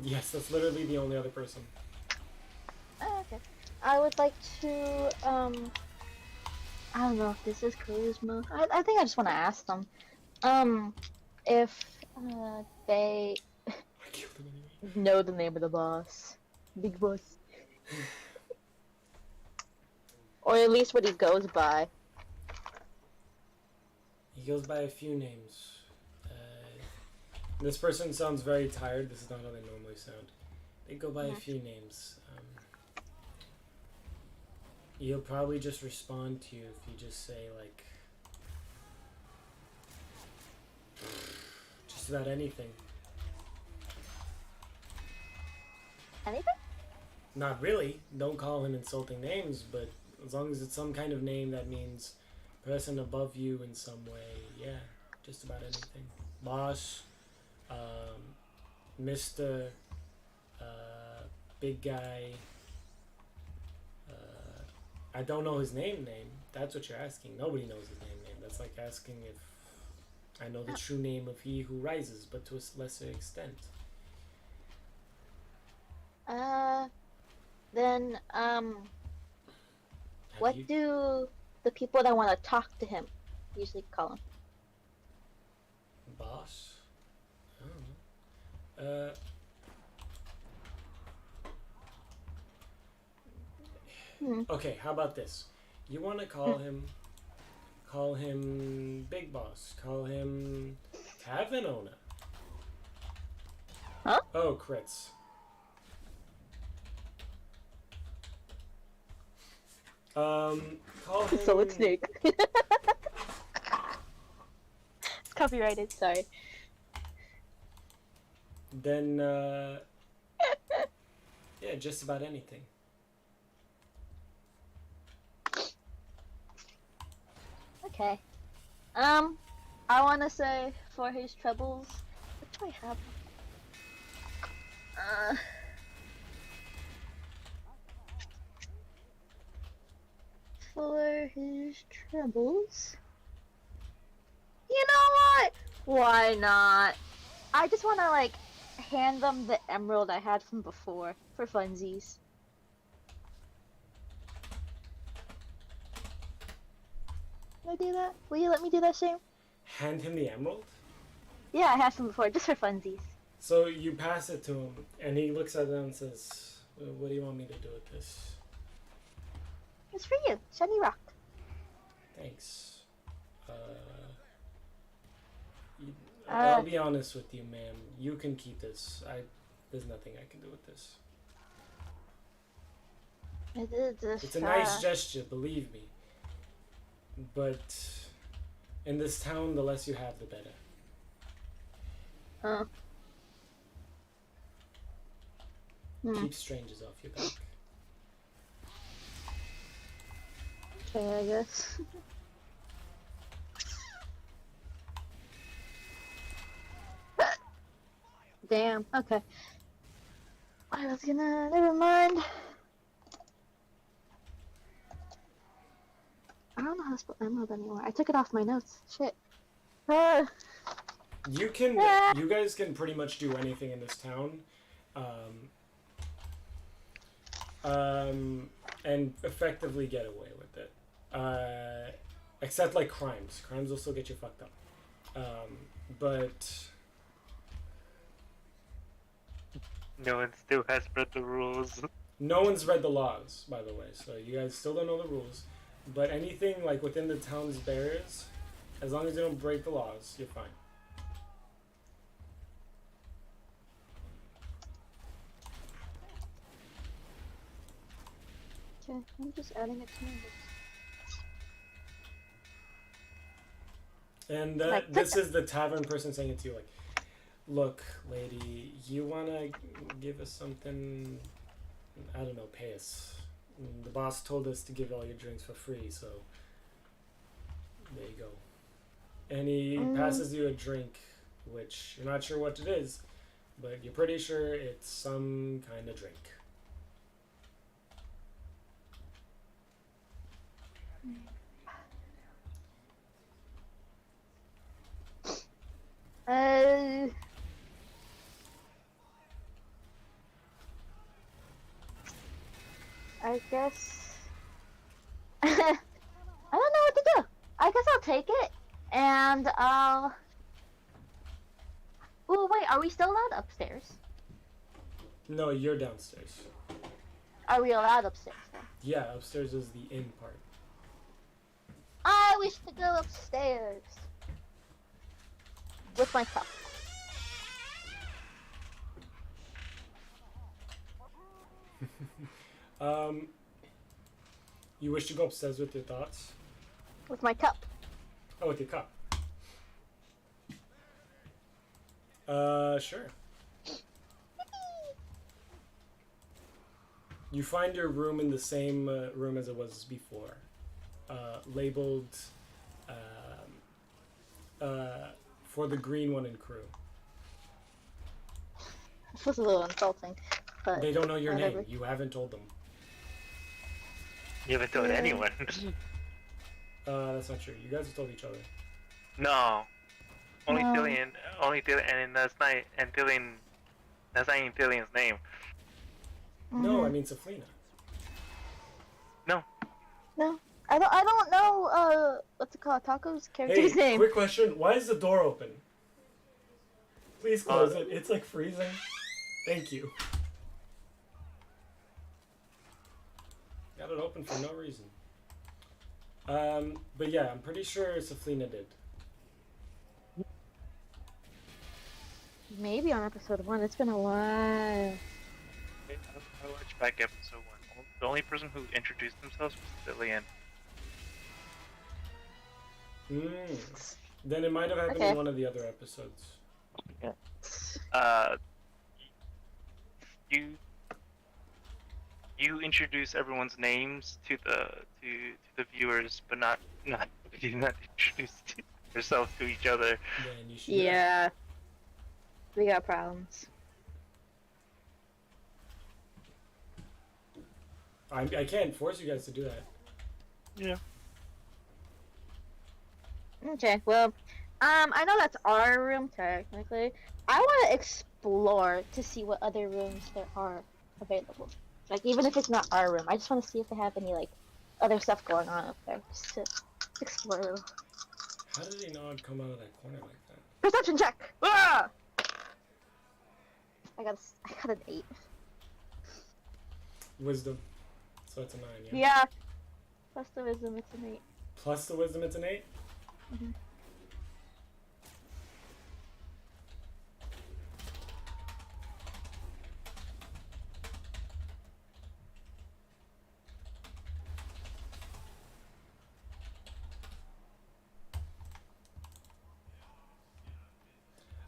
Yes, that's literally the only other person. Oh, okay. I would like to. I don't know if this is charisma. I think I just want to ask them. If they I killed him anyway. know the name of the boss, Big Boss, or at least what he goes by. He goes by a few names. This person sounds very tired. This is not how they normally sound. They go by a few names. He'll probably just respond to you if you just say, like, just about anything. Anything? Not really. Don't call him insulting names, but as long as it's some kind of name that means person above you in some way, yeah, just about anything. Boss, Mr., big guy, I don't know his name. That's what you're asking. Nobody knows his name. That's like asking if I know the true name of he who rises, but to a lesser extent. Then, Have what you- do the people that want to talk to him usually call him? Boss? I don't know. Okay, how about this? You want to call him Big Boss. Call him Tavern Owner. Huh? Oh, crits. Call him... Solid Snake. It's copyrighted, sorry. Then, yeah, just about anything. Okay. I want to say for his troubles, what do I have? For his troubles? You know what? Why not? I just want to, like, hand them the emerald I had from before, for funsies. Can I do that? Will you let me do that, Shane? Hand him the emerald? Yeah, I had some before, just for funsies. So you pass it to him, and he looks at it and says, what do you want me to do with this? It's for you, shiny rock. Thanks. I'll be honest with you, ma'am. You can keep this. There's nothing I can do with this. It's a nice gesture, believe me. But in this town, the less you have, the better. Keep strangers off your back. Okay, I guess. Damn, okay. I was gonna... Never mind. I don't know how to spell emerald anymore. I took it off my notes. Shit. You guys can pretty much do anything in this town. And effectively get away with it. Except like crimes. Crimes will still get you fucked up. But No one still has read the rules. no one's read the laws, by the way, so you guys still don't know the rules. But anything like within the town's barriers, as long as you don't break the laws, you're fine. Okay, I'm just adding it to my list. And Like, this is the tavern person saying it to you, like, look, lady, you wanna give us something? I don't know, pay us. The boss told us to give all your drinks for free, so there you go. And he passes you a drink, which you're not sure what it is, but you're pretty sure it's some kind of drink. I guess... I don't know what to do. I guess I'll take it, and I'll... Oh, wait, are we still allowed upstairs? No, you're downstairs. Are we allowed upstairs, then? Yeah, upstairs is the inn part. I wish to go upstairs. With my cup. You wish to go upstairs with your thoughts? With my cup. Oh, with your cup. Sure. You find your room in the same room as it was before. Labeled for the green one in crew. This was a little insulting, but They don't know your whatever. name. You haven't told them. You haven't told anyone. That's not true. You guys have told each other. No. Only No. Dillian. Only Dillian, and that's not. And Dillian. That's not even Dillian's name. No, I mean Saflina. No. No. I don't know, what's it called? Taco's character's Hey, name. quick question. Why is the door open? Please close it. It's like freezing. Thank you. Got it open for no reason. But yeah, I'm pretty sure Saflina did. Maybe on episode 1. It's been a while. I watched back episode 1. The only person who introduced themselves was Dillian. Then it might have happened Okay. in one of the other episodes. You introduce everyone's names to the viewers, but you did not introduce yourselves to each other. Then you should. Yeah. We got problems. I can't force you guys to do that. Yeah. Okay, well, I know that's our room technically. I want to explore to see what other rooms there are available. Like, even if it's not our room, I just want to see if they have any, like, other stuff going on up there. Just to explore a little. How did he not come out of that corner like that? Perception check! Ah! I got an 8. Wisdom. So that's a 9, yeah? Yeah. Plus the wisdom, it's an 8. Plus the wisdom, it's an 8? Mm-hmm.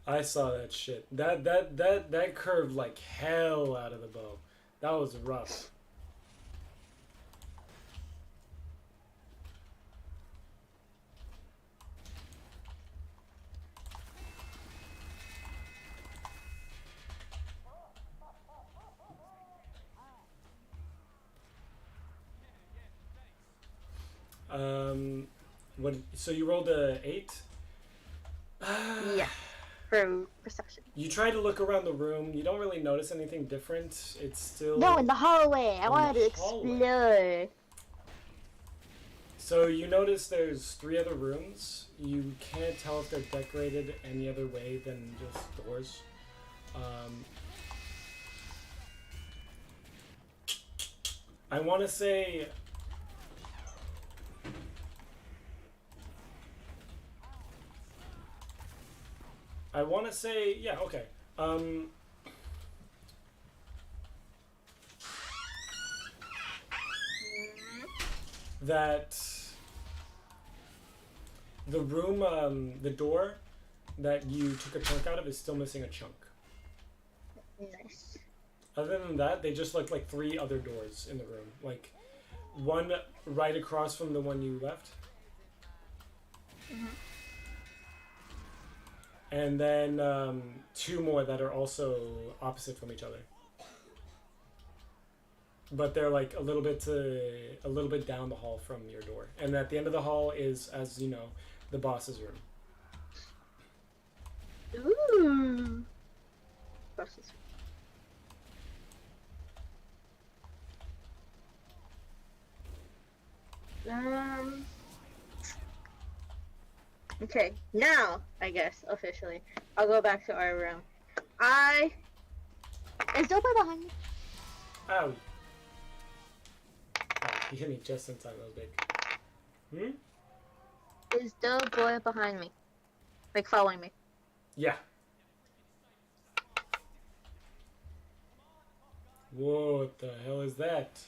I saw that shit. That curved like hell out of the bow. That was rough. What? So you rolled a 8? Yeah. For perception. You try to look around the room. You don't really notice anything different. It's still. No, in the hallway. I In wanted the to hallway. explore. So you notice there's 3 other rooms. You can't tell if they're decorated any other way than just doors. I want to say. Yeah, okay. That the room, the door that you took a chunk out of is still missing a chunk. Nice. Other than that, they just look like 3 other doors in the room. Like, one right across from the one you left. Mhm. And then 2 more that are also opposite from each other. But they're like a little bit down the hall from your door. And at the end of the hall is, as you know, the boss's room. Ooh. Boss's Okay, now, I guess, officially, I'll go back to our room. Is Dopa behind me? Ow. Oh, he hit me just in time. That was big. Is Doughboy behind me? Like, following me? Yeah. Whoa, what the hell is that?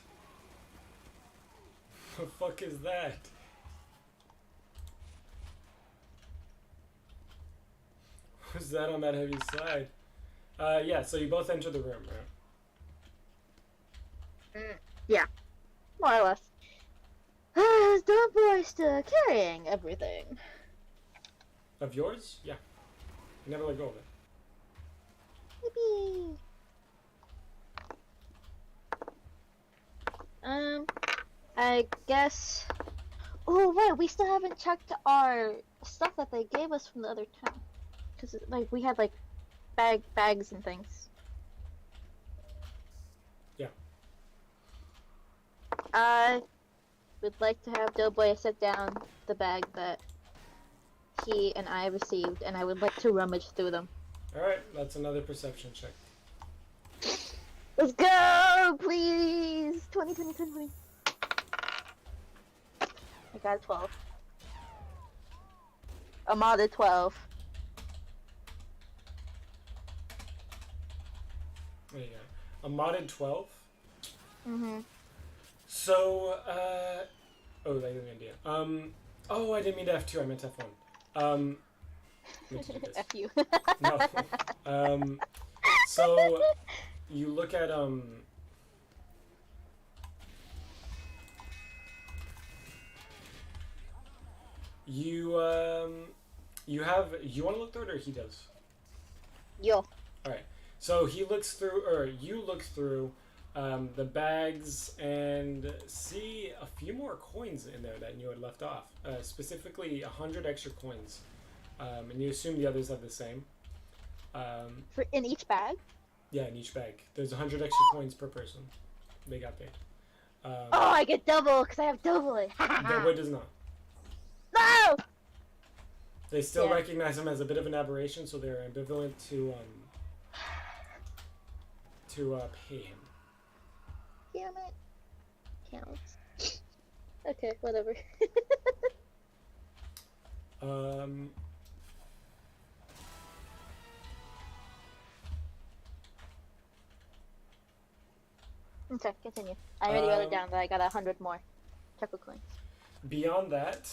The fuck is that? What's that on that heavy slide? Yeah, so you both enter the room, right? Yeah. More or less. Is Doughboy still carrying everything? Of yours? Yeah. You never let go of it. Yippee! I I guess. Oh wait, we still haven't checked our stuff that they gave us from the other town. Cause like we had like bags and things. Yeah. I would like to have Doughboy set down the bag that he and I received, and I would like to rummage through them. All right, that's another perception check. Let's go, please. 20, 20, 20, 20. I got a 12. A modded 12. There you go. A modded 12. Mm-hmm. So, oh, that's an idea. Oh, I didn't mean to F2. I meant F1. Meant to do this. F you. No. So you look at you have, you want to look through it or he does? Yo. All right. So he looks through, or you look through the bags and see a few more coins in there that you had left off. Specifically, 100 extra coins, and you assume the others have the same. For in each bag? Yeah, in each bag. There's 100 extra coins per person. They got paid. Oh, I get double because I have double it. Doughboy does not. No! They still Yeah. recognize him as a bit of an aberration, so they're ambivalent to pay him. Damn it. Counts. Okay, whatever. Okay, continue. I already wrote it down that I got 100 more chuckle coins. Beyond that,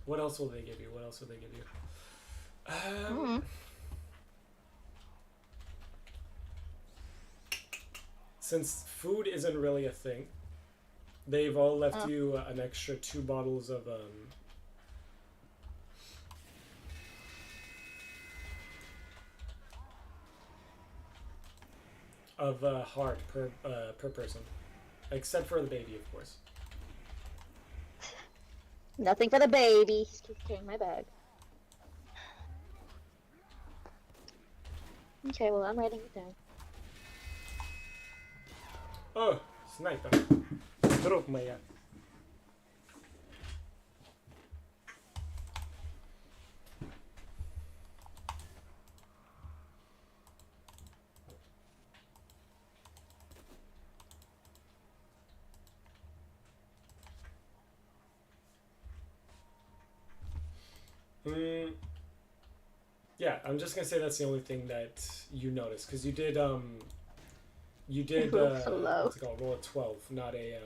what else will they give you? What else will they give you? Since food isn't really a thing, they've all left you an extra 2 bottles of heart per person, except for the baby, of course. Nothing for the baby. He's carrying my bag. Okay, well, I'm writing it down. Oh, sniper. Drop my Yeah, I'm just gonna say that's the only thing that you noticed, because you did Roll so low. what's it called? Roll a 12, not higher.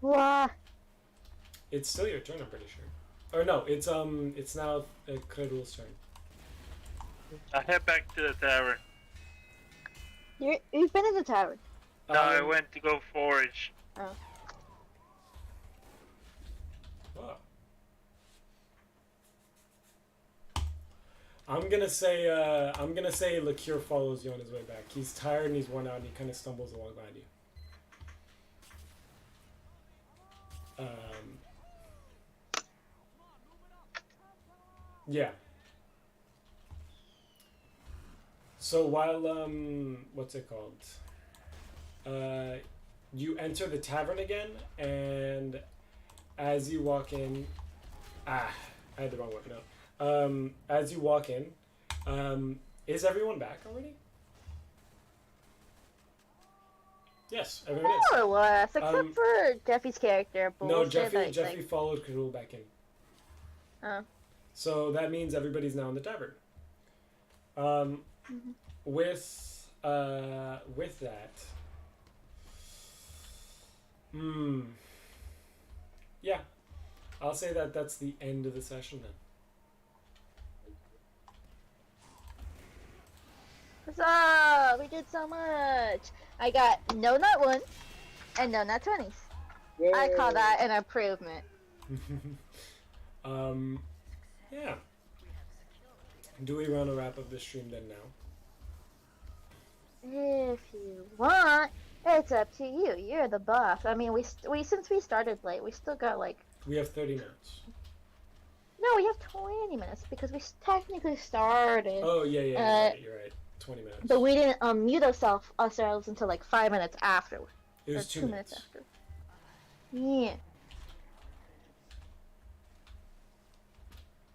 Wah. It's still your turn, I'm pretty sure. Or no, it's now Kredul's turn. I head back to the tavern. You've been in the tavern. No, I went to go forage. Oh. Wow. I'm gonna say Lakir follows you on his way back. He's tired and he's worn out and he kind of stumbles along behind you. Yeah. So while what's it called? You enter the tavern again, and as you walk in, I had the wrong one. No. As you walk in, is everyone back already? Yes, everyone is. More or less, except for Jeffy's character. No, Bullshit, Jeffy followed Kadul back in. Oh. So that means everybody's now in the tavern. With that, yeah, I'll say that that's the end of the session then. Huzzah! We did so much. I got no nut 1 and no nut 20s. I call that an improvement. Yeah. Do we want to wrap up the stream then now? If you want, it's up to you. You're the boss. I mean, we since we started late, we still got like. We have 30 minutes. No, we have 20 minutes because we technically started. Oh yeah, you're right. 20 minutes. But we didn't mute ourselves until like 5 minutes after. It was 2 minutes. After. Yeah.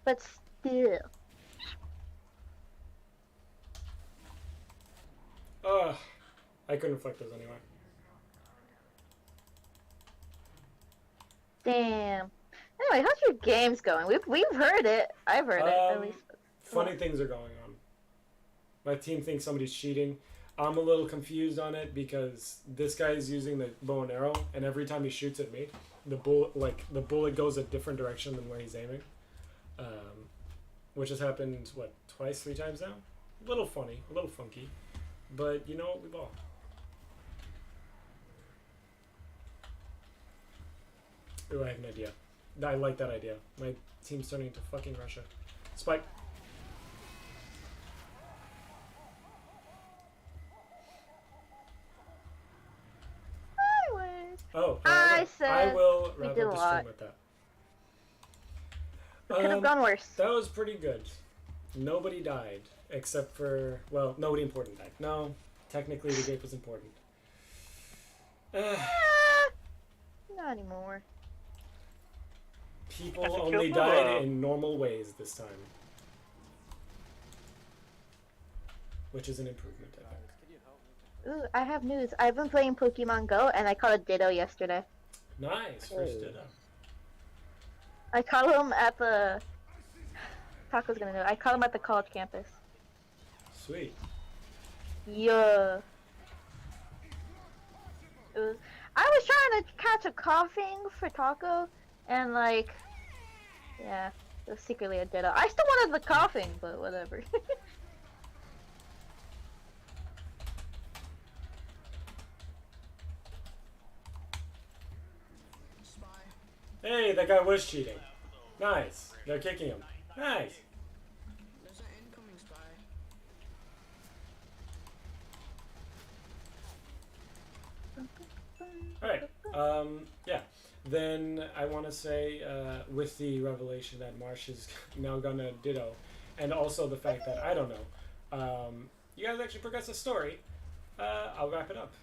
But still. I couldn't reflect those anyway. Damn. Anyway, how's your games going? We've heard it. I've heard it at least. Funny things are going on. My team thinks somebody's cheating. I'm a little confused on it because this guy is using the bow and arrow, and every time he shoots at me, the bullet goes a different direction than where he's aiming. Which has happened twice, 3 times now. A little funny, a little funky, but you know what, we ball. Ooh, I have an idea. I like that idea. My team's turning into fucking Russia. Spike. Oh, I said I will we wrap did up a the lot. stream with that. It could have gone worse. That was pretty good. Nobody died except for nobody important died. No, technically the grape was important. Not anymore. People That's a only kill died blow. in normal ways this time, which is an improvement, I think. Ooh, I have news. I've been playing Pokemon Go, and I caught a Ditto yesterday. Nice, first ditto. I caught him at the... Taco's gonna know. I caught him at the college campus. Sweet. Yeah. I was trying to catch a coughing for Taco, and yeah, it was secretly a Ditto. I still wanted the coughing, but whatever. Hey, that guy was cheating. Nice. They're kicking him. Nice. There's an incoming spy. Alright. Yeah. Then I want to say, with the revelation that Marsh is now gonna ditto, and also the fact that, I don't know, you guys actually progress the story, I'll wrap it up.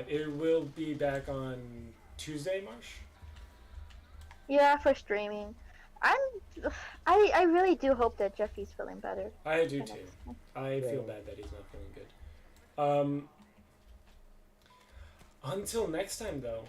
It will be back on Tuesday, Marsh? Yeah, for streaming. I really do hope that Jeffy's feeling better. I do too. I feel bad that he's not feeling good. Until next time, though,